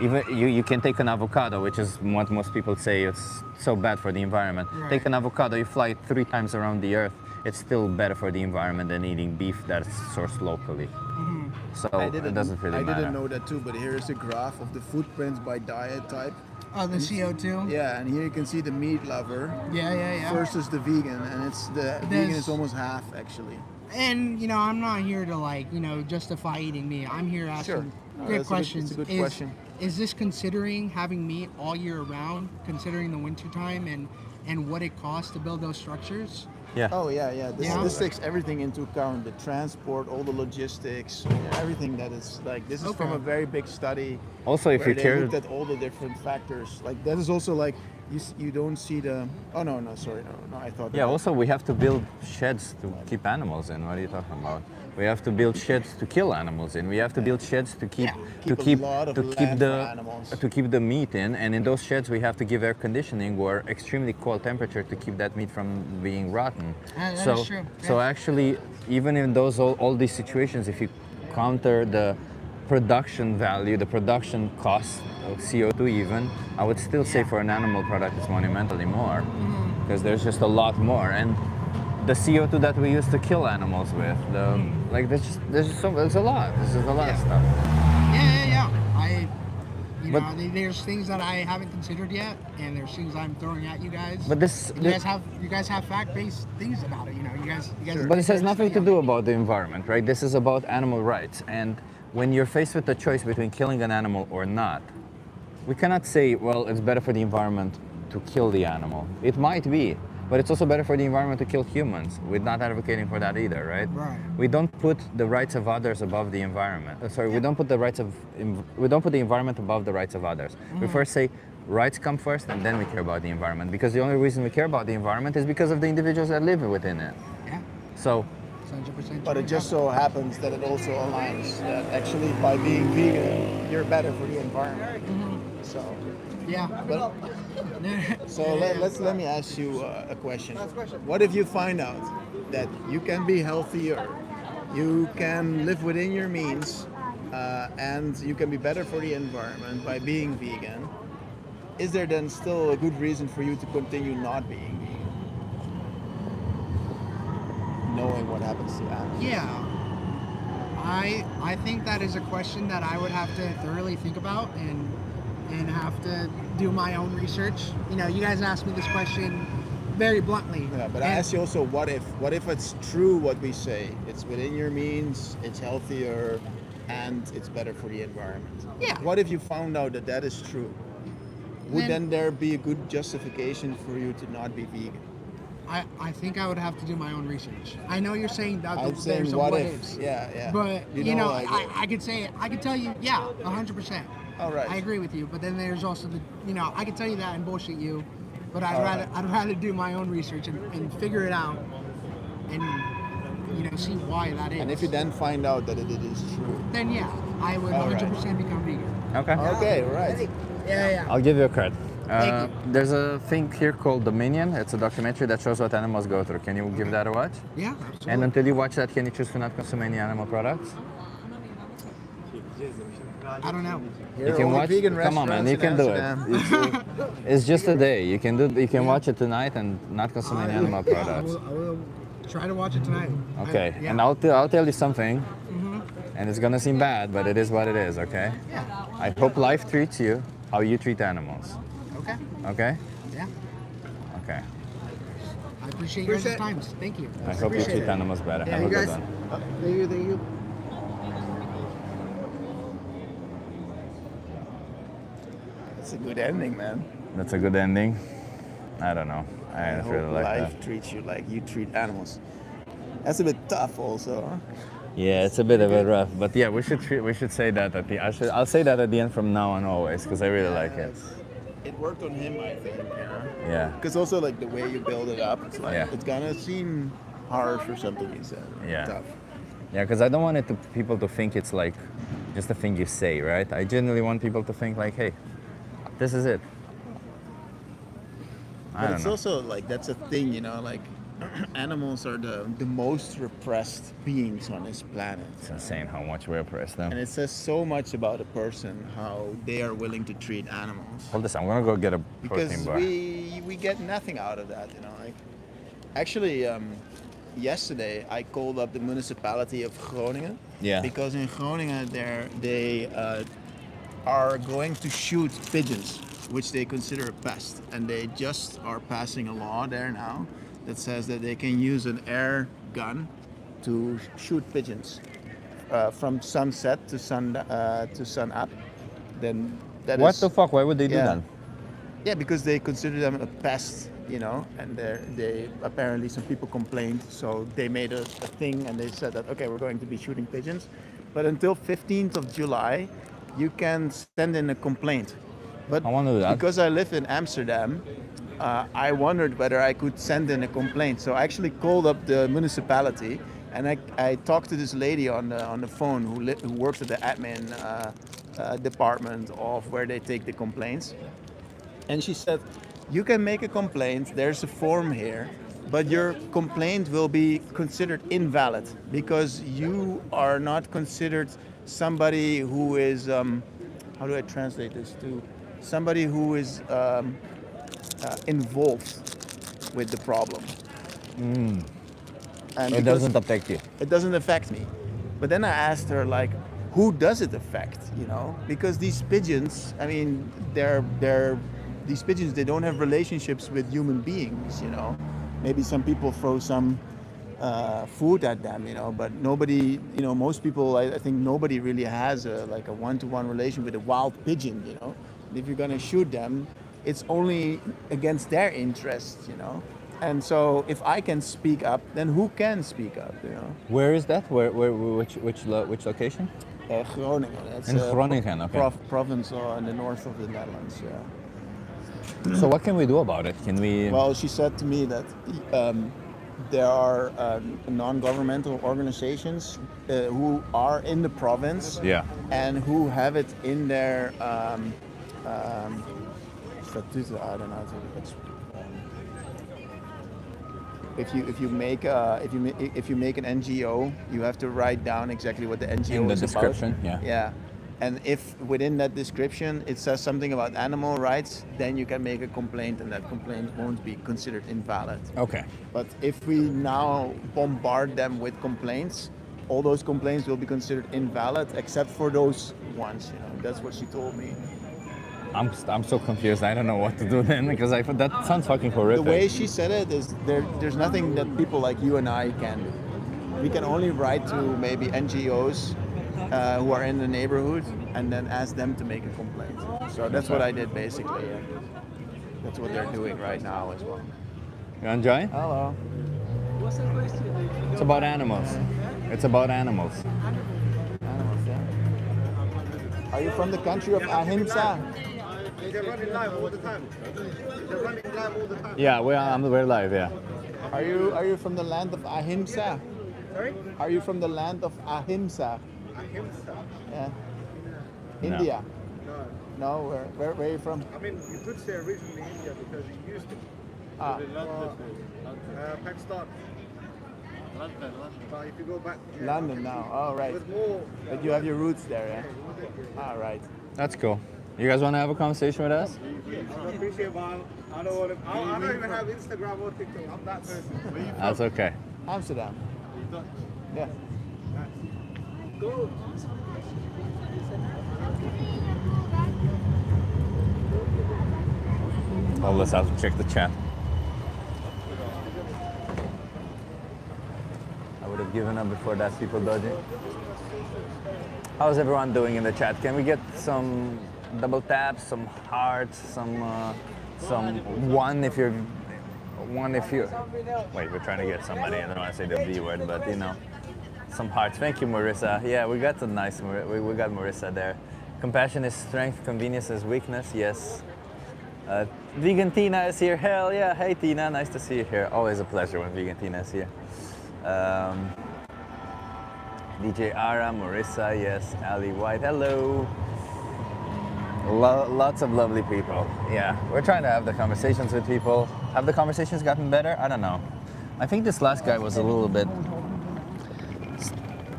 even you can take an avocado, which is what most people say it's so bad for the environment. Right. Take an avocado, you fly it 3 times around the earth, it's still better for the environment than eating beef that's sourced locally. So it doesn't really matter. I didn't know that too, but here's a graph of the footprints by diet type. Oh, the CO2. Yeah, and here you can see the meat lover Yeah. versus the vegan, and the vegan is almost half actually. And I'm not here to justify eating meat. I'm here asking Sure. No, good that's questions. it's a good question. Is this considering having meat all year round, considering the winter time and what it costs to build those structures? Yeah. Oh yeah. Yeah. This takes everything into account: the transport, all the logistics, everything that is this is from Okay. a very big study. Also, if where you they care, looked at all the different factors. That is also you don't see the. Oh no, sorry, no. I thought. Yeah, also we have to build sheds to keep animals in. What are you talking about? We have to build sheds to kill animals in. We have to build sheds to keep keep a lot of land for animals. to keep the meat in. And in those sheds we have to give air conditioning or extremely cold temperature to keep that meat from being rotten. That so is true. so actually, even in those all these situations, if you counter the production value, the production cost of CO2 even, I would still say for an animal product it's monumentally more because there's just a lot more. And the CO2 that we use to kill animals with, like there's a lot. This is a lot of stuff. Yeah. You But- know, there's things that I haven't considered yet, and there's things I'm throwing at you guys. But You guys have fact-based things about it. You know, you guys. But this has nothing to do about the environment, right? This is about animal rights. And when you're faced with the choice between killing an animal or not, we cannot say, well, it's better for the environment to kill the animal. It might be, but it's also better for the environment to kill humans. We're not advocating for that either, right? Right. We don't put the rights of others above the environment. We don't put the environment above the rights of others. We first say rights come first, and then we care about the environment. Because the only reason we care about the environment is because of the individuals that live within it. Yeah. So. 100%. But it just so happens that it also aligns that actually by being vegan, you're better for the environment. So. Yeah. But, so let me ask you a question. What if you find out that you can be healthier, you can live within your means, and you can be better for the environment by being vegan? Is there then still a good reason for you to continue not being vegan? Knowing what happens to animals. Yeah. I think that is a question that I would have to thoroughly think about and have to do my own research. You know, you guys asked me this question very bluntly. Yeah, but I ask you also, what if it's true what we say? It's within your means, it's healthier, and it's better for the environment. Yeah. What if you found out that that is true? Would then there be a good justification for you to not be vegan? I think I would have to do my own research. I know you're saying that I'm there's saying a what what if. ifs. Yeah. But you know, like, I could tell you, yeah, 100%. All right. I agree with you. But then there's also I could tell you that and bullshit you, but I'd rather do my own research and figure it out, and see why that is. And if you then find out that it is true, then yeah, I would 100% become vegan. Okay. Okay, right. Yeah. I'll give you a credit. Thank There's a thing here called Dominion. It's a documentary that shows what animals go through. Can you give that a watch? Yeah, absolutely. And until you watch that, can you choose to not consume any animal products? I don't know. You can watch. Come on, man, you can do it. It's just a day. You can watch it tonight and not consume any animal products. I will try to watch it tonight. Okay, and I'll tell you something, and it's gonna seem bad, but it is what it is. Okay. Yeah. I hope life treats you how you treat animals. Okay. Okay. Yeah. Okay. I appreciate your time. Thank you. I hope you treat animals better. Have a good one. Thank you. That's a good ending, man. That's a good ending. I don't know. I don't really like life that. treats you like you treat animals. That's a bit tough, also. Huh? Yeah, it's a bit of a rough, but yeah, we should say that at the. I'll say that at the end from now on always because I really like it. It worked on him, I think. Yeah. Because also like the way you build it up, it's like Yeah. it's gonna seem harsh or something you said. Yeah. Tough. Yeah, because I don't want people to think it's like just a thing you say, right? I genuinely want people to think like, hey, this is it. But it's also like that's a thing, like animals are the most repressed beings on this planet. It's insane how much we oppress them. And it says so much about a person how they are willing to treat animals. Hold this, I'm gonna go get a protein Because bar. we get nothing out of that, like actually yesterday I called up the municipality of Groningen. Yeah. Because in Groningen they are going to shoot pigeons, which they consider a pest, and they just are passing a law there now that says that they can use an air gun to shoot pigeons from sunset to sun up. Then What the fuck? Why would they do Yeah. that? Yeah, because they consider them a pest, and they apparently some people complained, so they made a thing and they said that okay, we're going to be shooting pigeons, but until 15th of July, you can send in a complaint But I want to do that. because I live in Amsterdam, I wondered whether I could send in a complaint. So I actually called up the municipality, and I talked to this lady on the phone who works at the admin department of where they take the complaints. And she said, you can make a complaint, there's a form here, but your complaint will be considered invalid because you are not considered somebody who is, how do I translate this to? Somebody who is involved with the problem. And It because doesn't affect you. it doesn't affect me. But then I asked her, like, who does it affect, you know? Because these pigeons, I mean, these pigeons, they don't have relationships with human beings, you know? Maybe some people throw some food at them, you know, but nobody, you know, most people, I think nobody really has a one-to-one relation with a wild pigeon, you know? And if you're gonna shoot them, it's only against their interests, you know? And so if I can speak up, then who can speak up, you know? Where is that? Which location? Groningen. That's In Groningen, okay. Province in the north of the Netherlands, yeah. So what can we do about it? Can we? Well, she said to me that there are non-governmental organizations who are in the province and who have it in their statuten. I don't know how to explain. If you make an NGO, you have to write down exactly what the NGO is about. In the description, Yeah. And if within that description it says something about animal rights, then you can make a complaint, and that complaint won't be considered invalid. Okay. But if we now bombard them with complaints, all those complaints will be considered invalid, except for those ones. You know, that's what she told me. I'm so confused. I don't know what to do then, because that sounds fucking horrific. The way she said it is there's nothing that people like you and I can do. We can only write to maybe NGOs who are in the neighborhood and then ask them to make a complaint. So that's what I did basically. That's what they're doing right now as well. You enjoy? Hello. What's the question? It's about animals. It's about animals. Animals, yeah. Are you from the country of Ahimsa? They're running live all the time. They're running live all the time. Yeah, we're live. Yeah. Are you from the land of Ahimsa? Sorry? Are you from the land of Ahimsa? Ahimsa? Yeah. No. India? No. No, where are you from? I mean, you could say originally India because it used to be. Pakistan. London. But if you go back... London now. Oh, right. It was more... But you have your roots there, yeah? All right. That's cool. You guys want to have a conversation with us? I appreciate it, but I don't want to... I don't even have Instagram or TikTok. I'm that person. That's okay. Amsterdam. Yeah. Go. Well, let's have to check the chat. I would have given up before that, people dodging. How's everyone doing in the chat? Can we get some double taps, some hearts, some one if you're... Wait, we're trying to get somebody. I don't want to say the V word, but you know, some hearts. Thank you, Marissa. Yeah, we got some nice. We got Marissa there. Compassion is strength, convenience is weakness. Yes. Vegan Tina is here. Hell yeah! Hey Tina, nice to see you here. Always a pleasure when Vegan Tina is here. DJ Ara, Marissa, yes. Ali White, hello. Lots of lovely people. Yeah, we're trying to have the conversations with people. Have the conversations gotten better? I don't know. I think this last guy was a little bit...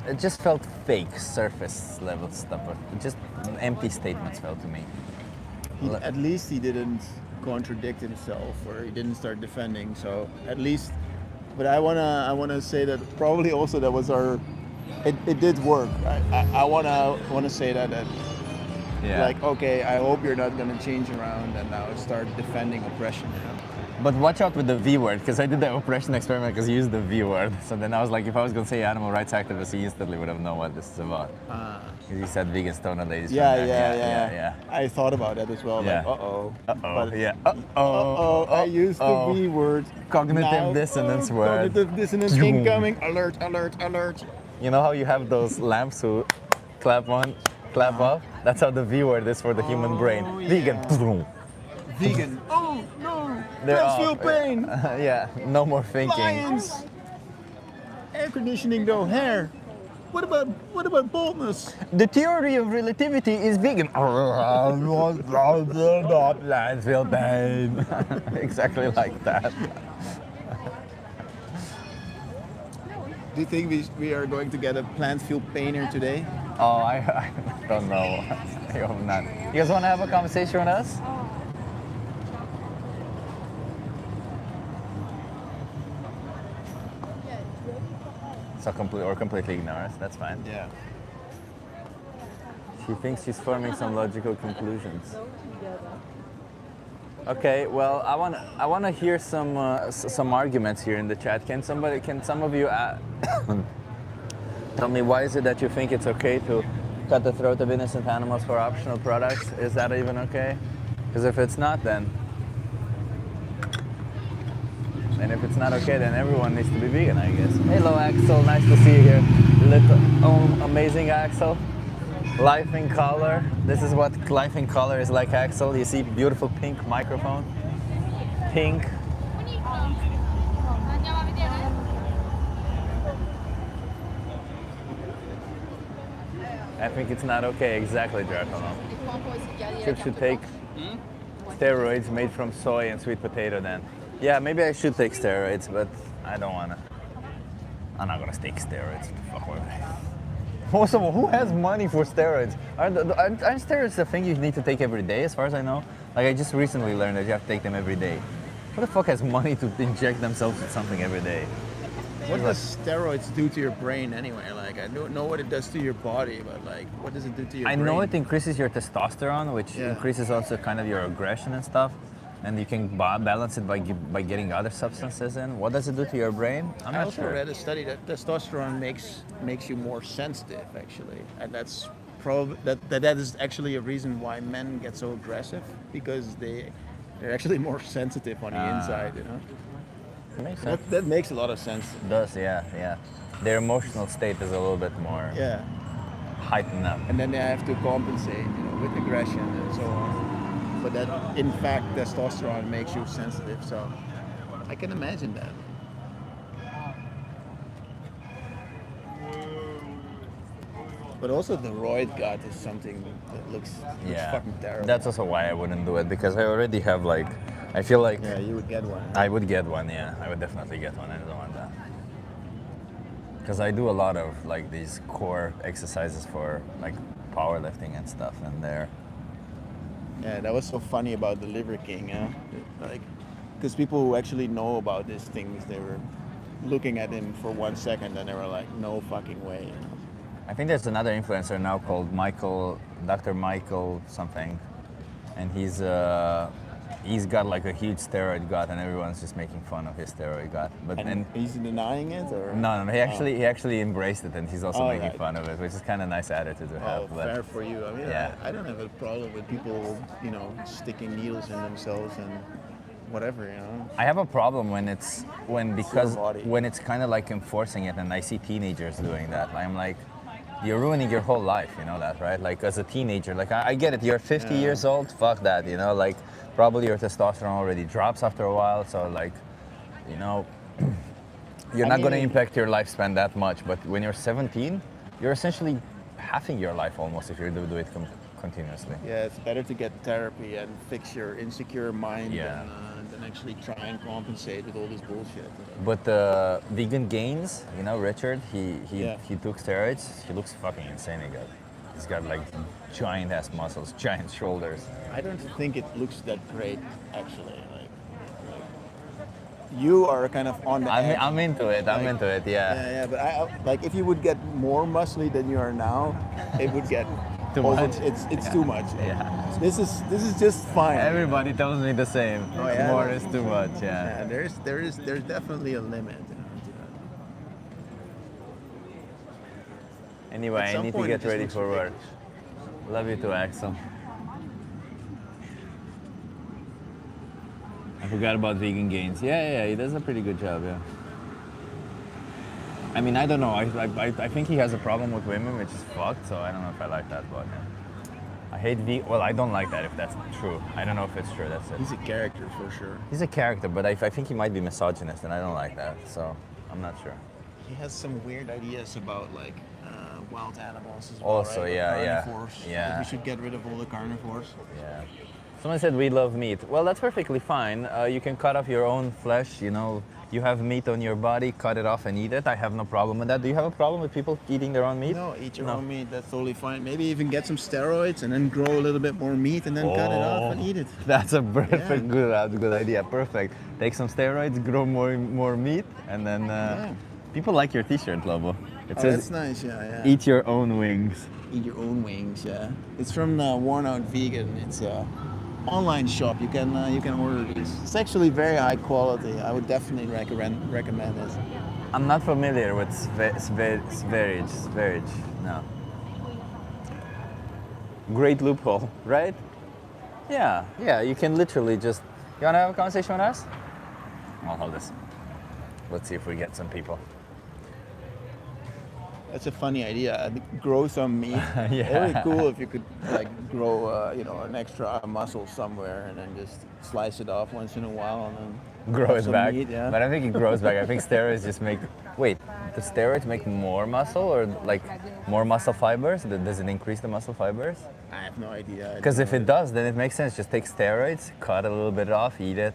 It just felt fake, surface level stuff. Just empty statements felt to me. At least he didn't contradict himself, or he didn't start defending. So at least, but I wanna say that probably also that was it did work. I wanna say that yeah. Like, okay, I hope you're not gonna change around and now start defending oppression. You know? But watch out with the V word, because I did the oppression experiment because he used the V word. So then I was like, if I was going to say animal rights activist, he instantly would have known what this is about. He said vegan stoner ladies. Yeah. I thought about that as well. Yeah. Like, uh-oh. Uh-oh. Yeah. Uh-oh. I used the V word. Cognitive dissonance word. Cognitive dissonance incoming. Alert, alert, alert. You know how you have those lamps who clap one, clap off. That's how the V word is for the human brain. Vegan. Vegan. Oh no! They're Plants off. feel pain. Yeah, no more thinking. Lions. Air conditioning though. Hair. What about baldness? The theory of relativity is vegan. Plants feel pain. Exactly like that. Do you think we are going to get a plant feel painer today? Oh, I don't know. I hope not. You guys want to have a conversation with us? So completely ignore us. That's fine. Yeah. She thinks she's forming some logical conclusions. Okay, well, I want to hear some arguments here in the chat. Can some of you tell me why is it that you think it's okay to cut the throat of innocent animals for optional products? Is that even okay? Because if it's not, then and if it's not okay, then everyone needs to be vegan, I guess. Hello, Axel. Nice to see you here. Amazing, Axel. Life in color. This is what life in color is like, Axel. You see beautiful pink microphone. Pink. I think it's not okay. Exactly, Dracono. Kids should take steroids made from soy and sweet potato then. Yeah, maybe I should take steroids, but I don't wanna. I'm not gonna take steroids. Fuck with me. Also, who has money for steroids? Aren't steroids the thing you need to take every day, as far as I know? Like, I just recently learned that you have to take them every day. Who the fuck has money to inject themselves with something every day? What does steroids do to your brain anyway? Like, I don't know what it does to your body, but like, what does it do to your brain? I know it increases your testosterone, which increases also kind of your aggression and stuff. And you can balance it by getting other substances in. What does it do to your brain? I'm I not also sure. read a study that testosterone makes you more sensitive, actually, and that's that is actually a reason why men get so aggressive, because they're actually more sensitive on the inside, you know. Makes sense. That makes a lot of sense. It does, yeah. Their emotional state is a little bit more heightened up. And then they have to compensate, you know, with aggression and so on. But that, in fact, testosterone makes you sensitive. So I can imagine that. But also the roid gut is something that looks fucking terrible. That's also why I wouldn't do it, because I already have like, I feel like... Yeah, you would get one. I would get one, yeah. I would definitely get one. I don't want that. Because I do a lot of like these core exercises for like powerlifting and stuff, and they're... Yeah, that was so funny about the Liver King, like, because people who actually know about these things, they were looking at him for 1 second and they were like, no fucking way. You know? I think there's another influencer now called Dr. Michael something, and he's got like a huge steroid gut, and everyone's just making fun of his steroid gut. And he's denying it, or no, he actually embraced it, and he's also making right. fun of it, which is kind of nice attitude to have. Oh, fair for you. I mean, yeah. I don't have a problem with people, you know, sticking needles in themselves and whatever, you know. I have a problem when it's kind of like enforcing it, and I see teenagers doing that. I'm like, you're ruining your whole life, you know that, right? Like, as a teenager, like, I get it, you're 50 years old, fuck that, you know, like, probably your testosterone already drops after a while, so, like, you know, you're not going to impact your lifespan that much, but when you're 17, you're essentially halving your life almost if you do it continuously. Yeah, it's better to get therapy and fix your insecure mind than actually try and compensate with all this bullshit. But vegan gains, you know, Richard, he took steroids. He looks fucking insanely good. He's got like giant ass muscles, giant shoulders. I don't think it looks that great, actually. Like you are kind of on the edge. I'm into it. I'm into it. Yeah. Yeah. But I like, if you would get more muscly than you are now, it would get too much. It's too much. Yeah. This is just fine. Everybody tells me the same. Oh, yeah. More is too much. Yeah. There's definitely a limit. You know, to that. Anyway, I need to get ready for work. Love you too, Axel. I forgot about vegan gains. Yeah, he does a pretty good job, yeah. I mean, I don't know. I think he has a problem with women, which is fucked. So I don't know if I like that. But I hate Well, I don't like that if that's true. I don't know if it's true. That's it. He's a character for sure. He's a character, but I think he might be misogynist, and I don't like that. So I'm not sure. He has some weird ideas about like wild animals as well. Also, right? yeah. Carnivores. Yeah. Like we should get rid of all the carnivores. Yeah. Someone said we love meat. Well, that's perfectly fine. You can cut off your own flesh. You know, you have meat on your body, cut it off and eat it. I have no problem with that. Do you have a problem with people eating their own meat? No, eat your own meat. That's totally fine. Maybe even get some steroids and then grow a little bit more meat and then cut it off and eat it. That's a perfect, good idea. Perfect. Take some steroids, grow more meat, and then people like your T-shirt, Lobo. It says, that's nice. Yeah. "Eat your own wings." Eat your own wings. Yeah. It's from Worn Out Vegan. It's a online shop. You can order these. It's actually very high quality. I would definitely recommend it. I'm not familiar with Sverige. No. Great loophole, right? Yeah. You can literally just. You wanna have a conversation with us? I'll hold this. Let's see if we get some people. That's a funny idea. Grow some meat. Yeah. Very cool if you could like grow, an extra muscle somewhere and then just slice it off once in a while and then Grow have it some back. meat, yeah. But I think it grows back. I think steroids just make. Wait, do steroids make more muscle or like more muscle fibers? Does it increase the muscle fibers? I have no idea. Because if it does, then it makes sense. Just take steroids, cut a little bit off, eat it,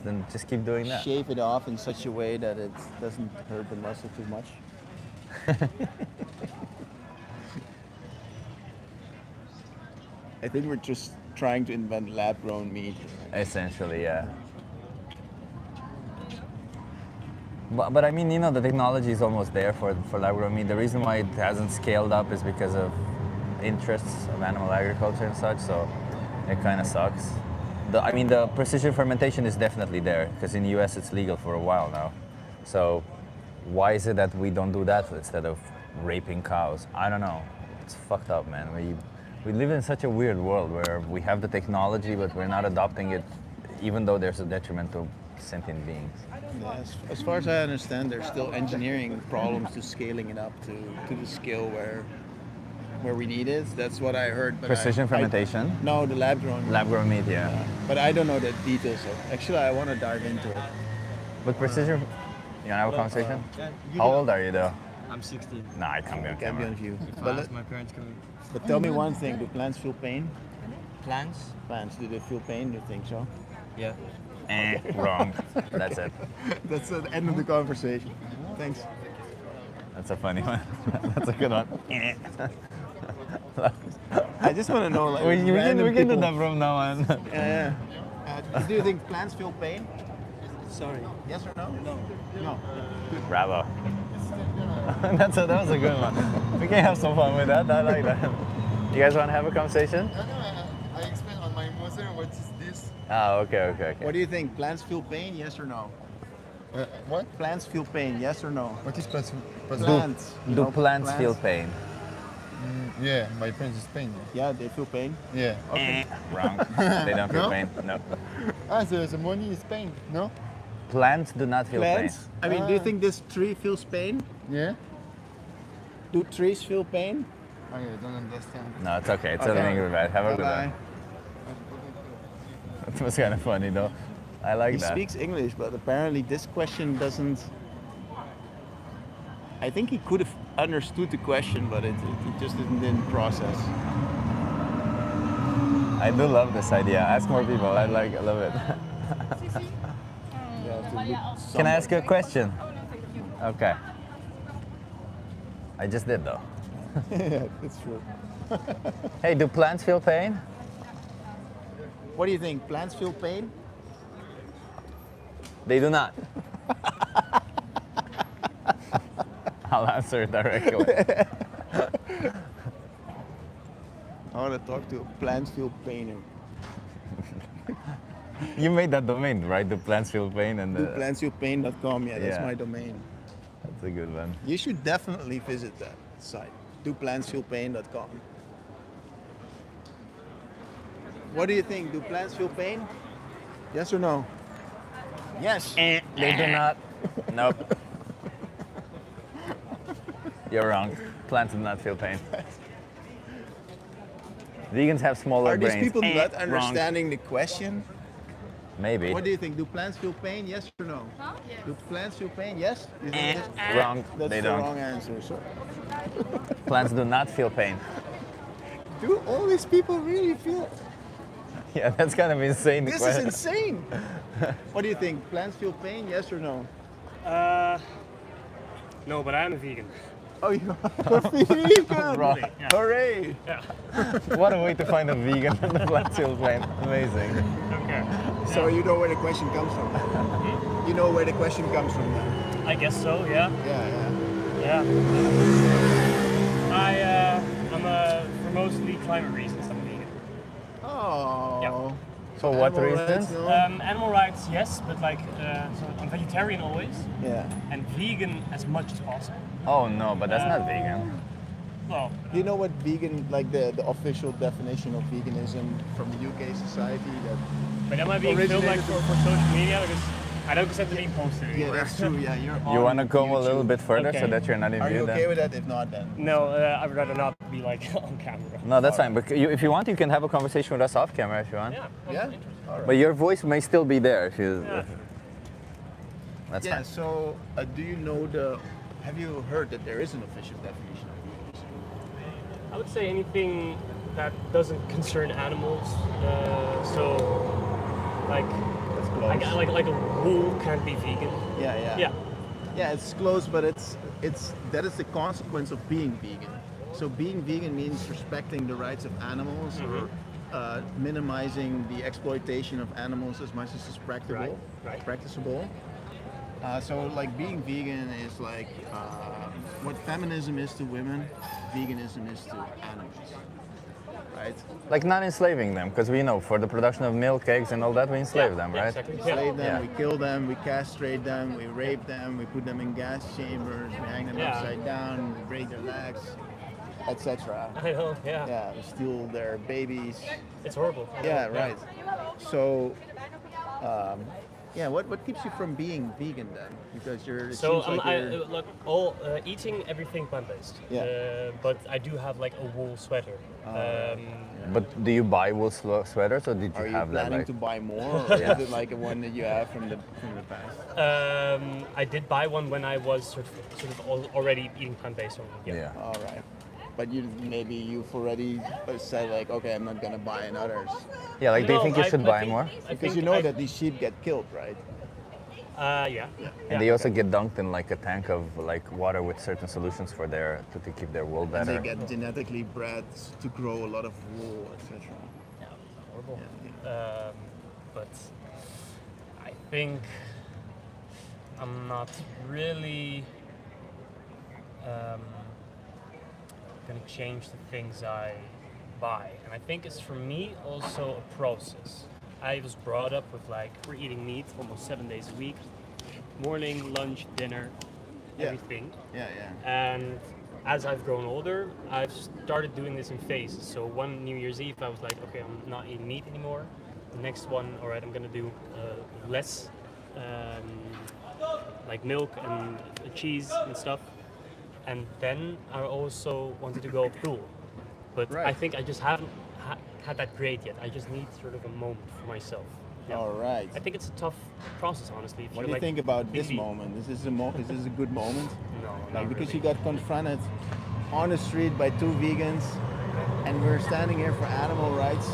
then just keep doing that. Shave it off in such a way that it doesn't hurt the muscle too much. I think we're just trying to invent lab-grown meat. Essentially, yeah. But I mean, the technology is almost there for lab-grown meat. The reason why it hasn't scaled up is because of interests of animal agriculture and such, so it kind of sucks. The precision fermentation is definitely there, because in the US it's legal for a while now. So why is it that we don't do that instead of raping cows? I don't know. It's fucked up, man. We live in such a weird world where we have the technology, but we're not adopting it, even though there's a detriment to sentient beings. Yeah, as far as I understand, there's still engineering problems to scaling it up to the scale where we need it. That's what I heard. But Precision fermentation? No, the lab-grown. Lab-grown meat, yeah. But I don't know the details of. Actually, I want to dive into it. But precision. You wanna have a conversation? How old are you though? I'm 16. Nah, I can't be on Can't be camera. on view. But my parents can. But tell me one thing: do plants feel pain? Plants? Plants, do they feel pain? Do you think so? Yeah. Wrong. That's it. That's the end of the conversation. Thanks. That's a funny one. That's a good one. I just want to know, like, we can do people. that from now on. Yeah. Do you think plants feel pain? Sorry. Yes or no? No. Bravo. That was a good one. We can have some fun with that. I like that. You guys want to have a conversation? I explain on my mother what is this. Oh, okay. What do you think? Plants feel pain? Yes or no? What? Plants feel pain? Yes or no? What is plants? Plants. Do plants feel pain? Yeah, my parents is pain. Yeah, they feel pain. Yeah. Okay. Wrong. They don't feel No? pain. No. The money is pain, no? Plants do not feel Plants? pain. I mean, do you think this tree feels pain? Yeah. Do trees feel pain? I don't understand. No, it's okay. It's nothing bad. Have a good Bye-bye. one. That was kind of funny though. I like He that. speaks English, but apparently this question doesn't. I think he could have understood the question, but it just didn't process. I do love this idea. Ask more people. I love it. Can I ask you a question? Okay. I just did though. Yeah, that's true. Hey, do plants feel pain? What do you think? Plants feel pain? They do not. I'll answer it directly. I want to talk to a plants feel painer. You made that domain, right? Do plants feel pain? And DoPlantsFeelPain.com. Yeah, that's Yeah. my domain. That's a good one. You should definitely visit that site. DoPlantsFeelPain.com. What do you think? Do plants feel pain? Yes or no? Yes. They do not. Nope. You're wrong. Plants do not feel pain. Vegans have smaller Are these brains. people not Wrong. understanding the question? Maybe. What do you think? Do plants feel pain? Yes or no? Huh? Yes. Do plants feel pain? Yes? You think that's- Wrong. That's They the don't. wrong answer. So, Plants do not feel pain. do all these people really feel? Yeah, that's kind of insane. This is question. insane. What do you think? Plants feel pain? Yes or no? No, but I am a vegan. Oh, you're vegan! Wrong. Yeah. Hooray! Yeah. What a way to find a vegan and the plants feel pain. Amazing. Okay. So you know where the question comes from? You know where the question comes from then? I guess so. Yeah. Yeah, Yeah. For mostly climate reasons, I'm vegan. yeah. Oh. Yeah. For what Animal reason? rights, no? Animal rights, yes, but like, so I'm vegetarian always, Yeah. and vegan as much as possible. Oh no, but that's not vegan. Well, Do you know what vegan, like the official definition of veganism from the UK society? but am I being filmed like Originated- for social media? Because I don't consent to being posted Yeah, anymore. that's true. Yeah, you're. You on want to go a little YouTube. bit further so Okay. that you're not in Are view you okay then? with that? If not, then. No, I'd rather not be like on camera. No, that's fine. But if you want, you can have a conversation with us off camera if you want. Yeah. Yeah. Interesting. All right. But your voice may still be there if you. Yeah. That's Yeah. fine. So, do you know the? Have you heard that there is an official definition of veganism? I would say anything that doesn't concern animals. So, like, That's close. like a wool can't be vegan. Yeah, yeah. Yeah. Yeah, it's close, but it's that is the consequence of being vegan. So being vegan means respecting the rights of animals or minimizing the exploitation of animals as much as is practicable. Right. Practicable. So like being vegan is like what feminism is to women, veganism is to animals. Right? Like not enslaving them, because we know for the production of milk, eggs, and all that, we enslave them, right? Exactly. We slave them, Yeah. we kill them, we castrate them, we rape them, we put them in gas chambers, we hang them Yeah. upside down, we break their legs, etc. I know. Yeah. Yeah, we steal their babies. It's horrible. Yeah, right. So, yeah, what keeps you from being vegan then? Because you're. It So seems like you're- look, eating everything plant-based. Yeah. But I do have like a wool sweater. But do you buy wool sweaters, or did you Are you have that? planning Like, to buy more, or is it like a one that you have from the past? I did buy one when I was sort of already eating plant-based. yeah. All right. But you've already said like, okay, I'm not gonna buy another. Yeah, like, do you No, think you I- should I buy think- more? I Because think you know I- that these sheep get killed, right? Yeah. And they also get dunked in like a tank of like water with certain solutions for to keep their wool And better. they get genetically bred to grow a lot of wool, etc. Yeah, horrible. But I think I'm not really gonna change the things I buy, and I think it's for me also a process. I was brought up with like we're eating meat almost 7 days a week, morning, lunch, dinner, Yeah. everything. Yeah, yeah. And as I've grown older, I've started doing this in phases. So one New Year's Eve, I was like, okay, I'm not eating meat anymore. The next one, all right, I'm gonna do less, like milk and cheese and stuff. And then I also wanted to go full. But I Right. think I just haven't had that grade yet. I just need sort of a moment for myself. Yeah. All right. I think it's a tough process, honestly. If What you're, do you like, think about this busy. moment? Is this a good moment? No, Like not because really. you got confronted on the street by two vegans, and we're standing here for animal rights.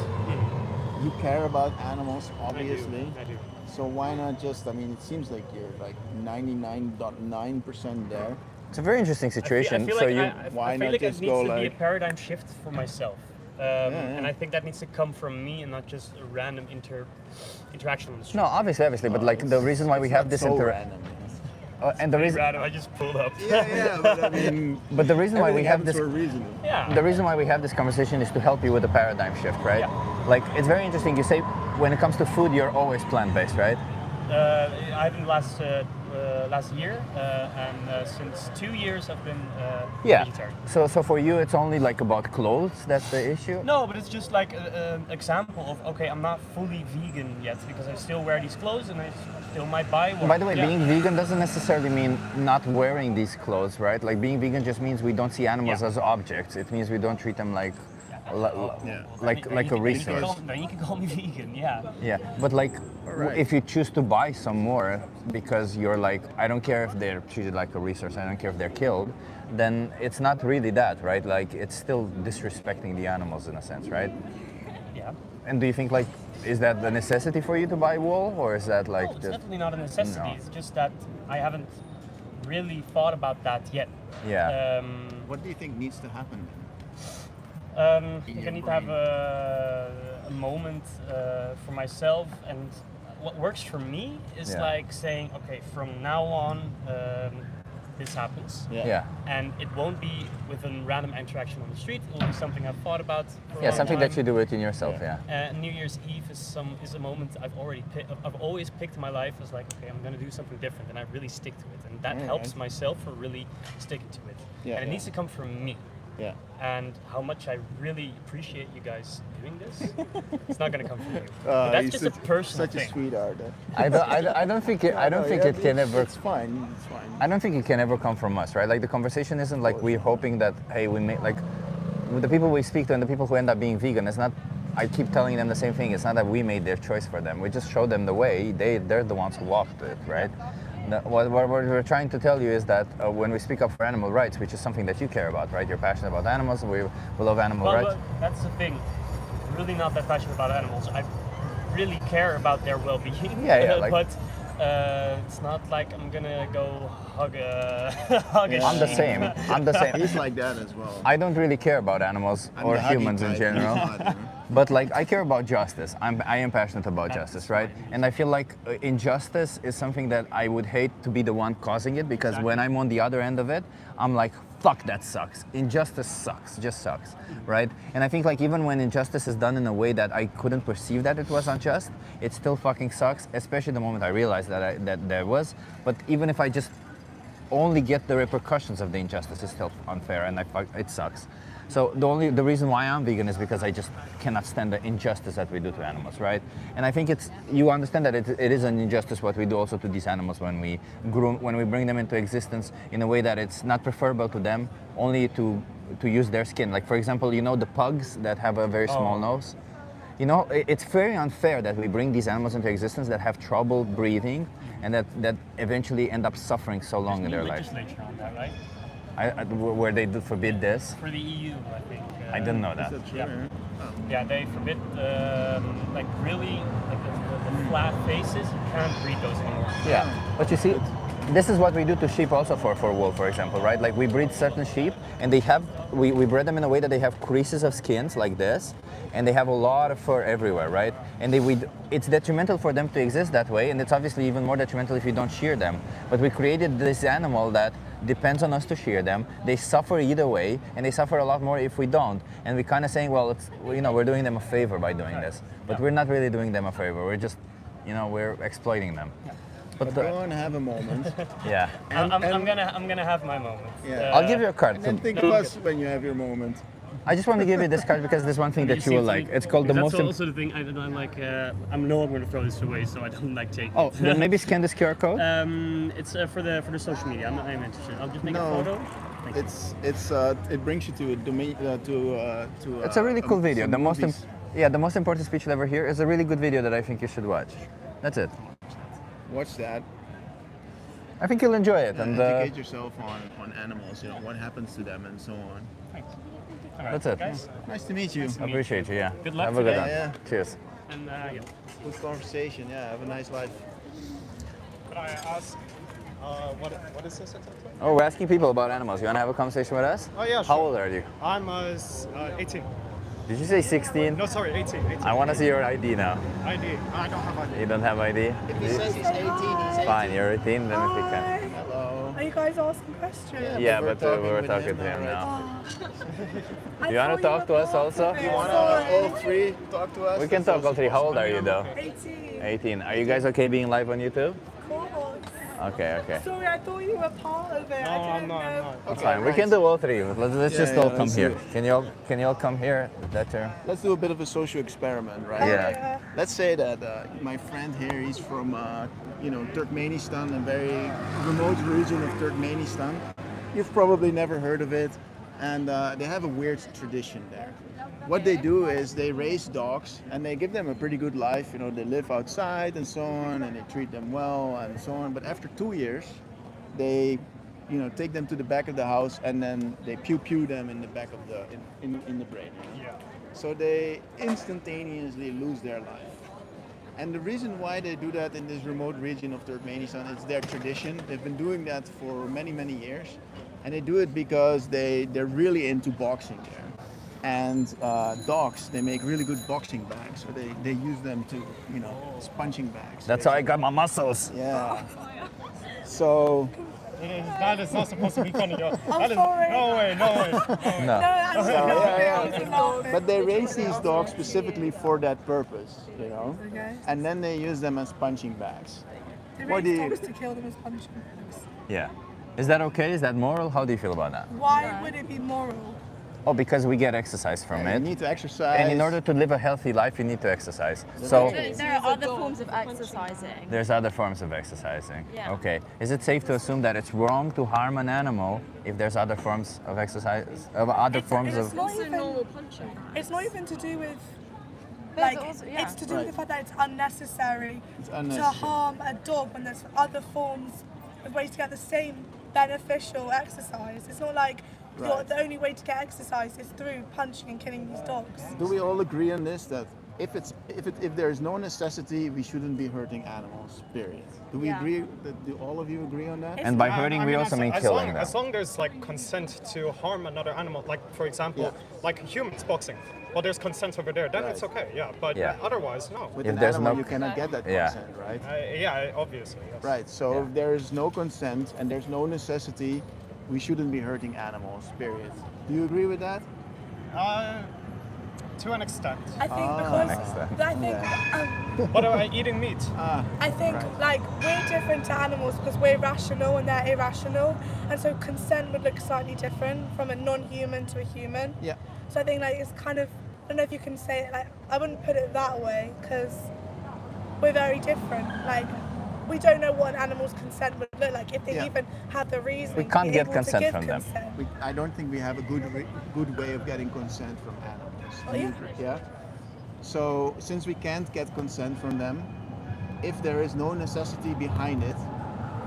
You care about animals, obviously. I do. So why not just? I mean, it seems like you're like 99.9% there. It's a very interesting situation. I feel so like you, why I feel not like just it needs go to be a like- paradigm shift for myself. yeah. And I think that needs to come from me and not just a random interaction on the street. no, obviously, but like the reason why we have this so interaction. random. yes. And the Pretty reason, random, I just pulled up. Yeah, but I mean, but the reason why we everything have happens this, for a reason. Yeah. the reason why we have this conversation is to help you with the paradigm shift, right? Yeah. Like it's very interesting. You say when it comes to food, you're always plant-based, right? I've been last year, and since 2 years I've been Yeah. vegetarian. So for you, it's only like about clothes. That's the issue. No, but it's just like an example of okay, I'm not fully vegan yet because I still wear these clothes and I still might buy one. By the way, Yeah. being vegan doesn't necessarily mean not wearing these clothes, right? Like being vegan just means we don't see animals as objects. It means we don't treat them like like a resource. Then you can call me vegan, yeah. Yeah, but like if you choose to buy some more because you're like, I don't care if they're treated like a resource, I don't care if they're killed, then it's not really that, right? Like it's still disrespecting the animals in a sense, right? Yeah. And do you think like, is that the necessity for you to buy wool, or is that like No, it's just... definitely not a necessity. No. It's just that I haven't really thought about that yet. Yeah. What do you think needs to happen? I In think I your need to have a moment for myself, and what works for me is Yeah. like saying, okay, from now on, this happens. Yeah. And it won't be with a random interaction on the street. It will be something I've thought about. For a Yeah, long something time. that you do within yourself, yeah. New Year's Eve is a moment I've always picked in my life as like, okay, I'm gonna do something different, and I really stick to it, and that Yeah, helps right. myself for really sticking to it. Yeah, And it yeah. needs to come from me. Yeah. And how much I really appreciate you guys doing this, it's not gonna come from you. But that's just a personal Such thing. a sweetheart. I don't think it, I don't think it can ever... It's fine. It's fine. I don't think it can ever come from us, right? Like the conversation isn't like we're hoping that, hey, we make like with the people we speak to and the people who end up being vegan. It's not. I keep telling them the same thing. It's not that we made their choice for them. We just showed them the way. They're the ones who walked it, right? What we're trying to tell you is that when we speak up for animal rights, which is something that you care about, right? You're passionate about animals. We love animal Well, rights. but that's the thing. I'm really not that passionate about animals. I really care about their well-being. Yeah, like- but it's not like I'm gonna go hug a I'm the sheep. same. I'm the same. He's like that as well. I don't really care about animals I'm or the huggy humans in type, general. he's not, you know. But like I care about justice. I am passionate about justice, right? And I feel like injustice is something that I would hate to be the one causing it, because when I'm on the other end of it, I'm like, fuck, that sucks. Injustice sucks, just sucks, right? And I think like even when injustice is done in a way that I couldn't perceive that it was unjust, it still fucking sucks, especially the moment I realized that there was. But even if I just only get the repercussions of the injustice, it's still unfair, and it sucks. So the reason why I'm vegan is because I just cannot stand the injustice that we do to animals, right? And I think you understand that it is an injustice what we do also to these animals when we bring them into existence in a way that it's not preferable to them, only to use their skin. Like for example, you know the pugs that have a very small nose? You know, it's very unfair that we bring these animals into existence that have trouble breathing and that eventually end up suffering so long in their life. Legislature on that, right? Where they do forbid this? For the EU, I think. I didn't know that. Yeah. Yeah, they forbid like really like the flat faces. You can't breed those anymore. Yeah, but you see, this is what we do to sheep also for wool, for example, right? Like we breed certain sheep and we bred them in a way that they have creases of skins like this, and they have a lot of fur everywhere, right? And it's detrimental for them to exist that way, and it's obviously even more detrimental if you don't shear them. But we created this animal that depends on us to shear them. They suffer either way, and they suffer a lot more if we don't. And we're kind of saying, well, we're doing them a favor by doing this, but we're not really doing them a favor. We're just, we're exploiting them. But go and have a moment. Yeah. I'm gonna have my moment. Yeah. I'll give you a card. And then think of us when you have your moment. I just want to give you this card because there's one thing that you will like. It's called the That's most. also the thing. I'm like, I'm gonna throw this away, so I don't like taking. Oh, then maybe scan this QR code. It's for the social media. I'm interested. I'll just make a photo. Thank you. It brings you to a domain to. It's a really cool video. some The most movies. the most important speech you'll ever hear is a really good video that I think you should watch. That's it. Watch that. I think you'll enjoy it. And educate yourself on animals. What happens to them and so on. Thanks. All right, that's it. guys. Nice to meet you. I appreciate you. Yeah. Good luck Have a good today. one. Yeah. Cheers. And yeah. Good conversation. Yeah. Have a nice life. Could I ask, what is this? Oh, we're asking people about animals. You want to have a conversation with us? Oh, yeah, How sure. old are you? I'm 18. Did you say 16? No, sorry, 18. I want to see your ID now. ID. I don't have ID. You don't have ID? If he says he's 18, he's 18. Fine, you're 18, then if we can. Hello. Are you guys asking questions? Yeah, but we're with talking him to him now. I You want thought to talk to us were also? both You there. want Sorry. all three talk to us? We can talk all three. How old are you though? 18. 18. Are you guys okay being live on YouTube? Cool. Okay, okay. Sorry, I thought you were part of it. I didn't know. That's fine. We can do all three. Let's just all come let's here. do it. Can you all come here? That term. Let's do a bit of a social experiment, right? Yeah. Let's say that my friend here, he's from, Turkmenistan, a very remote region of Turkmenistan. You've probably never heard of it, and they have a weird tradition there. What they do is they raise dogs, and they give them a pretty good life. You know, they live outside and so on, and they treat them well and so on. But after 2 years, they, take them to the back of the house, and then they pew them in the back of the in the brain. Yeah. So they instantaneously lose their life. And the reason why they do that in this remote region of Turkmenistan, it's their tradition. They've been doing that for many, many years. And they do it because they're really into boxing there. And dogs, they make really good boxing bags. So they use them to, punching bags. That's how I got my muscles. Yeah. So... That is not supposed to be funny. I'm sorry. No way. No. But they raise these dogs specifically for that purpose, Okay. And then they use them as punching bags. They What raise do you- dogs to kill them as punishment. Yeah. Is that okay? Is that moral? How do you feel about that? Why would it be moral? Oh, because we get exercise from You it. need to exercise. And in order to live a healthy life, you need to exercise. So There are other forms of exercising. there's other forms of exercising. Yeah. Okay. Is it safe to assume that it's wrong to harm an animal if there's other forms of exercise, other forms It's of? not even It's not even to do with. There's Like, also- yeah. it's to do with the fact that it's unnecessary, It's to unnecessary. harm a dog when there's other forms of ways to get the same beneficial exercise. It's not like Right. the only way to get exercise is through punching and killing these dogs. Do we all agree on this, that if there is no necessity, we shouldn't be hurting animals, period? Do we Yeah. agree, do all of you agree on that? And by hurting, we also mean killing them. As long there's like consent to harm another animal, like for example, like humans boxing. Well, there's consent over there, then it's okay, yeah. But Yeah. Otherwise, no. With If an there's animal, no- you cannot get that Yeah. consent, right? Yeah, obviously. Yes. Right, so if there is no consent and there's no necessity, we shouldn't be hurting animals, period. Do you agree with that? To an extent. I think What about eating meat? I think like we're different to animals because we're rational and they're irrational, and so consent would look slightly different from a non-human to a human. Yeah. So I think like it's kind of, I don't know if you can say it, like I wouldn't put it that way because we're very different. Like we don't know what an animal's consent would look like if they Yeah. even have the reason. We to can't be get able to consent give from them. consent. I don't think we have a good way of getting consent from animals. Oh, Do you yeah. agree? Yeah. So since we can't get consent from them, if there is no necessity behind it,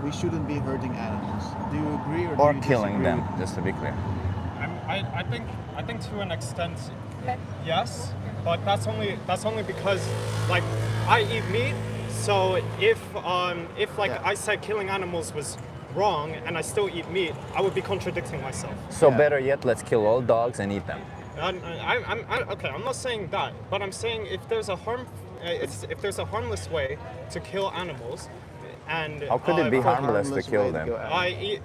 we shouldn't be hurting animals. Do you agree or Or do you killing disagree? them, just to be clear. I think to an extent, yes, but that's only because like I eat meat. So if I said killing animals was wrong and I still eat meat, I would be contradicting myself. So better yet, let's kill all dogs and eat them. Okay, I'm not saying that, but I'm saying if there's a harmless way to kill animals, and How could it be for- harmless to kill them?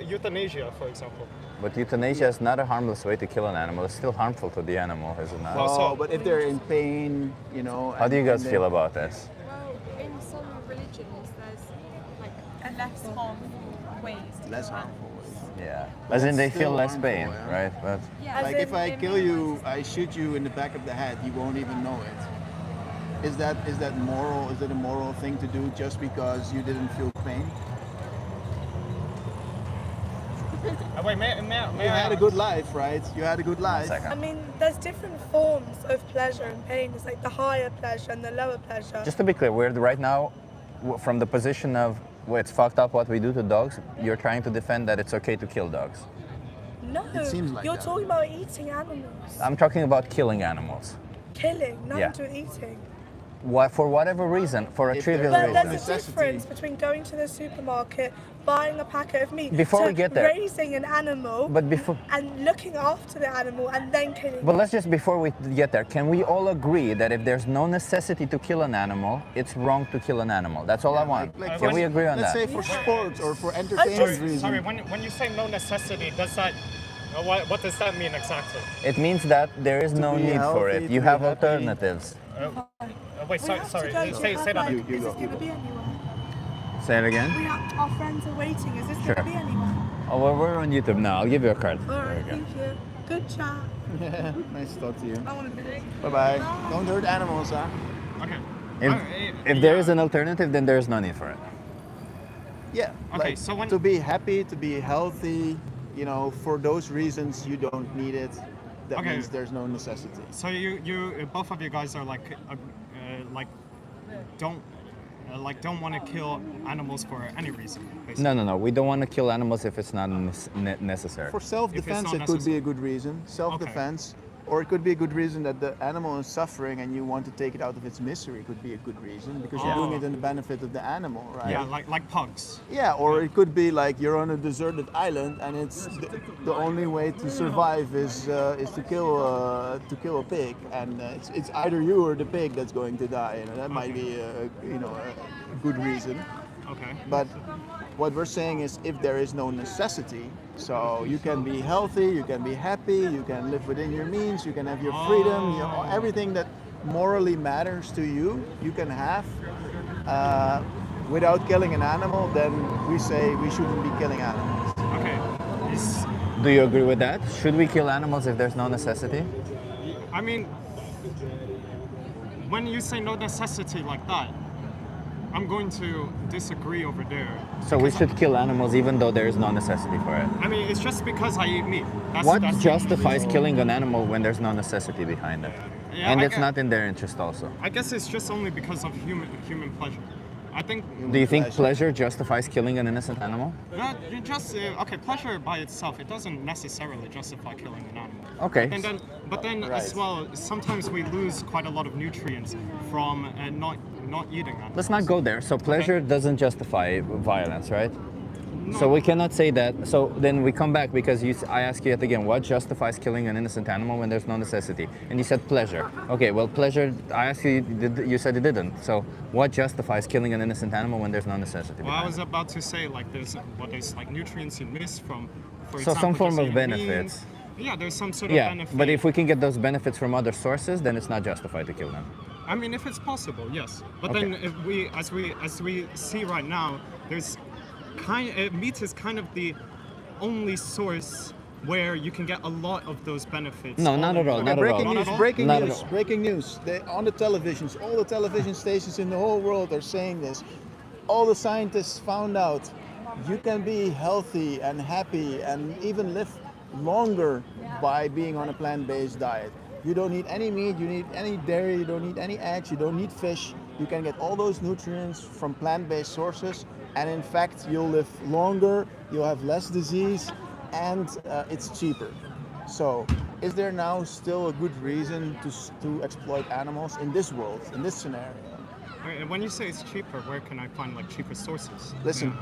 Euthanasia, for example. But euthanasia is not a harmless way to kill an animal. It's still harmful to the animal, is it not? Oh, but if they're in pain, How do you guys and feel about this? Well, in some religions, there's like a less harmful ways. Less harmful ways. Yeah. But As in it's they feel still less harmful, pain, yeah? right? But Like if I kill you, I shoot you in the back of the head, you won't even know it. Is that moral? Is it a moral thing to do just because you didn't feel pain? Wait, may You had a good life, right? You had a good life. I mean, there's different forms of pleasure and pain. It's like the higher pleasure and the lower pleasure. just to be clear, we're right now from the position of well, it's fucked up what we do to dogs. You're trying to defend that it's okay to kill dogs. No, It seems like you're that. talking about eating animals. I'm talking about killing animals. Killing, not Yeah. to eating. For whatever reason, for a trivial But reason. there's a difference between going to the supermarket, buying a packet of meat, Before to we get there. raising an animal, But before, and looking after the animal and then killing but it. let's just before we get there, can we all agree that if there's no necessity to kill an animal, it's wrong to kill an animal? That's all I want. Can we agree on let's that? say for sports or for entertainment reasons. Sorry, when you say no necessity, does that what does that mean exactly? It means that there is no be need for healthy, it. to You be have happy. alternatives. Wait, sorry. Say that. You go. Say it again. Our friends are waiting. Is this Sure. going to be anyone? Oh, well, we're on YouTube now. I'll give you a card. All There right, you go. thank you. Good chat. Yeah, nice to talk to you. I want to be. Bye-bye. Don't hurt animals, huh? Okay. If there is an alternative, then there's no need for it. Yeah. Okay, like, so when- to be happy, to be healthy, you know, for those reasons you don't need it. That Okay. means there's no necessity. So you both of you guys are like don't want to kill animals for any reason. Basically. No. We don't want to kill animals if it's not necessary. For self-defense, it could be a good reason. Self-defense, or it could be a good reason that the animal is suffering and you want to take it out of its misery. Could be a good reason because you're doing it in the benefit of the animal, right? Yeah, like pugs. Yeah, or it could be like you're on a deserted island and it's the only way to survive is to kill a pig, and it's either you or the pig that's going to die. You know, that might be a good reason. Okay. But what we're saying is if there is no necessity, so you can be healthy, you can be happy, you can live within your means, you can have your freedom, you know, everything that morally matters to you, you can have without killing an animal, then we say we shouldn't be killing animals. Okay. Do you agree with that? Should we kill animals if there's no necessity? I mean, when you say no necessity like that, I'm going to disagree over there. So we should kill animals even though there is no necessity for it. I mean, it's just because I eat meat. What that's justifies killing an animal when there's no necessity behind it? Yeah, And I it's get- not in their interest also. I guess it's just only because of human pleasure. I think. Do you think pleasure justifies killing an innocent animal? You just okay. Pleasure by itself, it doesn't necessarily justify killing an animal. Okay. But then as well, sometimes we lose quite a lot of nutrients from not eating animals. Let's not go there. So pleasure doesn't justify violence, right? So we cannot say that. So then we come back because I ask you yet again, what justifies killing an innocent animal when there's no necessity? And you said pleasure. Okay, well, pleasure, I asked you, you said it didn't. So what justifies killing an innocent animal when there's no necessity? Well, I was about to say like there's like nutrients you miss from, for So example, some form just of eating benefits. beans. Yeah, there's some sort of Yeah, benefit. but if we can get those benefits from other sources, then it's not justified to kill them. I mean, if it's possible, yes. But Okay. then if as we see right now, there's meat is kind of the only source where you can get a lot of those benefits. No, not at all, not at all. Breaking news! Not Breaking at news! all. Breaking news! On the televisions, all the television stations in the whole world are saying this. All the scientists found out you can be healthy and happy and even live longer by being on a plant-based diet. You don't need any meat, you need any dairy, you don't need any eggs, you don't need fish. You can get all those nutrients from plant-based sources, and in fact you'll live longer, you'll have less disease, and it's cheaper. So is there now still a good reason to exploit animals in this world, in this scenario? When you say it's cheaper, where can I find like cheaper sources? Listen,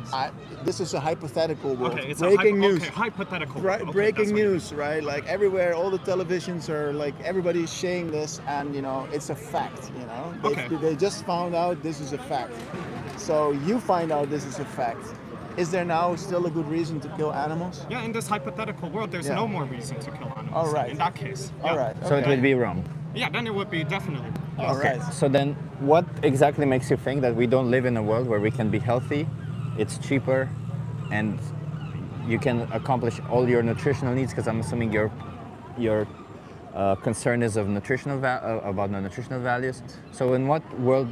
this is a hypothetical world. Okay, it's breaking a news. Okay, hypothetical. Right, Okay, breaking that's what- news, right? Like everywhere, all the televisions are like everybody's saying this, and you know it's a fact. You know, they just found out this is a fact. So you find out this is a fact. Is there now still a good reason to kill animals? Yeah, in this hypothetical world, there's Yeah. no more reason to kill animals. All right. In that case. All yeah. right. So it would be wrong. Yeah, then it would be definitely. Yes. Okay. So then, what exactly makes you think that we don't live in a world where we can be healthy, it's cheaper, and you can accomplish all your nutritional needs? Because I'm assuming your concern is of about the nutritional values. So in what world,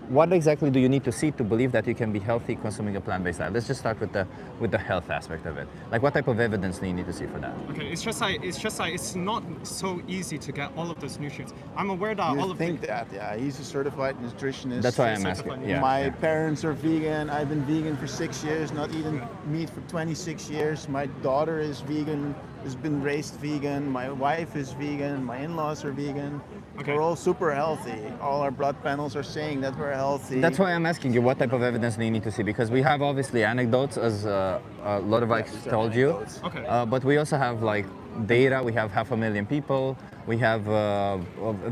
what exactly do you need to see to believe that you can be healthy consuming a plant-based diet? Let's just start with the health aspect of it. Like, what type of evidence do you need to see for that? Okay, it's just like it's not so easy to get all of those nutrients. I'm aware that all You of think that? Yeah, he's a certified nutritionist. That's why I'm asking. Yeah, My yeah. parents are vegan. I've been vegan for 6 years, not eating meat for 26 years. My daughter is vegan, has been raised vegan. My wife is vegan. My in-laws are vegan. We're all super healthy. All our blood panels are saying that we're healthy. That's why I'm asking you, what type of evidence do you need to see? Because we have obviously anecdotes, as a lot of us told you. Okay. But we also have like data. We have 500,000 people. We have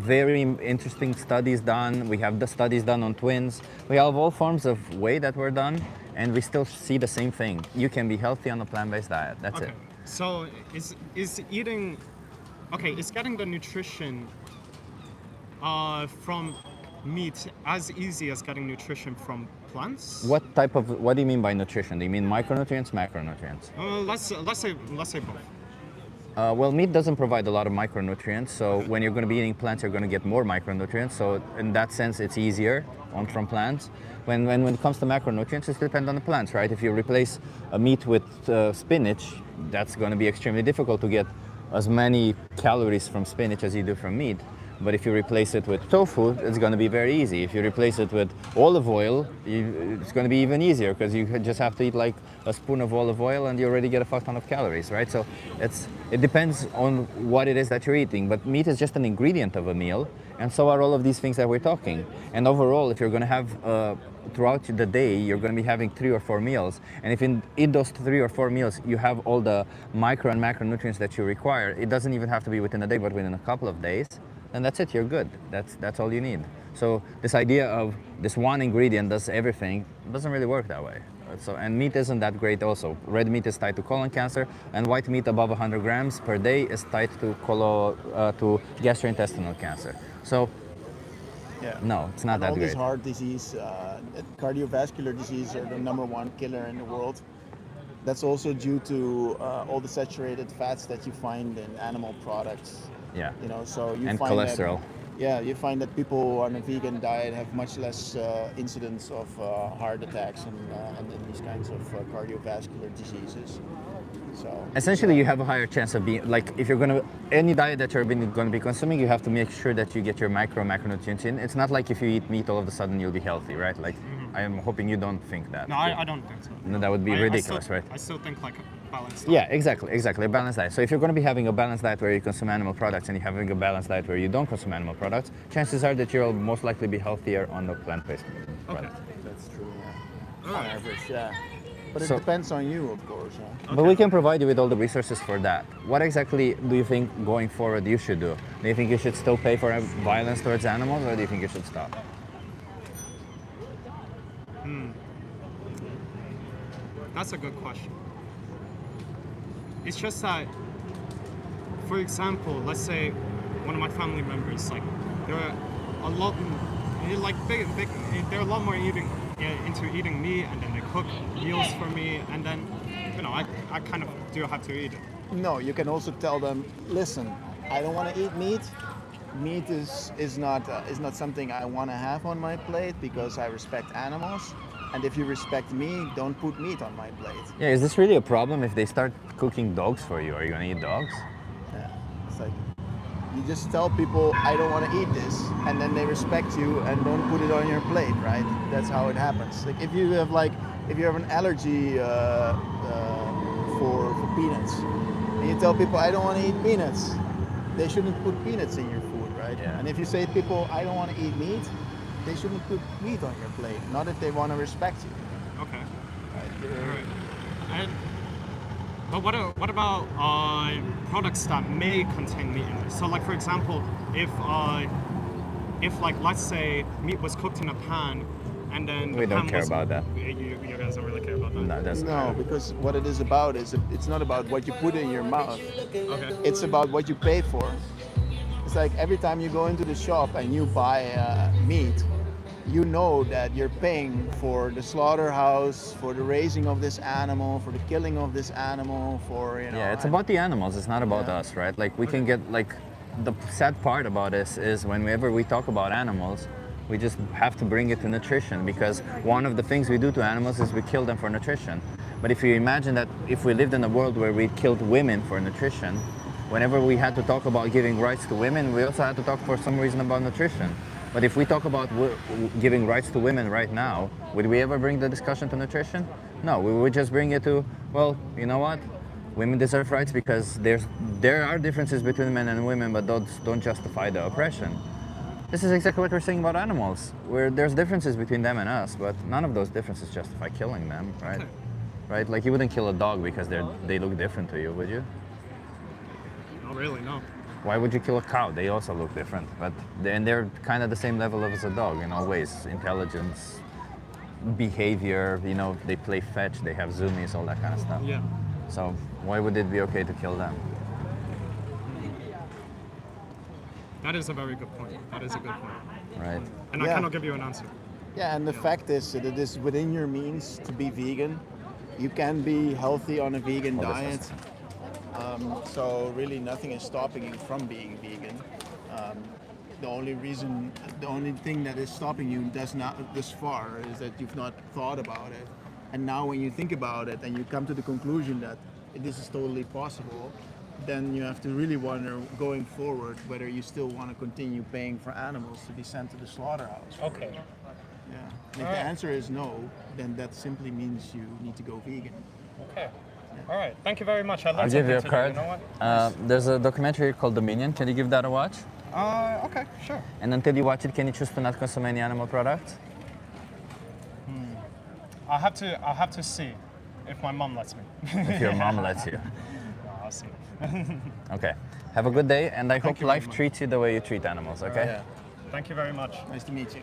very interesting studies done. We have the studies done on twins. We have all forms of way that were done, and we still see the same thing. You can be healthy on a plant-based diet. That's it. So is eating, okay, is getting the nutrition from meat as easy as getting nutrition from plants. What do you mean by nutrition? Do you mean micronutrients, macronutrients? Let's say both. Well, meat doesn't provide a lot of micronutrients, so when you're going to be eating plants, you're going to get more micronutrients. So in that sense, it's easier from plants. When it comes to macronutrients, it depends on the plants, right? If you replace a meat with spinach, that's going to be extremely difficult to get as many calories from spinach as you do from meat. But if you replace it with tofu, it's going to be very easy. If you replace it with olive oil, it's going to be even easier because you just have to eat like a spoon of olive oil and you already get a fuck ton of calories, right? So it depends on what it is that you're eating. But meat is just an ingredient of a meal, and so are all of these things that we're talking. And overall, if you're going to have throughout the day, you're going to be having 3 or 4 meals. And if in those 3 or 4 meals you have all the micro and macronutrients that you require, it doesn't even have to be within a day, but within a couple of days. And that's it, you're good. That's all you need. So this idea of this one ingredient does everything doesn't really work that way. And meat isn't that great also. Red meat is tied to colon cancer, and white meat above 100 grams per day is tied to gastrointestinal cancer. So no, it's not and that all great. this heart disease, cardiovascular disease are the #1 killer in the world. That's also due to all the saturated fats that you find in animal products. Yeah. You know, so you and find cholesterol. You find that people on a vegan diet have much less incidence of heart attacks and then these kinds of cardiovascular diseases. So Essentially, you have a higher chance of being, like, if you're going to, any diet that you're going to be consuming, you have to make sure that you get your macronutrients in. It's not like if you eat meat, all of a sudden you'll be healthy, right? Like, I am hoping you don't think that. No, I don't think so. No, that would be ridiculous, right? I still think like a balanced Yeah, exactly, a balanced diet. So if you're going to be having a balanced diet where you consume animal products and you're having a balanced diet where you don't consume animal products, chances are that you'll most likely be healthier on the plant-based products. that's true. Yeah. On average, yeah. But it So- depends on you, of course. Huh? But we can provide you with all the resources for that. What exactly do you think going forward you should do? Do you think you should still pay for violence towards animals, or do you think you should stop? That's a good question. It's just that, for example, let's say one of my family members, like, they're a lot, like they're a lot more into eating meat, and then they cook meals for me, and then, you know, I kind of do have to eat it. No, you can also tell them, listen, I don't want to eat meat. Meat is not something I want to have on my plate because I respect animals. And if you respect me, don't put meat on my plate. Yeah, is this really a problem if they start cooking dogs for you? Are you going to eat dogs? Yeah, it's like you just tell people I don't want to eat this, and then they respect you and don't put it on your plate, right? That's how it happens. Like if you have an allergy for peanuts, and you tell people I don't want to eat peanuts, they shouldn't put peanuts in your food, right? Yeah. And if you say to people I don't want to eat meat, they shouldn't put meat on your plate, not if they want to respect you. Okay. Right. But what about products that may contain meat in it? So, like, for example, if like, let's say meat was cooked in a pan, and then We don't care about that. You guys don't really care about that. No, because what it is about is it's not about what you put in your mouth. Okay. It's about what you pay for. It's like every time you go into the shop and you buy meat, you know that you're paying for the slaughterhouse, for the raising of this animal, for the killing of this animal, for, you know. Yeah, it's about the animals. It's not about us, right? Like, we can get, like, the sad part about this is whenever we talk about animals, we just have to bring it to nutrition, because one of the things we do to animals is we kill them for nutrition. But if you imagine that if we lived in a world where we killed women for nutrition, whenever we had to talk about giving rights to women, we also had to talk for some reason about nutrition. But if we talk about giving rights to women right now, would we ever bring the discussion to nutrition? No, we would just bring it to, well, you know what? Women deserve rights because there are differences between men and women, but those don't justify the oppression. This is exactly what we're saying about animals, where there's differences between them and us, but none of those differences justify killing them, right? Okay. Right? Like, you wouldn't kill a dog because they look different to you, would you? Not really, no. Why would you kill a cow? They also look different, but they're kind of the same level as a dog in all ways. Intelligence, behavior, you know, they play fetch, they have zoomies, all that kind of stuff. Yeah. So why would it be okay to kill them? That is a very good point. That is a good point. Right. And I cannot give you an answer. Yeah, and the fact is that it is within your means to be vegan. You can be healthy on a vegan diet. So really nothing is stopping you from being vegan. Um, the only thing that is stopping you this far is that you've not thought about it. And now when you think about it and you come to the conclusion that this is totally possible, then you have to really wonder going forward whether you still want to continue paying for animals to be sent to the slaughterhouse. Okay. Yeah. And if the answer is no, then that simply means you need to go vegan. Okay. All right. Thank you very much. I'll give you a today, card. You know what? There's a documentary called Dominion. Can you give that a watch? Okay, sure. And until you watch it, can you choose to not consume any animal products? I'll have to see if my mom lets me. If your mom lets you. No, I'll see. Okay. Have a good day, and I Thank hope you very life much. treats you the way you treat animals, okay? Yeah. Thank you very much. Nice to meet you.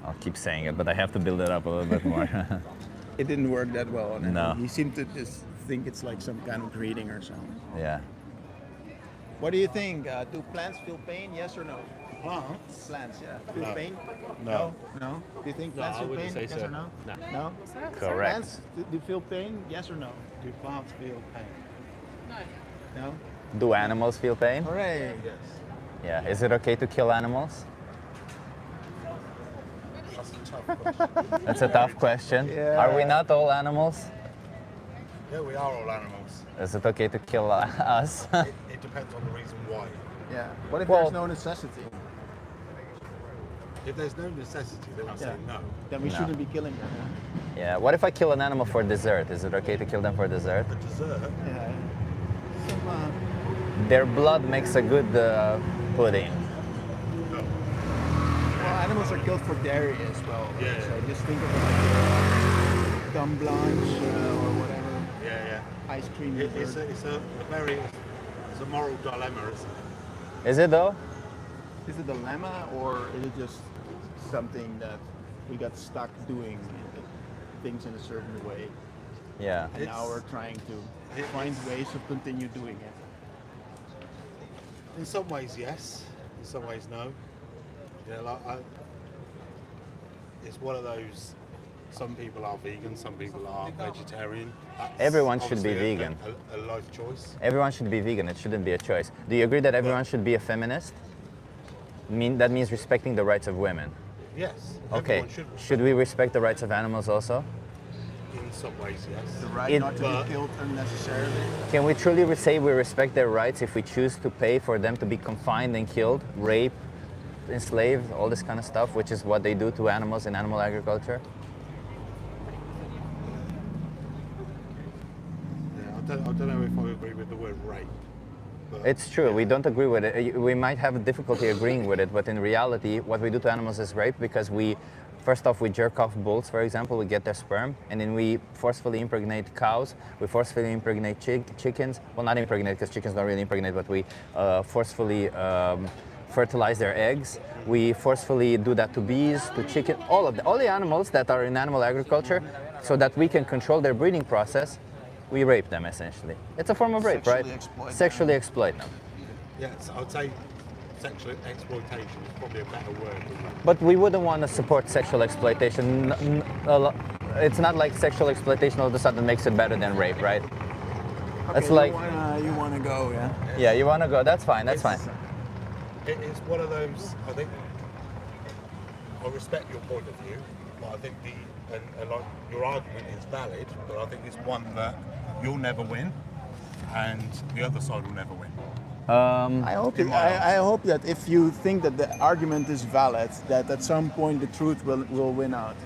I'll keep saying it, but I have to build it up a little bit more. It didn't work that well on him. No. He seemed to just think it's like some kind of greeting or something. Yeah. What do you think? Do plants feel pain? Yes or no? Plants? Plants, yeah. Feel No. pain? No. No? Do you think No, plants I feel wouldn't pain? say Yes so. or no? No. No? Correct. Plants do feel pain? Yes or no? Do plants feel pain? No? Do animals feel pain? Hooray! Yes. Yeah. Is it okay to kill animals? That's a tough question. That's a tough question. Yeah. Are we not all animals? Yeah, we are all animals. Is it okay to kill us? It depends on the reason why. Yeah. What if Well- there's no necessity? If there's no necessity, then I say Yeah. no. Then we No. shouldn't be killing them. Yeah. What if I kill an animal for dessert? Is it okay to kill them for dessert? For dessert, Yeah. Some, Their blood makes a good pudding. well, animals are killed for dairy as well. Right? Yeah. So just think of it like dumb blanche or whatever. yeah. Ice cream. It's dessert. a moral dilemma, isn't it? Is it though? Is it a dilemma or is it just something that we got stuck doing things in a certain way? Yeah. And now we're trying to find ways to continue doing it. In some ways, yes. In some ways, no. Yeah, it's one of those. Some people are vegan, some people are vegetarian. That's Everyone should be obviously vegan. A life choice. Everyone should be vegan. It shouldn't be a choice. Do you agree that everyone should be a feminist? That means respecting the rights of women. Yes. Okay. Everyone Should we respect the rights of animals also? in some ways, yes. The right not to be killed unnecessarily. Can we truly say we respect their rights if we choose to pay for them to be confined and killed, raped, enslaved, all this kind of stuff, which is what they do to animals in animal agriculture? Yeah, I don't know if I agree with the word rape. But It's true. We don't agree with it. We might have difficulty agreeing with it, but in reality, what we do to animals is rape because first off, we jerk off bulls, for example, we get their sperm, and then we forcefully impregnate cows, we forcefully impregnate chickens. Well, not impregnate because chickens don't really impregnate, but we forcefully fertilize their eggs. We forcefully do that to bees, to chicken, all the animals that are in animal agriculture, so that we can control their breeding process. We rape them essentially. It's a form of rape, right? Sexually exploit them. yes, I'd say sexual exploitation is probably a better word. Isn't it? But we wouldn't want to support sexual exploitation. It's not like sexual exploitation all of a sudden makes it better than rape, right? Okay, It's like, you wanna go, yeah? yeah, you want to go, that's fine, that's fine. It's one of those. I think I respect your point of view, but I think and like your argument is valid, but I think it's one that you'll never win, and the other side will never win. I hope that if you think that the argument is valid, that at some point the truth will win out.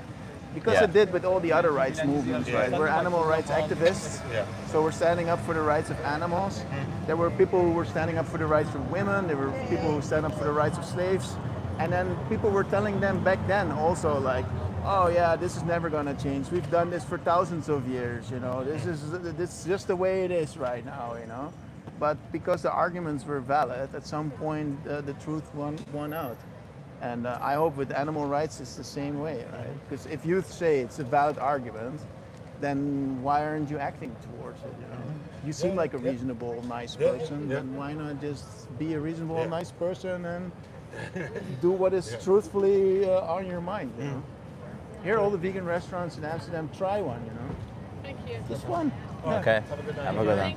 Because Yeah. it did with all the other rights movements, right? We're animal rights activists, Yeah. so we're standing up for the rights of animals. There were people who were standing up for the rights of women, there were people who stand up for the rights of slaves, and then people were telling them back then also like, oh yeah, this is never gonna change. We've done this for thousands of years, you know. This is just the way it is right now, you know. But because the arguments were valid, at some point the truth won out. And I hope with animal rights it's the same way, right? Because if you say it's a valid argument, then why aren't you acting towards it, you know? You seem like a reasonable, nice person, then why not just be a reasonable, nice person and do what is truthfully on your mind. You know? Here, all the vegan restaurants in Amsterdam, try one. You know, Thank you. just one. Okay. Have a good one.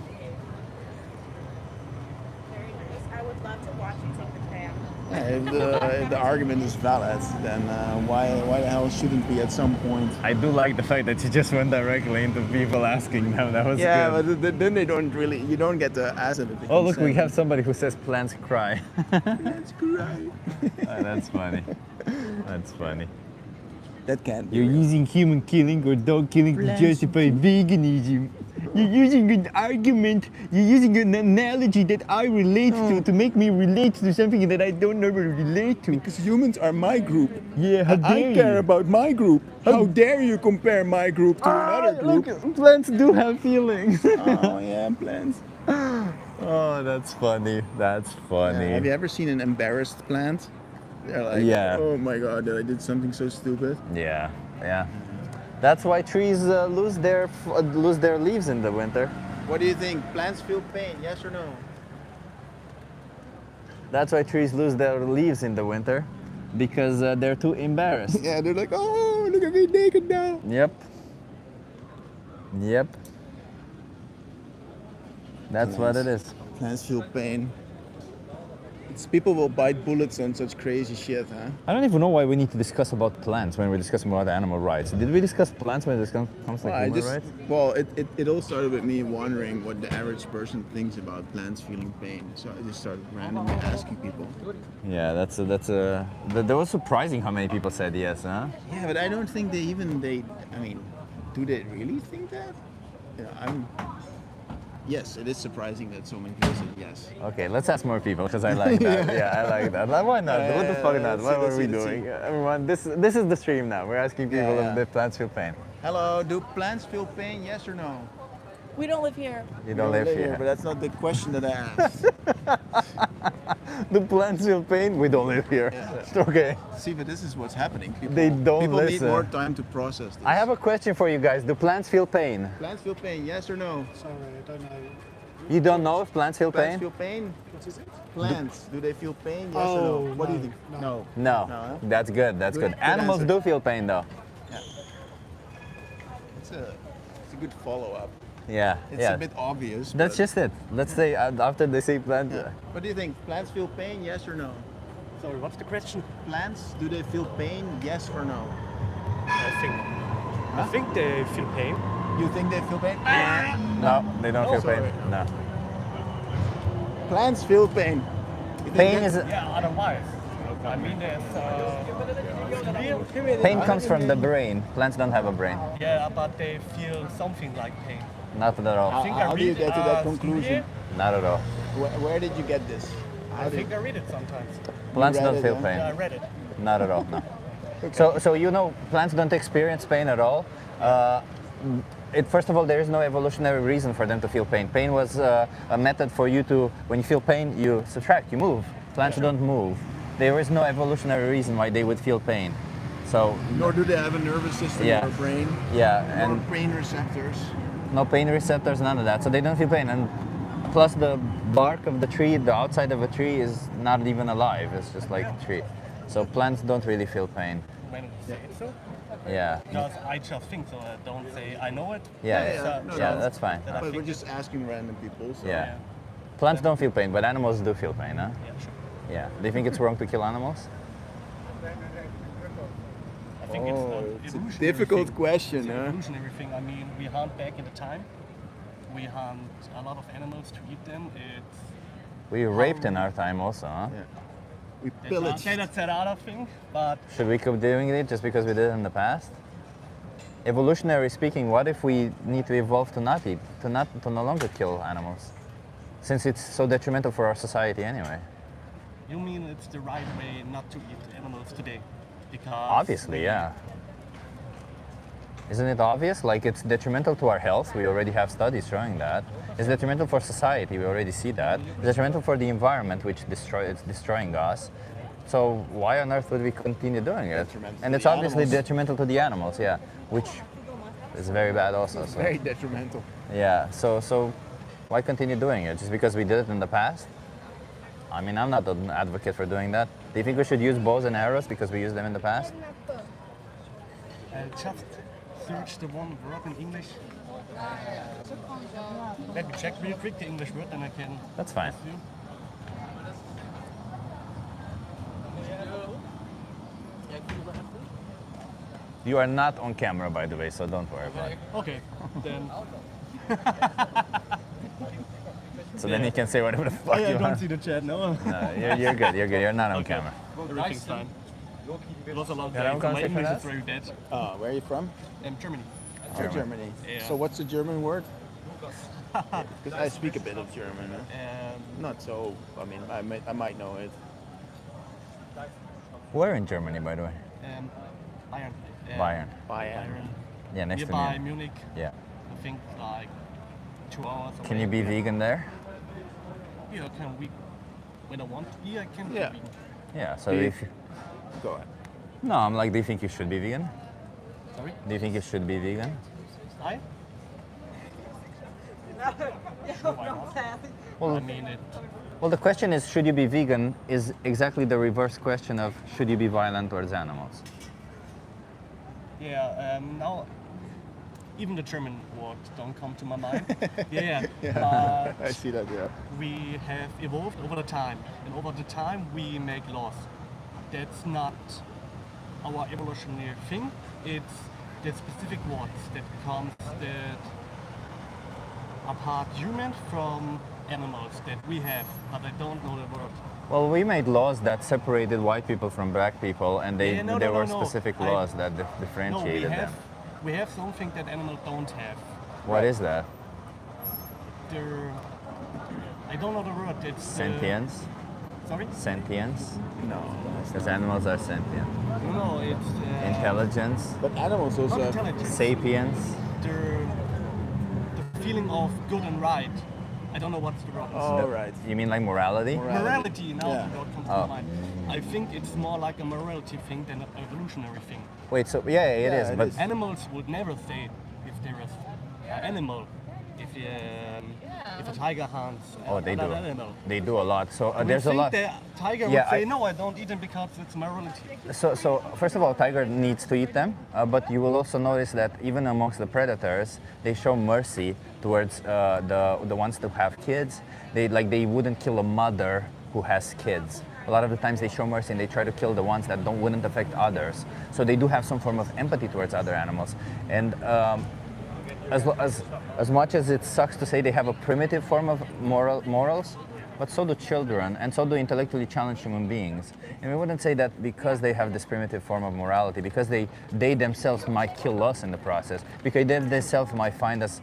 I would love to watch you take the tram. Yeah, if the argument is valid, then why the hell shouldn't we at some point? I do like the fact that you just went directly into people asking them. That was Yeah, good. but then they don't really. You don't get to ask them if they Oh, look, we consent. have somebody who says plants cry. Let's cry. Oh, that's funny. That's funny. That can't. You're using human killing or dog killing to Plants justify veganism. You're using an argument, you're using an analogy that I relate to make me relate to something that I don't normally relate to. Because humans are my group. Yeah, how dare I care you? about my group. How dare you compare my group to another group? Look, plants do have feelings. Oh yeah, plants. Oh, that's funny. That's funny. Have you ever seen an embarrassed plant? They're like, Yeah. oh my god, I did something so stupid. Yeah, yeah. That's why trees lose their leaves in the winter. What do you think? Plants feel pain, yes or no? That's why trees lose their leaves in the winter, because they're too embarrassed. Yeah, they're like, oh, look at me naked now. Yep. Yep. That's what it is. Plants feel pain. It's people will bite bullets on such crazy shit, huh? I don't even know why we need to discuss about plants when we're discussing about animal rights. Did we discuss plants when it comes to human rights? Well, it all started with me wondering what the average person thinks about plants feeling pain. So I just started randomly asking people. Yeah, that was surprising how many people said yes, huh? Yeah, but I don't think I mean, do they really think that? You know, yes, it is surprising that so many people said yes. Okay, let's ask more people because I like that. Yeah, I like that. Why not? What the fuck not? What are we doing? Everyone, this is the stream now. We're asking people if the plants feel pain. Hello, do plants feel pain? Yes or no? We don't live here. You don't live here. But that's not the question that I asked. Do plants feel pain? We don't live here. Yeah. Okay. See, but this is what's happening. They don't People listen. need more time to process this. I have a question for you guys. Do plants feel pain? Plants feel pain, yes or no? Sorry, I don't know. You don't know if plants feel Plants pain? feel pain? What is it? Plants, do they feel pain? Yes or no? What do you think? No. No. huh? That's good. That's good. Good Animals answer. do feel pain though. It's a good follow-up. Yeah. It's yeah. a bit obvious. That's but- just it. Let's say after they say plant. Yeah. What do you think? Plants feel pain? Yes or no? Sorry, what's the question? Plants, do they feel pain? Yes or no? I think they feel pain. You think they feel pain? No, they don't feel sorry. pain. No. Plants feel pain. You think Pain that- is Yeah, otherwise. I mean, pain comes from the brain. Plants don't have a brain. yeah, but they feel something like pain. Not at all. I think How do you read, get to that through conclusion? here. Not at all. Where did you get this? I think I read it sometimes. Plants read don't it, feel huh? pain. Yeah, I read it. Not at all. No. So you know, plants don't experience pain at all. First of all, there is no evolutionary reason for them to feel pain. Pain was a method for you to, when you feel pain, you subtract, you move. Plants don't move. There is no evolutionary reason why they would feel pain. So Nor do they have a nervous system Yeah. or a brain. yeah, Nor and brain receptors. no pain receptors, none of that. So they don't feel pain. And plus the bark of the tree, the outside of a tree is not even alive. It's just like a tree. So plants don't really feel pain. When you say it so. Yeah. Because I just think so. I don't say I know it. Yeah, yeah, that's fine. That I But we're think just asking random people. So. Yeah. Plants don't feel pain, but animals do feel pain, huh? Yeah, sure. Yeah. Do you think it's wrong to kill animals? I think Oh, it's it's an a evolutionary difficult thing. question, It's an huh? evolutionary thing. I mean, we hunt back in the time. We hunt a lot of animals to eat them. It's We raped in our time also, huh? Yeah. We that's pillaged. that's another thing, but Should we keep doing it just because we did it in the past? Evolutionary speaking, what if we need to evolve to not eat, to no longer kill animals? Since it's so detrimental for our society anyway. you mean it's the right way not to eat animals today? Because Obviously, yeah. Isn't it obvious? Like it's detrimental to our health. We already have studies showing that. It's detrimental for society. We already see that. It's detrimental for the environment, which it's destroying us. So why on earth would we continue doing it? Detrimental And to it's the obviously animals. detrimental to the animals, yeah, which is very bad also. So. Very detrimental. Yeah. So why continue doing it? Just because we did it in the past? I mean, I'm not an advocate for doing that. Do you think we should use bows and arrows because we used them in the past? Just search the one word in English. Let me check real quick the English word, and I can. That's fine. ask you. You are not on camera, by the way, so don't worry about it. Okay, then. So then you can say whatever the fuck I you don't want. see the chat, no. No, you're good. You're good. You're not on camera. Everything's fine. It was a long Yeah, day. I'm so my gonna English take is very dead. Where are you from? Germany. Oh, Germany. Yeah. So what's the German word? Because I speak a bit of German. Not so. I mean, I might know it. Where in Germany, by the way? Bayern. Bayern. Bayern. Yeah, next to Nearby me. Munich. Yeah. I think like 2 hours. Can away. you be vegan there? Yeah, can we? When I want to be, I can Yeah. be vegan. Yeah. So Beef. if Go ahead. no, I'm like, do you think you should be vegan? Sorry? Do you think you should be vegan? I? Well, I mean it. Well, the question is, should you be vegan? Is exactly the reverse question of should you be violent towards animals? Yeah. Now, even the German words don't come to my mind. yeah. I But see that. Yeah. we have evolved over the time, and over the time we make laws. That's not our evolutionary thing. It's the specific words that comes that apart human from animals that we have, but I don't know the word. Well, we made laws that separated white people from black people, and Yeah, no, there no, were no. specific I- laws that No, differentiated them. we have something that animals don't have. What is that? They're, I don't know the word. It's Sentience? Sorry? Sentience? No. Because animals are sentient. No, it's Intelligence? But animals also not have intelligence. Sapiens? The feeling of good and right. I don't know what's the word. Oh, right. You mean like morality? Morality. Now Yeah. the word comes Oh. to mind. I think it's more like a morality thing than an evolutionary thing. Wait, so yeah, it is, but Animals would never say if there is an animal, if a tiger hunts oh, they do. another animal. They do a lot. So We there's a think lot. the tiger Yeah, would say, I- no, I don't eat them because it's morality. So first of all, tiger needs to eat them, but you will also notice that even amongst the predators, they show mercy towards the ones who have kids. They wouldn't kill a mother who has kids. A lot of the times they show mercy and they try to kill the ones that wouldn't affect others. So they do have some form of empathy towards other animals. And as much as it sucks to say they have a primitive form of morals, but so do children, and so do intellectually challenged human beings. And we wouldn't say that because they have this primitive form of morality, because they themselves might kill us in the process, because they themselves might find us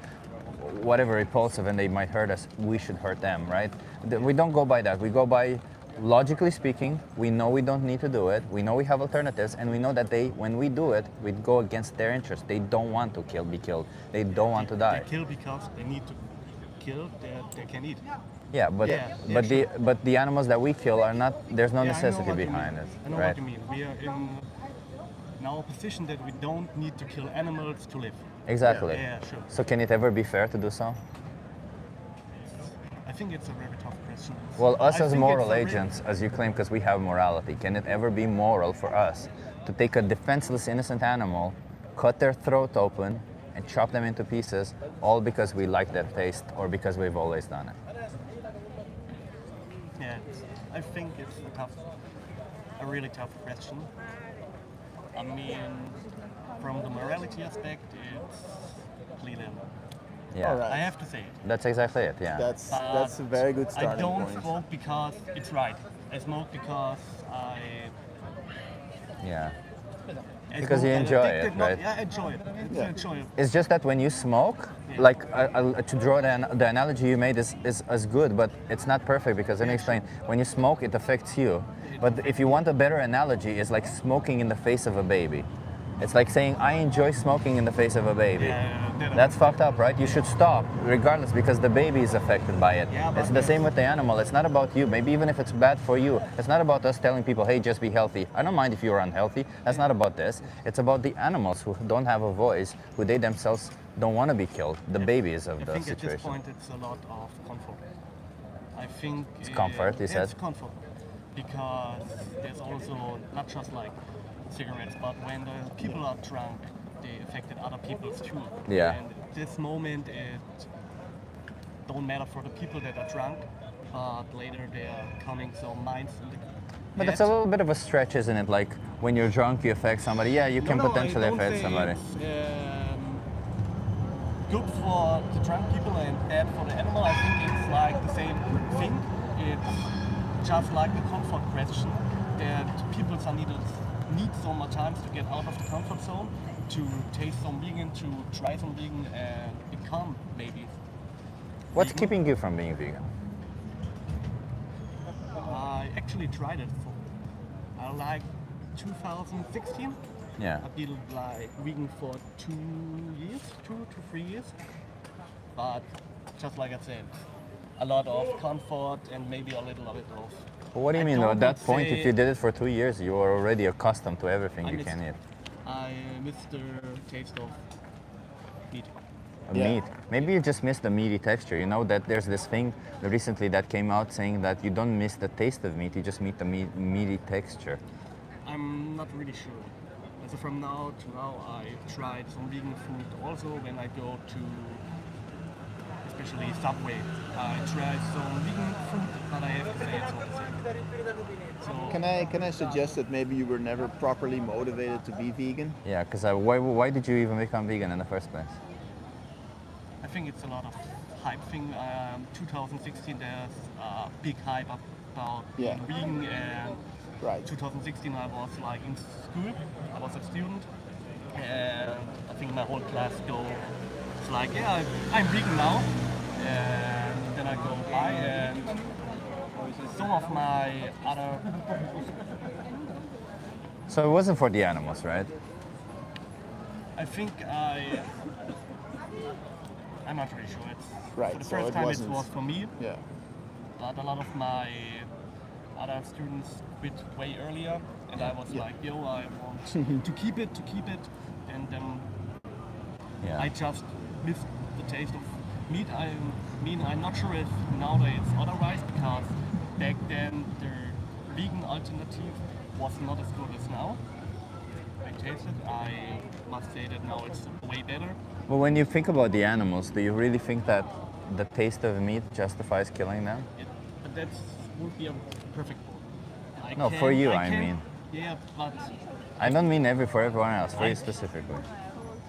whatever repulsive and they might hurt us, we should hurt them, right? We don't go by that. We go by, logically speaking, we know we don't need to do it, we know we have alternatives, and we know that when we do it, we go against their interests. They don't want to be killed. They don't want to die. They kill because they need to kill, they can eat. Yeah, but the animals that we kill are not. There's no Yeah, I know necessity what you behind mean. it, I know right? what you mean. We are in our position that we don't need to kill animals to live. Exactly. Yeah, sure. So can it ever be fair to do so? I think it's a very tough question. Well, us I as think moral it's a agents, as you claim, because we have morality, can it ever be moral for us to take a defenseless, innocent animal, cut their throat open, and chop them into pieces, all because we like that taste or because we've always done it? Yeah, I think it's a really tough question. I mean, from the morality aspect, it's clear. Yeah. All right. I have to say it. That's exactly it, yeah. That's a very good starting I don't point. smoke because it's right. I smoke because Yeah. I Because you smoke enjoy addicted, it, not- right? Yeah, I enjoy it. It's enjoyable. It's just that when you smoke, like to draw the analogy you made is good, but it's not perfect because let me explain. When you smoke, it affects you. But if you want a better analogy, it's like smoking in the face of a baby. It's like saying, I enjoy smoking in the face of a baby. That's fucked up, right? You should stop, regardless, because the baby is affected by it. It's the same with the animal. It's not about you. Maybe even if it's bad for you, it's not about us telling people, hey, just be healthy. I don't mind if you're unhealthy. That's not about this. It's about the animals who don't have a voice, who they themselves don't want to be killed. The babies of I the think at this situation. point it's a lot of comfort. I think It's comfort, you said? It's comfort because there's also not just like cigarettes, but when the people are drunk, they affected other people too. Yeah. And this moment, it don't matter for the people that are drunk, but later they are coming some minds in the But it's a little bit of a stretch, isn't it? Like when you're drunk, you affect somebody. Yeah, you can potentially affect somebody. It's good for the drunk people and bad for the animal. I think it's like the same thing. It's just like the comfort question that people need so much time to get out of the comfort zone, to taste some vegan, to try some vegan and become maybe. What's keeping you from being vegan? I actually tried it for like 2016. Yeah. I've been like vegan for 2 to 3 years. But just like I said, a lot of comfort and maybe a little bit of. But what do you mean though? At that point, if you did it for 2 years, you were already accustomed to everything you can eat. I miss the taste of meat. Meat. Maybe you just miss the meaty texture. You know that there's this thing recently that came out saying that you don't miss the taste of meat, you just miss the meaty texture. I'm not really sure. So from now to now, I tried some vegan food also when I go to, especially Subway. I tried some vegan food, but I have to say it's not the same. So Can I suggest that maybe you were never properly motivated to be vegan? Yeah, because why did you even become vegan in the first place? I think it's a lot of hype thing. 2016 there's a big hype about being vegan, and 2016 I was like in school. I was a student, and I think my whole class it's like, yeah, I'm vegan now, and then I go by, and some of my other. So it wasn't for the animals, right? I think I'm not really sure. It's for the so first it time wasn't- it was for me. Yeah. But a lot of my other students quit way earlier, and I was like, yo, I want to keep it, and then I just missed the taste of meat. I'm not sure if nowadays it's otherwise, because back then the vegan alternative was not as good as now. I tasted. I must say that now it's way better. But when you think about the animals, do you really think that the taste of meat justifies killing them? But that would be a perfect world. No, for you, I mean. Yeah, but I don't mean for everyone else, for you specifically.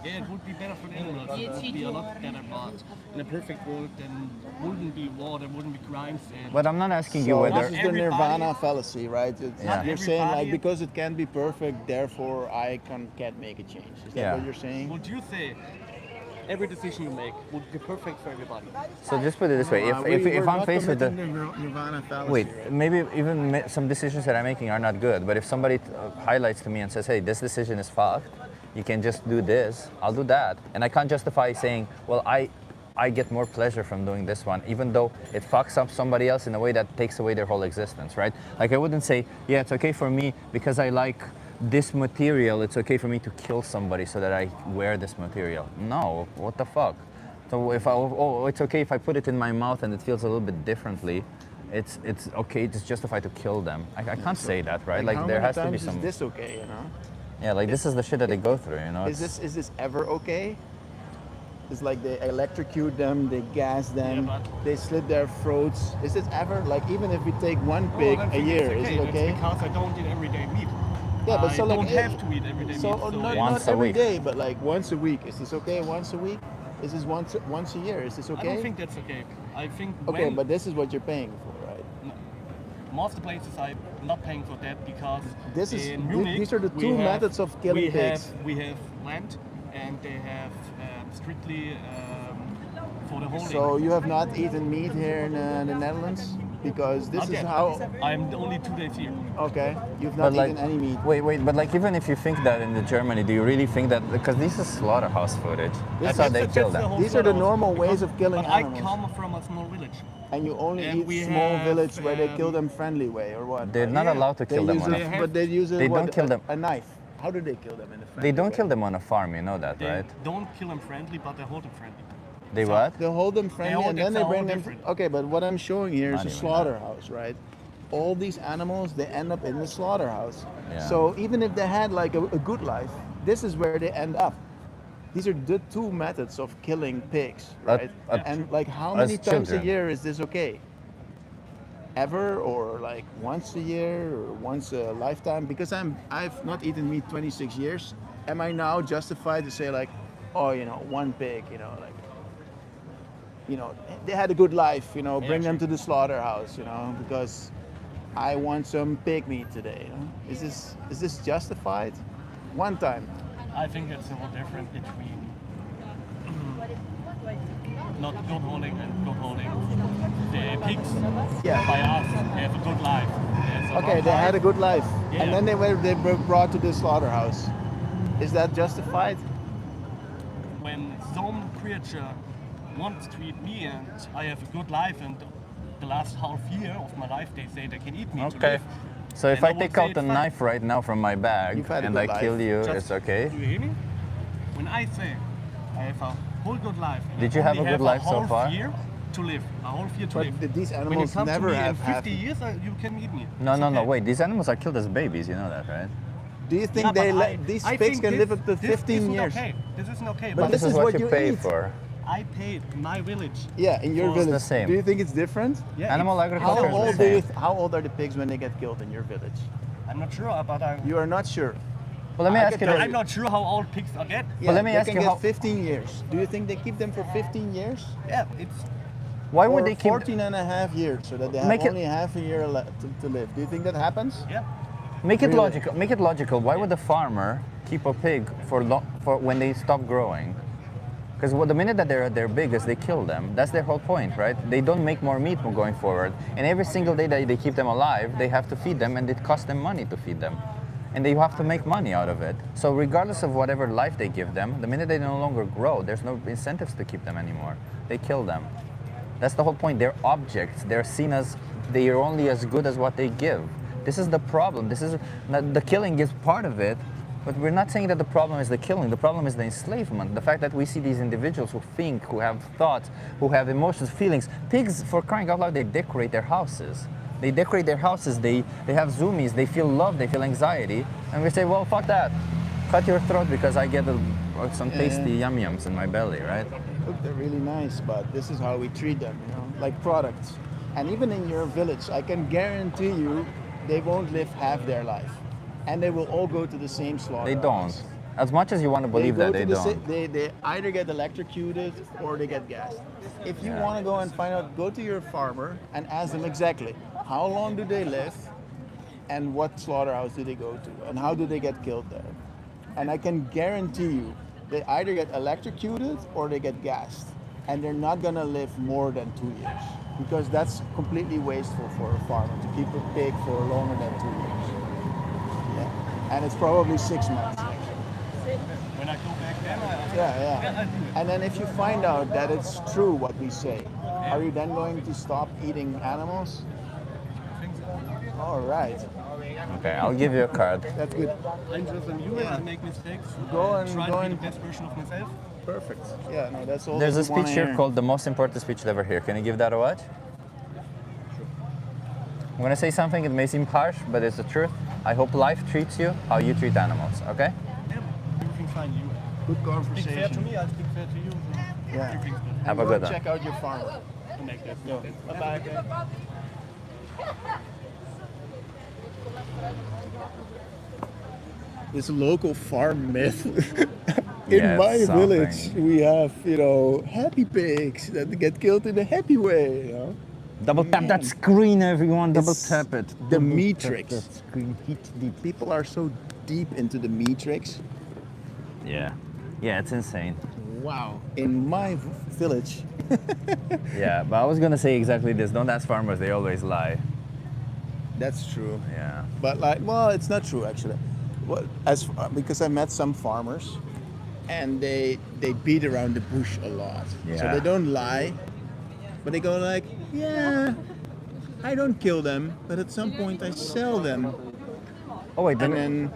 yeah, it would be better for the animals. It would be a lot better, but in a perfect world, then wouldn't be war, there wouldn't be crimes. And But I'm not asking you whether. This is the Nirvana fallacy, right? Yeah. You're saying like everybody- because it can't be perfect, therefore I can't make a change. Is that what you're saying? Would you say every decision you make would be perfect for everybody? So just put it this way: if I'm faced with the Nirvana fallacy, wait, right? maybe even some decisions that I'm making are not good. But if somebody highlights to me and says, "Hey, this decision is fucked. You can just do this," I'll do that, and I can't justify saying, "Well, I get more pleasure from doing this one," even though it fucks up somebody else in a way that takes away their whole existence, right? Like I wouldn't say, "Yeah, it's okay for me because I like this material. It's okay for me to kill somebody so that I wear this material." No, what the fuck? So if it's okay if I put it in my mouth and it feels a little bit differently, it's okay. It's justified to kill them. I can't say that, right? Like how there many has to be times some. Is this okay? You know? Yeah, like this is the shit that they go through, you know. Is this ever okay? It's like they electrocute them, they gas them, they slit their throats. Is this ever like even if we take one pig a year, is it okay? That's because I don't eat everyday meat. Yeah, but so I like don't have to eat everyday meat. So not every day, but like once a week. Is this okay? Once a week? Is this once a year? Is this okay? I don't think that's okay. I think okay, but this is what you're paying for, right? Most of the places I'm not paying for that because This is in Munich, these are the two methods of killing pigs. We have land, and they have strictly for the holding. So you have not eaten meat here in the Netherlands? Because this Not is yet. how... I'm only 2 days here. Okay, you've not eaten any meat. Wait, but like even if you think that in Germany, do you really think that, because this is slaughterhouse footage, that's how they kill them. These are the normal ways of killing But animals. I come from a small village. And you only And eat we small have, village where they kill them friendly way, or what? They're not allowed to kill them on a But they use They don't kill them. a knife. How do they kill them in a friendly They don't way? kill them on a farm, you know that, They right? don't kill them friendly, but they hold them friendly. They what? They hold them friendly all- and then it's they all bring them. different. Okay, but what I'm showing here is Not a even that. slaughterhouse, right? All these animals, they end up in the slaughterhouse. Yeah. So even if they had like a good life, this is where they end up. These are the two methods of killing pigs, right? And like how as many times a children. year is this okay? Ever, or like once a year or once a lifetime? Because I've not eaten meat 26 years. Am I now justified to say like, oh, you know, one pig, you know, like, you know, they had a good life, you know, bring them to the slaughterhouse, you know, because I want some pig meat today. You know? Is this justified? One time. I think it's a lot different between not good holding and good holding. The pigs by us, they have a good life. Okay, they had a good life, Yeah. and then they were brought to the slaughterhouse. Is that justified? When some creature wants to eat me and I have a good life and the last half year of my life they say they can eat me to Okay. live. So if And I would take say out it's the fine. knife right now from my bag You've had a and good I kill life. you, Just- it's okay? Do you hear me? When I say I have a whole good life. and Did I you have only a good life so whole far? Year to live, a whole year to But live. these When you animals come never to me in have 50 years, you can eat me. No, It's no, no, okay. wait. These animals are killed as babies, you know that, right? Do you think Yeah, they but these I pigs think can this- live up to this 15 isn't years? Okay. This isn't okay. But this is what you pay eat. for. I paid my village. Yeah, in your for- village. the same. Do you think it's different? Yeah, Animal it's- agriculture How is old the same. how old are the pigs when they get killed in your village? I'm not sure, but You are not sure. Well, let me ask you this. I'm not sure how old pigs are get. Yeah, let me they ask can you get how- 15 years. Do you think they keep them for 15 years? Yeah, it's Why would Or they keep 14 and a half years so that they have Make it- only half a year to live? Do you think that happens? yeah. Make it Really? logical. Make it logical. Why would the farmer keep a pig for when they stop growing? Because the minute that they're at their biggest, they kill them. That's their whole point, right? They don't make more meat going forward. And every single day that they keep them alive, they have to feed them, and it costs them money to feed them. And they have to make money out of it. So regardless of whatever life they give them, the minute they no longer grow, there's no incentives to keep them anymore. They kill them. That's the whole point. They're objects. They're seen as they are only as good as what they give. This is the problem. This is the killing is part of it, but we're not saying that the problem is the killing. The problem is the enslavement. The fact that we see these individuals who think, who have thoughts, who have emotions, feelings. Pigs, for crying out loud, they decorate their houses. They decorate their houses. They have zoomies. They feel love. They feel anxiety. And we say, well, fuck that. Cut your throat because I get some tasty yum yums in my belly, right? Look, they're really nice, but this is how we treat them, you know, like products. And even in your village, I can guarantee you they won't live half their life. And they will all go to the same slaughterhouse. They don't. As much as you want to believe that, they don't. They either get electrocuted or they get gassed. If you want to go and find out, go to your farmer and ask them exactly how long do they live and what slaughterhouse do they go to and how do they get killed there. And I can guarantee you they either get electrocuted or they get gassed. And they're not going to live more than 2 years because that's completely wasteful for a farmer to keep a pig for longer than 2 years. Yeah. And it's probably 6 months. When I go back then, Yeah. And then if you find out that it's true what we say, are you then going to stop eating animals? All right. Okay, I'll give you a card. That's good. I'm just a human. I make mistakes. Go I and try go to be and the best version of myself. Perfect. Yeah, no, that's all. There's that a we wanna speech here hear. called the most important speech you'll ever hear. Can you give that a watch? I'm gonna say something, it may seem harsh, but it's the truth. I hope life treats you how you treat animals, okay? Everything's fine. You Good speak fair to conversation. me, I speak fair to you. So Yeah. everything's good. Have a Go good one. check out your farm. Make that. Yo, bye-bye. This local farm myth. In Yeah, my something. village, we have, you know, happy pigs that get killed in a happy way, you know. Double tap that screen, everyone. Double It's tap it. The Double matrix. tap that screen. Hit the People are so deep into the matrix. Yeah. Yeah, it's insane. Wow. In my village. Yeah, but I was gonna say exactly this. Don't ask farmers, they always lie. That's true. Yeah. But like, well, it's not true actually. Well, because I met some farmers, and they beat around the bush a lot. So Yeah. they don't lie, but they go like, yeah, I don't kill them, but at some point I sell them. Oh wait, And then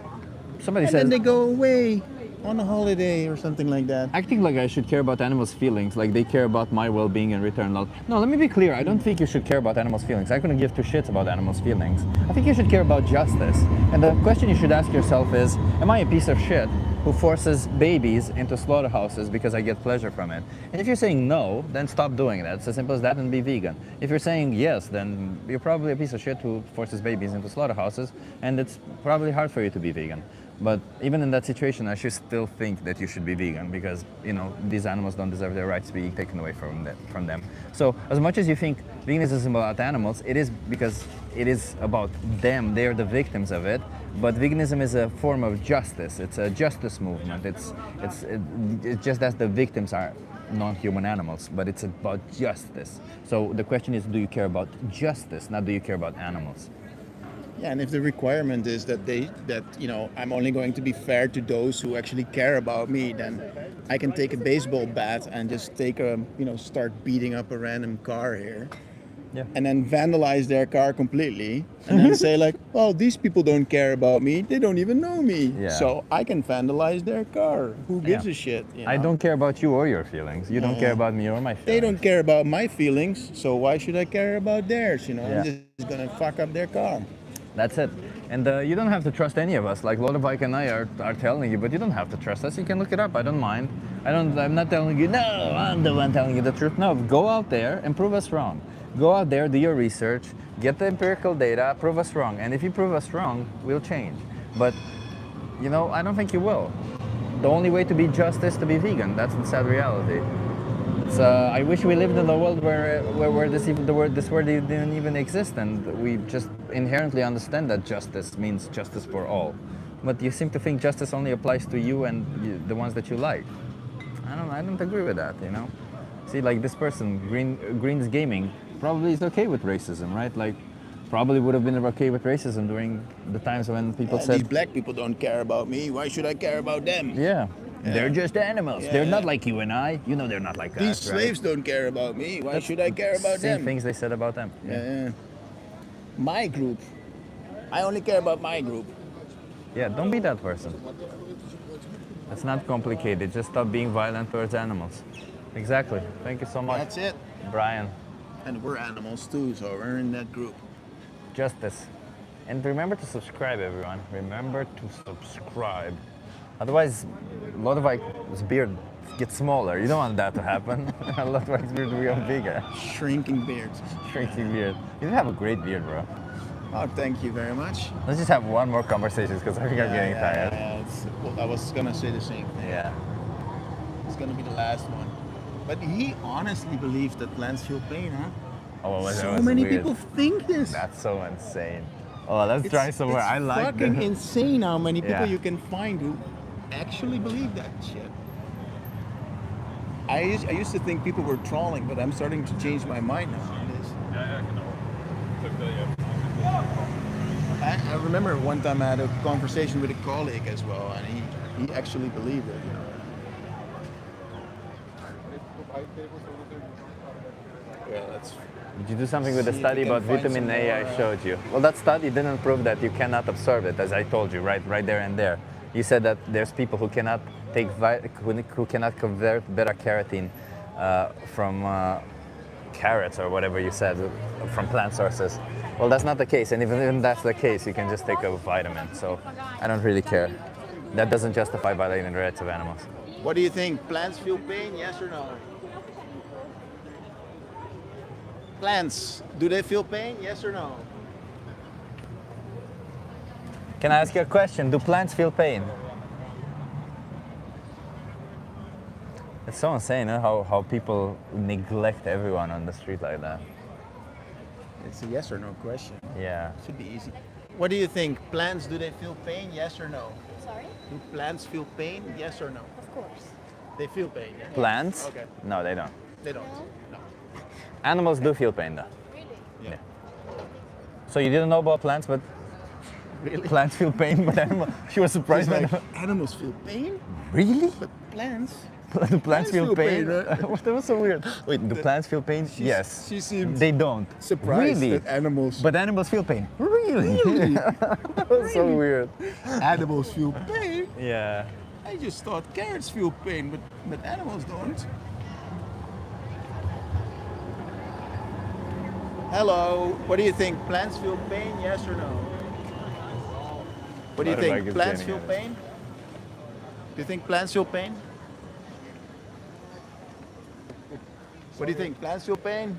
somebody and says then they go away. on a holiday or something like that. Acting like I should care about animals' feelings, like they care about my well-being in return. No, let me be clear. I don't think you should care about animals' feelings. I couldn't give two shits about animals' feelings. I think you should care about justice. And the question you should ask yourself is, am I a piece of shit who forces babies into slaughterhouses because I get pleasure from it? And if you're saying no, then stop doing that. It's as simple as that, and be vegan. If you're saying yes, then you're probably a piece of shit who forces babies into slaughterhouses, and it's probably hard for you to be vegan. But even in that situation, I should still think that you should be vegan because, you know, these animals don't deserve their rights being taken away from them. So as much as you think veganism is about animals, it is because it is about them. They are the victims of it. But veganism is a form of justice. It's a justice movement. It's just that the victims are non-human animals, but it's about justice. So the question is, do you care about justice, not do you care about animals? Yeah, and if the requirement is that I'm only going to be fair to those who actually care about me, then I can take a baseball bat and just start beating up a random car here. Yeah. And then vandalize their car completely, and then say like, "Well, these people don't care about me. They don't even know me. Yeah. So I can vandalize their car. Who gives a shit?" I don't care about you or your feelings. You don't care about me or my feelings. They don't care about my feelings, so why should I care about theirs? Yeah. I'm just gonna fuck up their car. That's it. And you don't have to trust any of us. Like Lodovike and I are telling you, but you don't have to trust us. You can look it up. I don't mind. I'm not telling you, no, I'm the one telling you the truth. No, go out there and prove us wrong. Go out there, do your research, get the empirical data, prove us wrong. And if you prove us wrong, we'll change. But, I don't think you will. The only way to be just is to be vegan. That's the sad reality. I wish we lived in a world where this word didn't even exist, and we just inherently understand that justice means justice for all. But you seem to think justice only applies to you and the ones that you like. I don't agree with that. See, like this person, Green's Gaming, probably is okay with racism, right? Like, probably would have been okay with racism during the times when people said these black people don't care about me. Why should I care about them? Yeah. They're just animals. Yeah. They're not like you and I. They're not like These us, right? slaves don't care about me. Why should I care about them? Same things they said about them. Yeah. My group. I only care about my group. Yeah, don't be that person. It's not complicated. Just stop being violent towards animals. Exactly. Thank you so much. That's it. Brian. And we're animals too, so we're in that group. Justice. And remember to subscribe, everyone. Remember to subscribe. Otherwise, Lodovike's beard gets smaller. You don't want that to happen. Lodovike's beard will become bigger. Shrinking beards. Shrinking beard. You have a great beard, bro. Oh, thank you very much. Let's just have one more conversation because I think I'm getting tired. I was gonna say the same thing. Yeah. It's gonna be the last one. But he honestly believes that plants feel pain, huh? Oh, so many people think this. That's so insane. Oh, let's try somewhere. I like It's fucking insane how many people Yeah. you can find who actually believe that shit. I used to think people were trolling, but I'm starting to change my mind now on this. I remember one time I had a conversation with a colleague as well, and he actually believed it. Yeah, that's. Did you do something with the study about vitamin A I showed you? Well, that study didn't prove that you cannot absorb it, as I told you, right there and there. You said that there's people who cannot who cannot convert beta carotene from carrots or whatever you said, from plant sources. Well, that's not the case, and even if that's the case, you can just take a vitamin. So I don't really care. That doesn't justify violating the rights of animals. What do you think? Plants feel pain? Yes or no? Plants, do they feel pain? Yes or no? Can I ask you a question? Do plants feel pain? It's so insane, huh? How people neglect everyone on the street like that. It's a yes or no question. Yeah. Should be easy. What do you think? Plants, do they feel pain? Yes or no? Sorry? Do plants feel pain? Yes or no? Of course. They feel pain. Yeah? Plants? Okay. No, they don't. They don't. No. Animals do feel pain, though. Really? Yeah. So you didn't know about plants, but Really? plants feel pain, but she was surprised. It's by like, animals feel pain? Really? But plants? Do plants feel pain? right? That was so weird. Wait, do plants feel pain? Yes. She seemed They don't. surprised Really? that animals. But animals feel pain. Really? Really? That was so weird. Animals feel pain? Yeah. I just thought carrots feel pain, but animals don't. Hello, what do you think? Plants feel pain, yes or no? What do you think? Plants feel pain? Do you think plants feel pain? What do you think? Plants feel pain?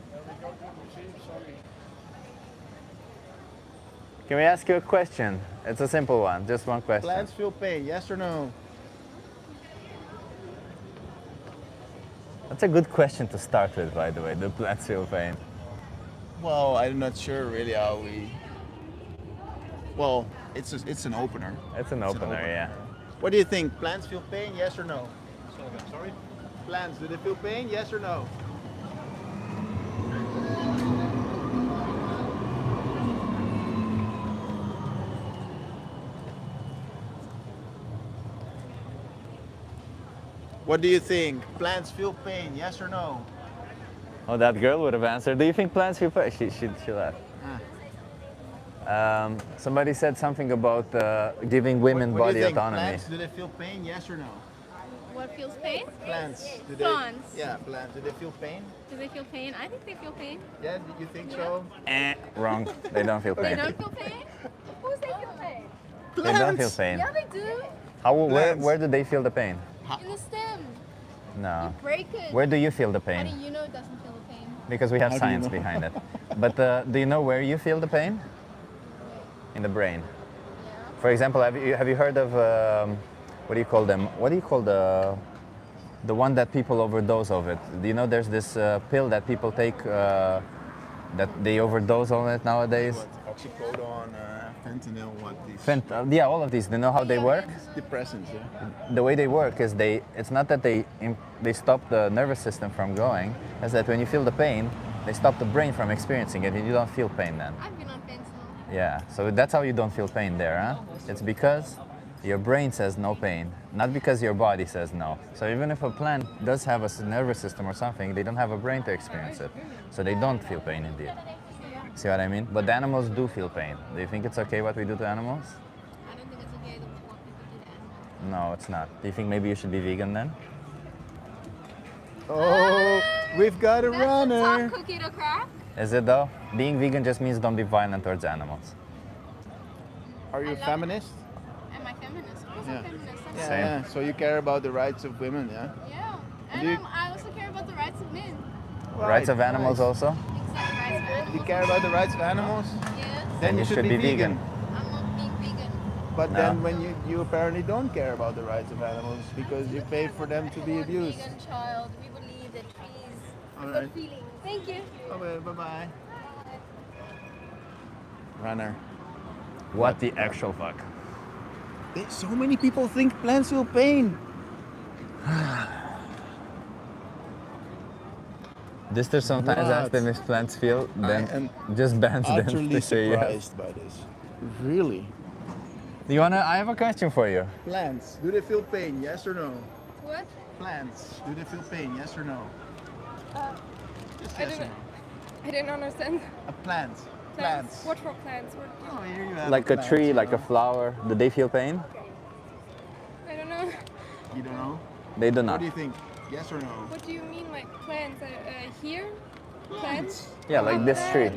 Can we ask you a question? It's a simple one, just one question. Plants feel pain, yes or no? That's a good question to start with, by the way. Do plants feel pain? Well, I'm not sure really how we. Well, it's an opener. It's an opener, yeah. What do you think? Plants feel pain, yes or no? Sorry? Plants, do they feel pain, yes or no? What do you think? Plants feel pain, yes or no? Oh, that girl would have answered. Do you think plants feel pain? She laughed. Somebody said something about giving women What do body you think? autonomy. Plants, do they feel pain, yes or no? What feels pain? Plants, do they? Plants. Yeah, plants, do they feel pain? Do they feel pain? I think they feel pain. Yeah, did you think so? Wrong. They don't feel They pain. don't feel pain? Of course they feel pain. They don't feel pain. Yeah, they do. Where do they feel the pain? In the stem. No. Break it. Where do you feel the How pain? do you know it doesn't feel the pain? Because we have How do you science know? behind it. But do you know where you feel the pain? In the brain. For example, have you heard of what do you call them? What do you call the one that people overdose of it? Do you know there's this pill that people take that they overdose on it nowadays? What? Oxycodone, fentanyl, what these? Yeah, all of these. Do you know how they work? Depressants, yeah. The way they work is it's not that they stop the nervous system from going, it's that when you feel the pain, they stop the brain from experiencing it and you don't feel pain then. I've been on fentanyl. Yeah, so that's how you don't feel pain there, huh? It's because your brain says no pain, not because your body says no. So even if a plant does have a nervous system or something, they don't have a brain to experience it. So they don't feel pain indeed. See what I mean? But the animals do feel pain. Do you think it's okay what we do to animals? I don't think it's okay what people do to animals. No, it's not. Do you think maybe you should be vegan then? Oh, we've got a runner. Top cookie to crack. Is it though? Being vegan just means don't be violent towards animals. Are you a feminist? Am I feminist? Of course Yeah. I'm feminist. I'm Same. Yeah, so you care about the rights of women, yeah? Yeah. Do And you- I also care about the rights of men. Rights of animals nice. also? Exactly, rights of animals. You care about the rights of animals? Yes. Then you should be vegan. I'm not being vegan. But No. then when you apparently don't care about the rights of animals because you pay for them to be abused. Vegan child. We believe that trees All have right. good feelings. Thank you. Okay, bye-bye. Runner. What the actual fuck? So many people think plants feel pain. Just to sometimes ask them if plants feel, then am just bans them Utterly to say yes. surprised by this. Really? Do you wanna? I have a question for you. Plants, do they feel pain? Yes or no? What? Plants, do they feel pain? Yes or no? Just I yes or didn't. no. I didn't understand. A plant. Plants. What for plants? Oh, here you have Like a plant, tree, you like a know. flower. Do they feel pain? I don't know. You don't know? They do What not. do you think? Yes or no? What do you mean, like plants? Here? Plants? Yeah, like this tree.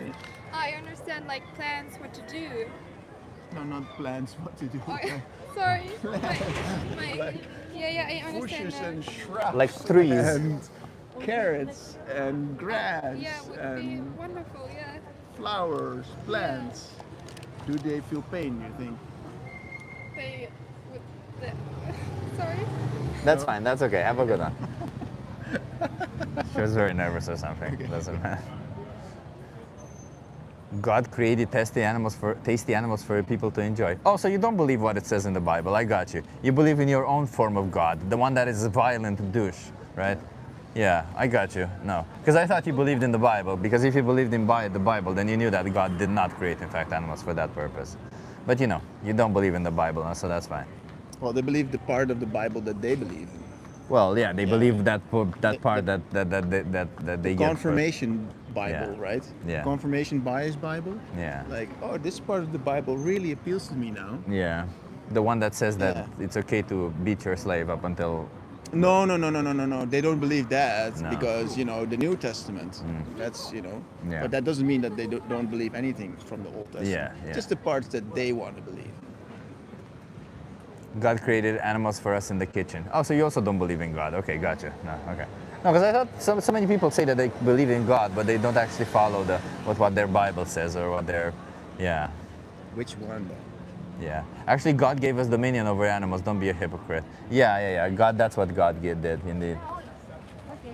I understand, like plants, what to do. No, not plants. What to do? Oh, sorry. Like Yeah, I understand. bushes now. and shrubs. Like trees. And carrots and grass Yeah, would be and wonderful. Yeah. flowers, plants. Do they feel pain, you think? They. With the. Sorry. That's fine. That's okay. Have a good one. She was very nervous or something. Doesn't matter. God created tasty animals for people to enjoy. Oh, so you don't believe what it says in the Bible? I got you. You believe in your own form of God, the one that is a violent douche, right? Yeah, I got you. No, because I thought you believed in the Bible. Because if you believed in the Bible, then you knew that God did not create, in fact, animals for that purpose. But you know, you don't believe in the Bible, so that's fine. Well, they believe the part of the Bible that they believe in. Well, yeah, they believe that part that they get. Confirmation Bible, Yeah. right? Yeah. Confirmation bias Bible. Yeah. Like, oh, this part of the Bible really appeals to me now. Yeah. The one that says that Yeah. it's okay to beat your slave up until. No. They don't believe that No. because, you know, the New Testament. That's, you know. Yeah. But that doesn't mean that they don't believe anything from the Old Testament. Yeah. Just the parts that they want to believe. God created animals for us in the kitchen. Oh, so you also don't believe in God? Okay, gotcha. No, okay. No, because I thought so many people say that they believe in God, but they don't actually follow what their Bible says or what their, yeah. Which one though? Yeah. Actually, God gave us dominion over animals. Don't be a hypocrite. Yeah. God, that's what God did, indeed.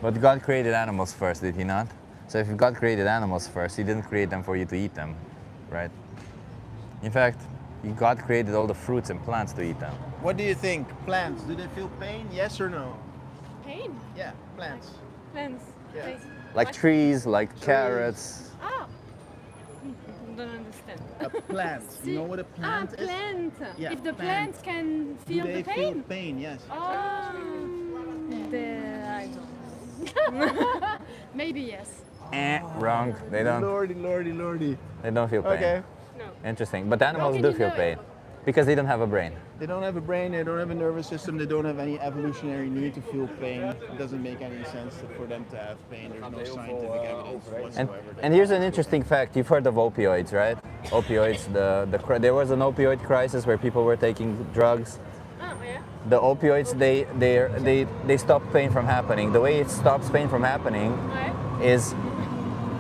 But God created animals first, did he not? So if God created animals first, he didn't create them for you to eat them, right? In fact, God created all the fruits and plants to eat them. What do you think? Plants, do they feel pain? Yes or no? Pain? Yeah, plants. Plants. Yeah. Like, Like trees, like carrots. ah! Don't understand. A plant. You know what a plant is? Plant. Yeah, If the plant. plant can feel Do they the pain. feel pain? Yes. I don't. Maybe yes. Wrong. They don't. Lordy. They don't feel pain. Okay. No. Interesting. But animals can do you feel know pain because they don't have a brain. They don't have a brain, they don't have a nervous system, they don't have any evolutionary need to feel pain. It doesn't make any sense for them to have pain. There's no scientific evidence And, whatsoever. and here's an interesting fact. You've heard of opioids, right? Opioids. There was an opioid crisis where people were taking drugs. Oh, yeah. The opioids, they stop pain from happening. The way it stops pain from happening is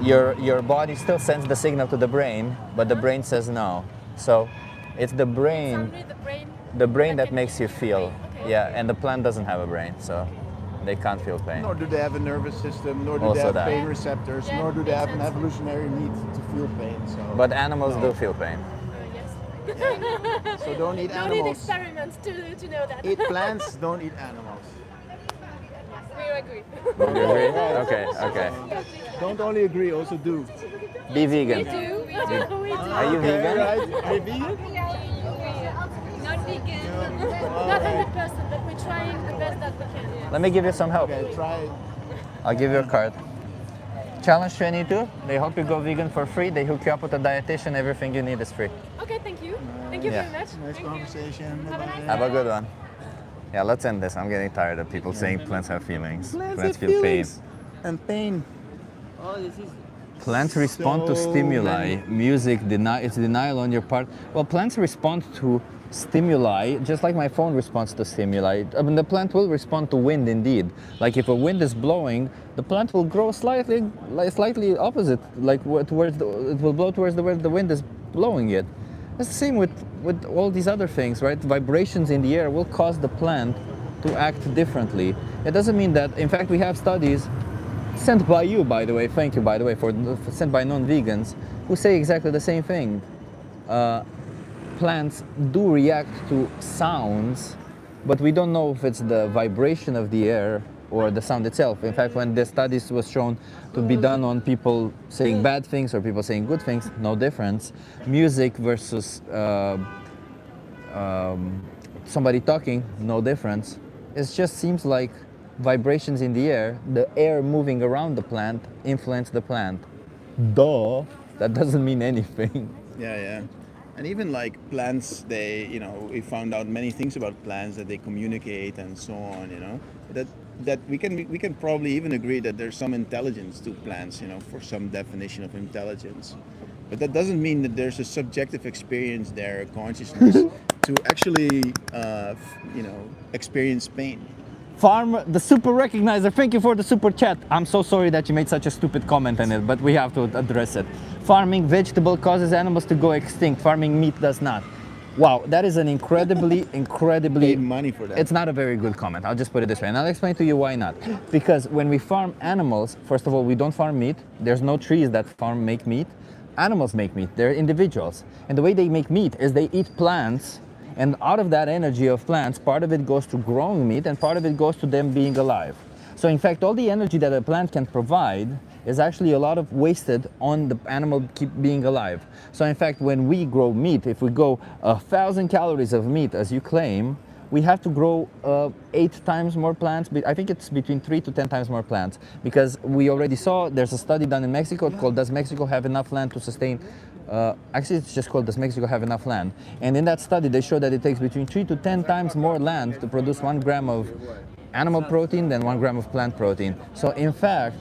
your body still sends the signal to the brain, but the brain says no. So it's the brain that makes you feel. Yeah, and the plant doesn't have a brain, so they can't feel pain. Nor do they have a nervous system, nor do Also they have that. pain receptors, Yeah, nor do they have an makes sense. evolutionary need to feel pain. So. But animals do feel pain. Yes. So don't eat No need animals. experiments to know that. Eat plants, don't eat animals. We agree. You agree? Okay. Don't only agree, also do. Be vegan. We do. Are you vegan? Right? Are you vegan? Not vegan. Not 100%, but we're trying the best that we can. Yeah. Let me give you some help. Okay, try it. I'll give you a card. Challenge 22. They help you go vegan for free. They hook you up with a dietitian. Everything you need is free. Okay, thank you. Thank you Yeah. very much. Nice conversation. Have a nice Have a day. good one. Yeah, let's end this. I'm getting tired of people saying plants have feelings. Plants have feel pain. feelings and pain. Plants respond to So stimuli. many. Music, it's denial on your part. Well, plants respond to stimuli, just like my phone responds to stimuli. I mean, the plant will respond to wind indeed. Like if a wind is blowing, the plant will grow slightly opposite, like towards it will blow towards where the wind is blowing it. It's the same with all these other things, right? Vibrations in the air will cause the plant to act differently. It doesn't mean that, in fact, we have studies sent by you, by the way, thank you, by the way, for sent by non-vegans, who say exactly the same thing. Plants do react to sounds, but we don't know if it's the vibration of the air or the sound itself. In fact, when the studies was shown to be done on people saying bad things or people saying good things, no difference. Music versus somebody talking, no difference. It just seems like vibrations in the air moving around the plant influence the plant. Duh, that doesn't mean anything. Yeah. And even like plants, we found out many things about plants, that they communicate and so on, that we can probably even agree that there's some intelligence to plants, for some definition of intelligence. But that doesn't mean that there's a subjective experience there, consciousness, to actually, experience pain. Farmer, the super recognizer, thank you for the super chat. I'm so sorry that you made such a stupid comment on it, but we have to address it. Farming vegetable causes animals to go extinct. Farming meat does not. Wow, that is an incredibly Paid money for that. It's not a very good comment. I'll just put it this way, and I'll explain to you why not. Because when we farm animals, first of all, we don't farm meat. There's no trees that make meat. Animals make meat. They're individuals. And the way they make meat is they eat plants, and out of that energy of plants, part of it goes to growing meat and part of it goes to them being alive. So in fact, all the energy that a plant can provide is actually a lot of wasted on the animal keep being alive. So in fact, when we grow meat, if we go 1,000 calories of meat, as you claim, we have to grow 8 times more plants. I think it's between 3 to 10 times more plants, because we already saw there's a study done in Mexico called "Does Mexico have enough land to sustain Actually, it's just called Does Mexico Have Enough Land? And in that study, they showed that it takes between 3 to 10 times more land to produce 1 gram of animal protein than 1 gram of plant protein. So in fact,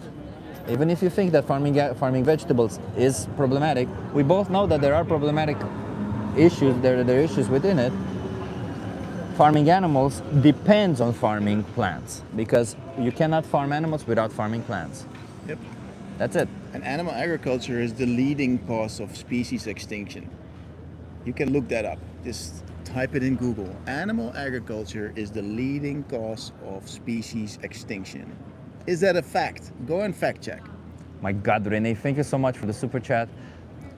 even if you think that farming vegetables is problematic, we both know that there are problematic issues, there are issues within it. Farming animals depends on farming plants because you cannot farm animals without farming plants. Yep. That's it. And animal agriculture is the leading cause of species extinction. You can look that up. Just type it in Google. Animal agriculture is the leading cause of species extinction. Is that a fact? Go and fact check. My God, Renee, thank you so much for the super chat.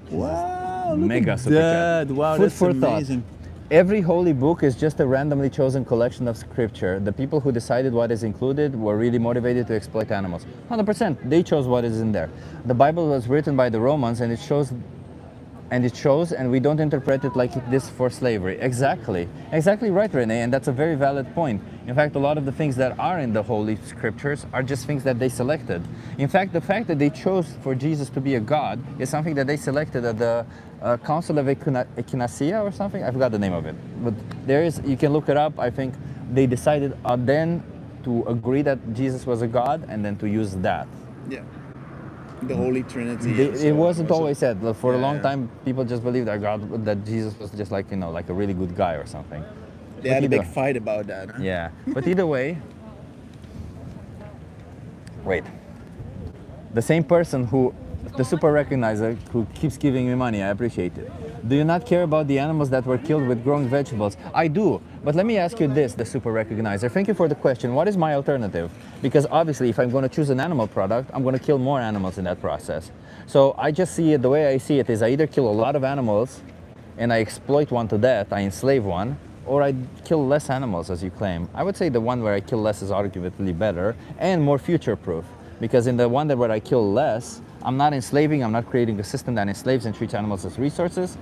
Wow, look Mega at super that. chat. Wow, Food that's for amazing. thought. Every holy book is just a randomly chosen collection of scripture. The people who decided what is included were really motivated to exploit animals. 100%, they chose what is in there. The Bible was written by the Romans and it shows, and we don't interpret it like this for slavery. Exactly right, Renee, and that's a very valid point. In fact, a lot of the things that are in the holy scriptures are just things that they selected. In fact, the fact that they chose for Jesus to be a god is something that they selected at the Council of Echinacea or something. I forgot the name of it, but there is, you can look it up. I think they decided then to agree that Jesus was a god and then to use that. Yeah. The Holy Trinity. It wasn't always said. For a long time, people just believed that Jesus was just like, like a really good guy or something. They had a big fight about that. Huh? Yeah, but either way, wait. The same person the super recognizer who keeps giving me money, I appreciate it. Do you not care about the animals that were killed with growing vegetables? I do, but let me ask you this, the super recognizer. Thank you for the question. What is my alternative? Because obviously, if I'm going to choose an animal product, I'm going to kill more animals in that process. So I just see it, the way I see it is I either kill a lot of animals and I exploit one to death, I enslave one, or I kill less animals, as you claim. I would say the one where I kill less is arguably better and more future-proof. Because in the one where I kill less, I'm not enslaving, I'm not creating a system that enslaves and treats animals as resources,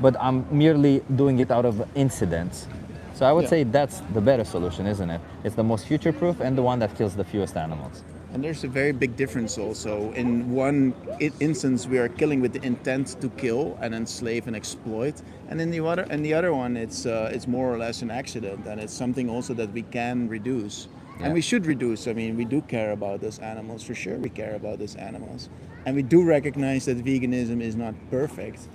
but I'm merely doing it out of incidents. So I would say that's the better solution, isn't it? It's the most future-proof and the one that kills the fewest animals. And there's a very big difference also. In one instance, we are killing with the intent to kill and enslave and exploit, and in the other one, it's more or less an accident, and it's something also that we can reduce. Yeah. And we should reduce. I mean, we do care about those animals, for sure we care about those animals. And we do recognize that veganism is not perfect,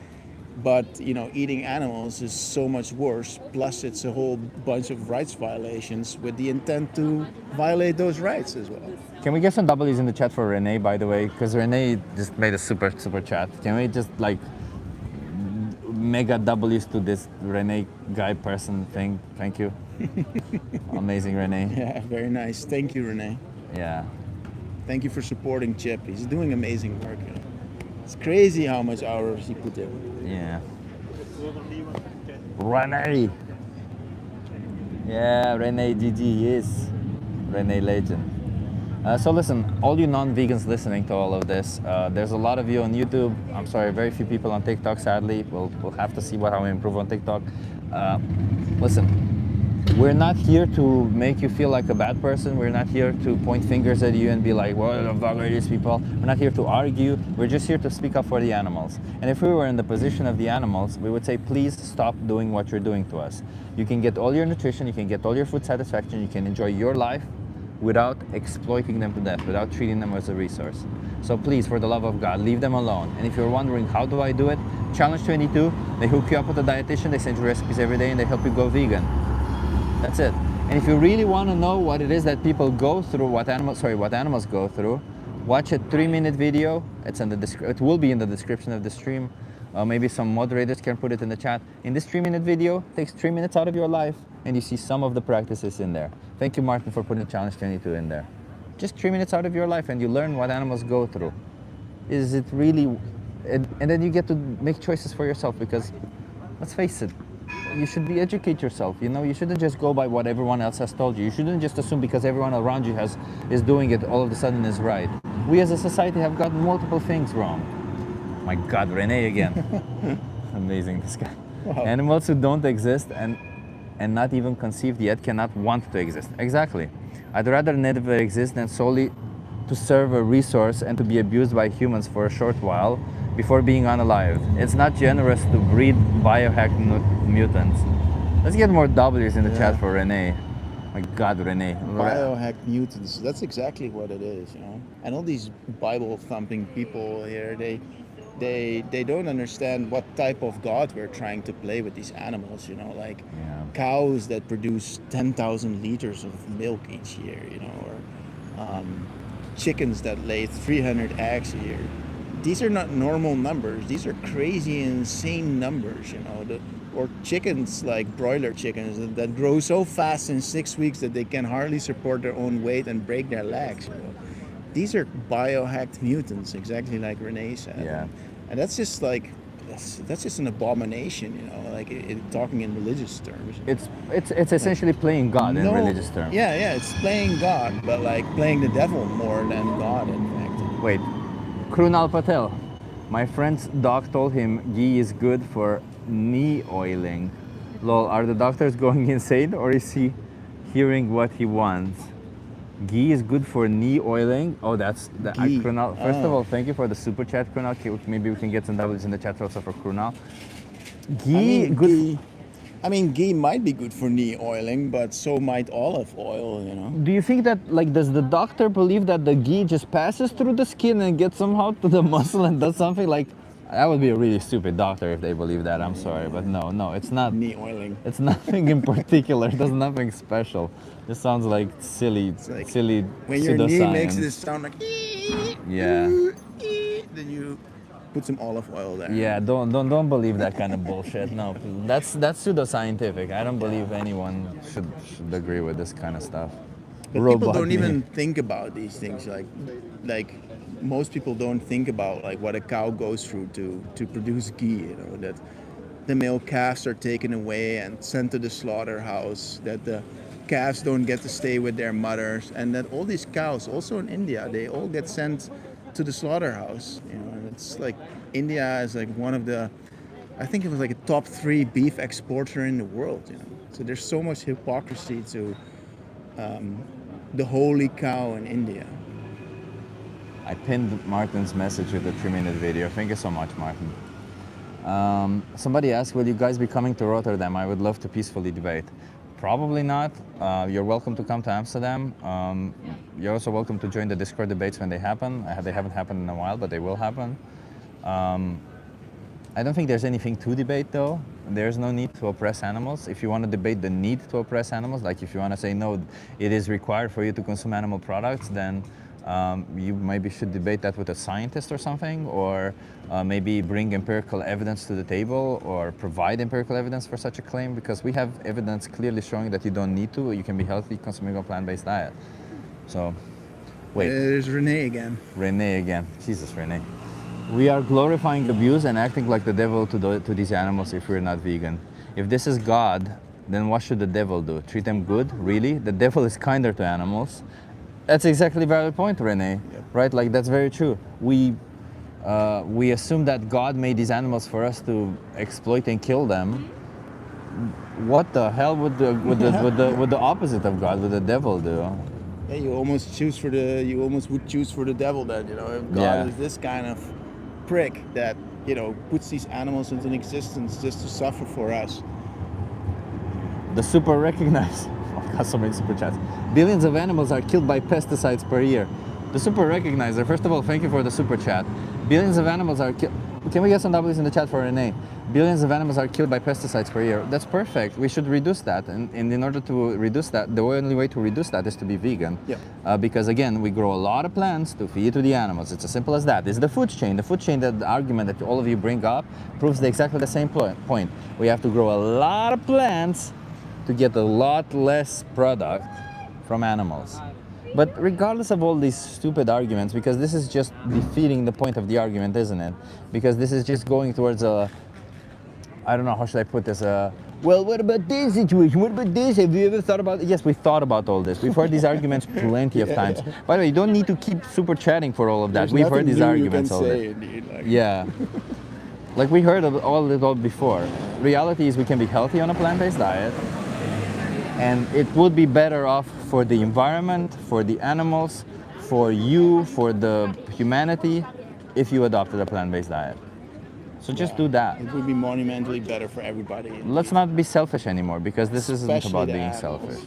but eating animals is so much worse. Plus it's a whole bunch of rights violations with the intent to violate those rights as well. Can we get some W's in the chat for Renee, by the way? Because Renee just made a super chat. Can we just like mega W's to this Renee guy person thing? Thank you. Amazing, Renee. Yeah, very nice. Thank you, Renee. Yeah. Thank you for supporting Chip. He's doing amazing work. It's crazy how much hours he put in. Yeah. Renee. Yeah, Renee GG, yes. Renee legend. So listen, all you non-vegans listening to all of this, there's a lot of you on YouTube. I'm sorry, very few people on TikTok, sadly. We'll have to see how we improve on TikTok. Listen, we're not here to make you feel like a bad person. We're not here to point fingers at you and be like, well, fuck are these people? We're not here to argue. We're just here to speak up for the animals. And if we were in the position of the animals, we would say, please stop doing what you're doing to us. You can get all your nutrition, you can get all your food satisfaction, you can enjoy your life without exploiting them to death, without treating them as a resource. So please, for the love of God, leave them alone. And if you're wondering, how do I do it? Challenge 22, they hook you up with a dietitian, they send you recipes every day, and they help you go vegan. That's it. And if you really want to know what it is that people go through, what animals go through, watch a 3-minute video. It will be in the description of the stream. Maybe some moderators can put it in the chat. In this 3-minute video, it takes 3 minutes out of your life, and you see some of the practices in there. Thank you, Martin, for putting Challenge 22 in there. Just 3 minutes out of your life, and you learn what animals go through. Is it really... And then you get to make choices for yourself, because, let's face it, you should educate yourself. You shouldn't just go by what everyone else has told you. You shouldn't just assume because everyone around you is doing it, all of a sudden is right. We as a society have got multiple things wrong. My God, Renee again. Amazing, this guy. Wow. Animals who don't exist and not even conceived yet cannot want to exist. Exactly. I'd rather never exist than solely to serve a resource and to be abused by humans for a short while before being unalive. It's not generous to breed biohacked mutants. Let's get more W's in the chat for Renee. My God, Renee. Biohacked mutants. That's exactly what it is, you know. And all these Bible thumping people here, they don't understand what type of God we're trying to play with these animals, you know, like cows that produce 10,000 liters of milk each year, you know, or chickens that lay 300 eggs a year. These are not normal numbers. These are crazy, insane numbers, you know. Or chickens like broiler chickens that grow so fast in 6 weeks that they can hardly support their own weight and break their legs. You know? These are biohacked mutants, exactly like Renee said. Yeah. And that's just like that's just an abomination, you know. Like talking in religious terms. It's essentially playing God in religious terms. Yeah, it's playing God, but like playing the devil more than God, in fact. Wait, Krunal Patel. My friend's doc told him ghee is good for knee oiling. Lol, are the doctors going insane or is he hearing what he wants? Ghee is good for knee oiling. Oh, that's the Krunal. First of all, thank you for the super chat, Krunal. Maybe we can get some W's in the chat also for Krunal. I mean, ghee might be good for knee oiling, but so might olive oil, you know. Do you think that, like, does the doctor believe that the ghee just passes through the skin and gets somehow to the muscle and does something like? That would be a really stupid doctor if they believe that. I'm sorry, but no, it's not. Knee oiling. It's nothing in particular. It does nothing special. This sounds like silly when your knee pseudoscience. makes this sound like Yeah. then you put some olive oil there. Yeah, don't believe that kind of bullshit. No, that's pseudoscientific. I don't believe anyone should agree with this kind of stuff. But people don't even think about these things. Like most people don't think about like what a cow goes through to produce ghee. You know, that the male calves are taken away and sent to the slaughterhouse. That the calves don't get to stay with their mothers, and that all these cows, also in India, they all get sent to the slaughterhouse. You know, and it's like India is like one of the, I think it was like a top 3 beef exporter in the world. You know, so there's so much hypocrisy to the holy cow in India. I pinned Martin's message with the 3-minute video. Thank you so much, Martin. Somebody asked, will you guys be coming to Rotterdam? I would love to peacefully debate. Probably not. You're welcome to come to Amsterdam. You're also welcome to join the Discord debates when they happen. They haven't happened in a while, but they will happen. I don't think there's anything to debate though. There's no need to oppress animals. If you want to debate the need to oppress animals, like if you want to say no, it is required for you to consume animal products, then you maybe should debate that with a scientist or something, or maybe bring empirical evidence to the table or provide empirical evidence for such a claim, because we have evidence clearly showing that you don't need to. You can be healthy consuming a plant-based diet. So, wait. There's Renee again. Renee again. Jesus, Renee. We are glorifying abuse and acting like the devil to these animals if we're not vegan. If this is God, then what should the devil do? Treat them good? Really? The devil is kinder to animals. That's exactly a valid point, Renee. Yep. Right? Like, that's very true. We assume that God made these animals for us to exploit and kill them. What the hell would the opposite of God, would the devil do? Yeah, you almost would choose for the devil then, you know, if God is this kind of prick that, you know, puts these animals into existence just to suffer for us. The super recognized. Oh God, so many super chats. Billions of animals are killed by pesticides per year. The super recognizer, first of all, thank you for the super chat. Billions of animals are killed. Can we get some W's in the chat for Renee? Billions of animals are killed by pesticides per year. That's perfect. We should reduce that. And in order to reduce that, the only way to reduce that is to be vegan. Yep. Because again, we grow a lot of plants to feed to the animals. It's as simple as that. It's the food chain. The food chain, that the argument that all of you bring up, proves exactly the same point. We have to grow a lot of plants to get a lot less product from animals. But regardless of all these stupid arguments, because this is just defeating the point of the argument, isn't it? Because this is just going towards a, I don't know, how should I put this? Well, what about this situation? What about this? Have you ever thought about it? Yes, we thought about all this. We've heard these arguments plenty of times. By the way, you don't need to keep super chatting for all of that. We've heard these arguments already. Yeah. Like, we heard all it all before. Reality is we can be healthy on a plant-based diet, and it would be better off for the environment, for the animals, for you, for the humanity, if you adopted a plant-based diet. So just do that. It would be monumentally better for everybody. Let's not be selfish anymore, because this isn't Especially about the being animals. selfish.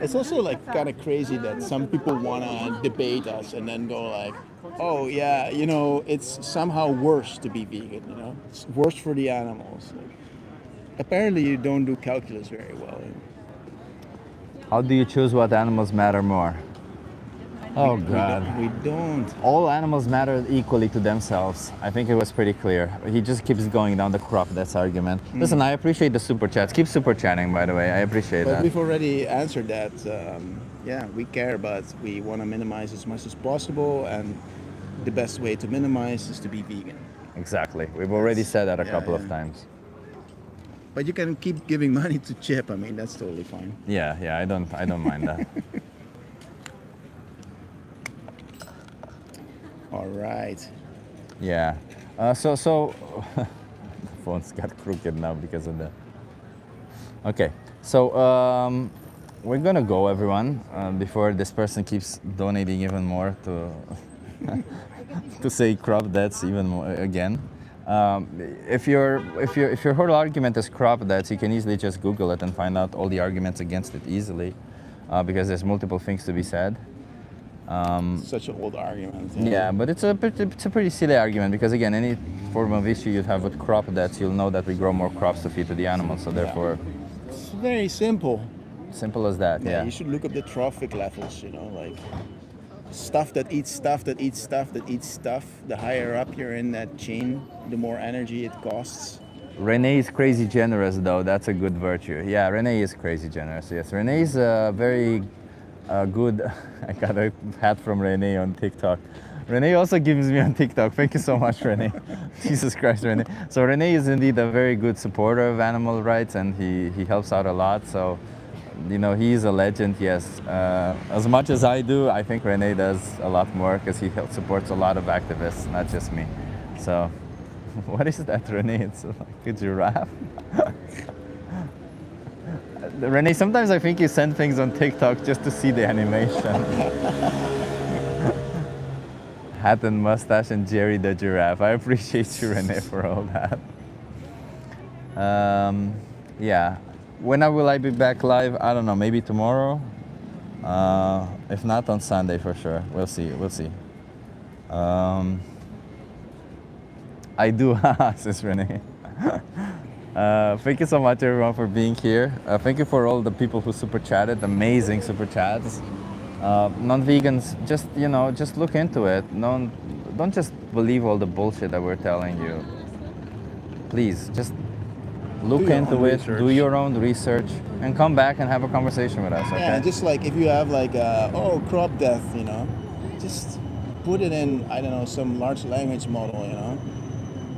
It's also like kind of crazy that some people want to debate us and then go like, oh yeah, you know, it's somehow worse to be vegan, you know, it's worse for the animals. Like, apparently you don't do calculus very well. How do you choose what animals matter more? Oh God. We don't. All animals matter equally to themselves. I think it was pretty clear. He just keeps going down the crop deaths argument. Listen, I appreciate the super chats. Keep super chatting, by the way. I appreciate But that. we've already answered that. Yeah, we care, but we want to minimize as much as possible, and the best way to minimize is to be vegan. Exactly. We've already said that a couple of times. But you can keep giving money to Chip. I mean, that's totally fine. Yeah, I don't mind that. All right. Yeah. So the phone's got crooked now because of that. Okay. So we're gonna go, everyone, before this person keeps donating even more to to say crop deaths even more again. If your whole argument is crop deaths, you can easily just Google it and find out all the arguments against it easily, because there's multiple things to be said. Such an old argument. Yeah, but it's a pretty silly argument, because again, any form of issue you'd have with crop deaths, you'll know that we grow more crops to feed to the animals, so therefore. It's very simple. Simple as that. Yeah. You should look up the trophic levels. You know, like stuff that eats stuff that eats stuff that eats stuff. The higher up you're in that chain, the more energy it costs. Renee is crazy generous, though. That's a good virtue. Yeah, Renee is crazy generous. Yes, Renee is very good. I got a hat from Renee on TikTok. Renee also gives me on TikTok. Thank you so much, Renee. Jesus Christ, Renee. So Renee is indeed a very good supporter of animal rights, and he helps out a lot. So, you know, he's a legend, yes. As much as I do, I think Renee does a lot more, because he supports a lot of activists, not just me. So, what is that, Renee? It's like a giraffe? Renee, sometimes I think you send things on TikTok just to see the animation. Hat and mustache and Jerry the giraffe. I appreciate you, Renee, for all that. Yeah. When will I be back live? I don't know, maybe tomorrow? If not, on Sunday for sure. We'll see, we'll see. I do, says Renee. Thank you so much, everyone, for being here. Thank you for all the people who super chatted, amazing super chats. Non-vegans, just, you know, just look into it. Don't just believe all the bullshit that we're telling you. Please, just look into it, do your own research, and come back and have a conversation with us, okay? Yeah, just like if you have like crop death, you know, just put it in, I don't know, some large language model, you know.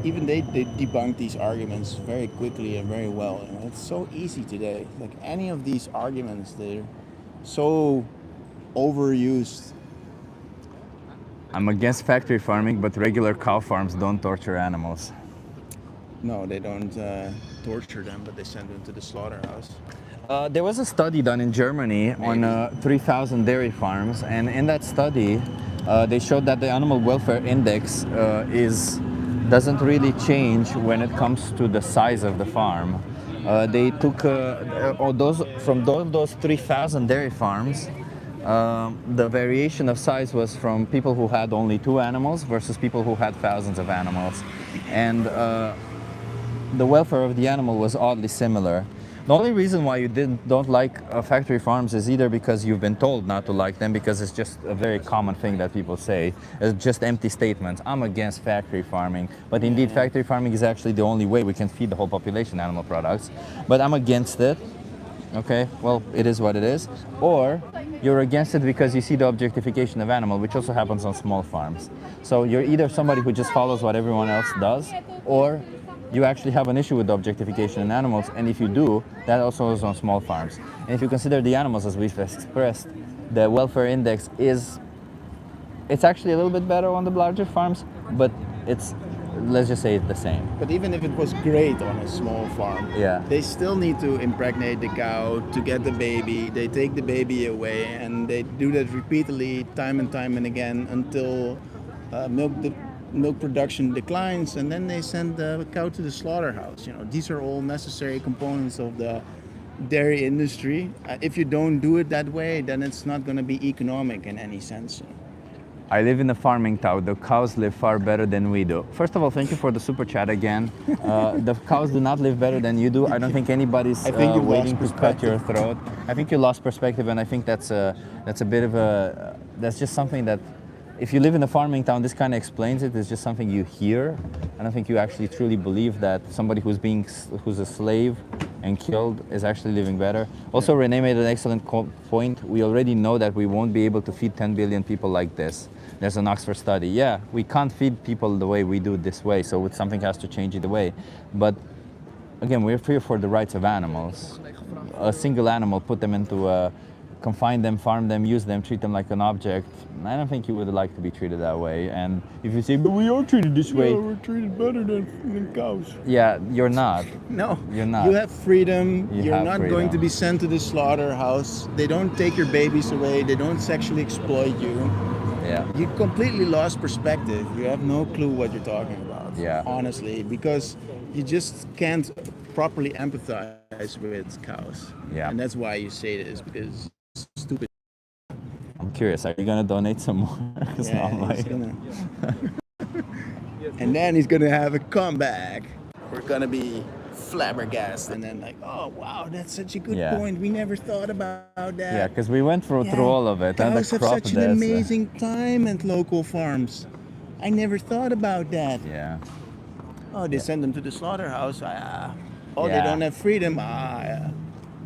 Even they debunk these arguments very quickly and very well. You know? It's so easy today. Like any of these arguments, they're so overused. I'm against factory farming, but regular cow farms don't torture animals. No, they don't torture them, but they send them to the slaughterhouse. There was a study done in Germany on 3,000 dairy farms, and in that study, they showed that the animal welfare index doesn't really change when it comes to the size of the farm. They took from those 3,000 dairy farms, the variation of size was from people who had only 2 animals versus people who had thousands of animals, and the welfare of the animal was oddly similar. The only reason why you don't like factory farms is either because you've been told not to like them, because it's just a very common thing that people say. It's just empty statements. I'm against factory farming, but indeed factory farming is actually the only way we can feed the whole population animal products. But I'm against it. Okay, well, it is what it is. Or you're against it because you see the objectification of animal, which also happens on small farms. So you're either somebody who just follows what everyone else does, or you actually have an issue with the objectification in animals, and if you do, that also is on small farms. And if you consider the animals, as we've expressed, the welfare index it's actually a little bit better on the larger farms, but let's just say it's the same. But even if it was great on a small farm, yeah, they still need to impregnate the cow to get the baby. They take the baby away, and they do that repeatedly, time and time and again, until milk production declines, and then they send the cow to the slaughterhouse. These are all necessary components of the dairy industry. If you don't do it that way, then it's not going to be economic in any sense. I live in a farming town. The cows live far better than we do. First of all, thank you for the super chat again. The cows do not live better than you do. I don't think anybody's waiting to cut your throat. I think you lost perspective, and I think that's a bit of a, that's just something that, if you live in a farming town, this kind of explains it. It's just something you hear. I don't think you actually truly believe that somebody who's a slave and killed is actually living better. Also, Renee made an excellent point. We already know that we won't be able to feed 10 billion people like this. There's an Oxford study. Yeah, we can't feed people the way we do this way, so something has to change either way. But again, we're here for the rights of animals. A single animal, put them into confine them, farm them, use them, treat them like an object. I don't think you would like to be treated that way. And if you say, but we are treated this way. Yeah, we're treated better than cows. Yeah, you're not. No, you're not. You have freedom. You're have not freedom. going to be sent to the slaughterhouse. They don't take your babies away. They don't sexually exploit you. Yeah. You completely lost perspective. You have no clue what you're talking about. Yeah. Honestly, because you just can't properly empathize with cows. Yeah. And that's why you say this, because it's stupid. I'm curious, are you gonna donate some more? Yeah, he's gonna... And then he's gonna have a comeback. We're gonna be flabbergasted, and then like, oh wow, that's such a good point. We never thought about that. Yeah, because we went through all of it. And Cows the have crop such an amazing time at local farms. I never thought about that. Yeah. Oh, they send them to the slaughterhouse. Oh, they don't have freedom.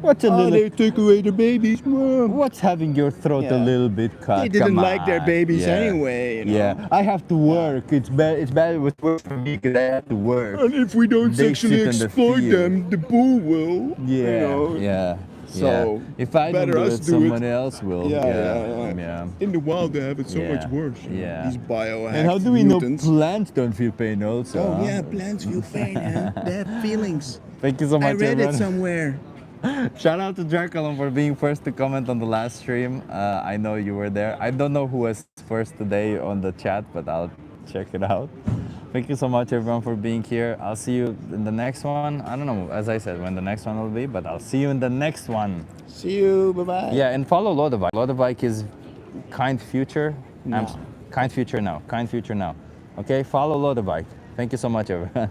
What's a little... they took away the babies. What's having your throat a little bit cut? They didn't Come like their on. babies Yeah. anyway. Yeah, I have to work. It's bad with work for me because I have to work. And if we don't They sexually sit in the exploit field. them, the bull will. Yeah, yeah. So if I don't better do us it, do someone it. else will. Yeah. In the wild, they have it so much worse. Yeah. These biohacked And how do we mutants. know plants don't feel pain also? Oh huh? yeah, plants feel pain. They have feelings. Thank you so much, I read everyone. it somewhere. Shout out to Draculum for being first to comment on the last stream. I know you were there. I don't know who was first today on the chat, but I'll check it out. Thank you so much, everyone, for being here. I'll see you in the next one. I don't know, as I said, when the next one will be, but I'll see you in the next one. See you. Bye-bye. Yeah, and follow Lodevijk. Lodevijk is kind future. No. Kind future now. Kind future now. Okay, follow Lodevijk. Thank you so much, everyone.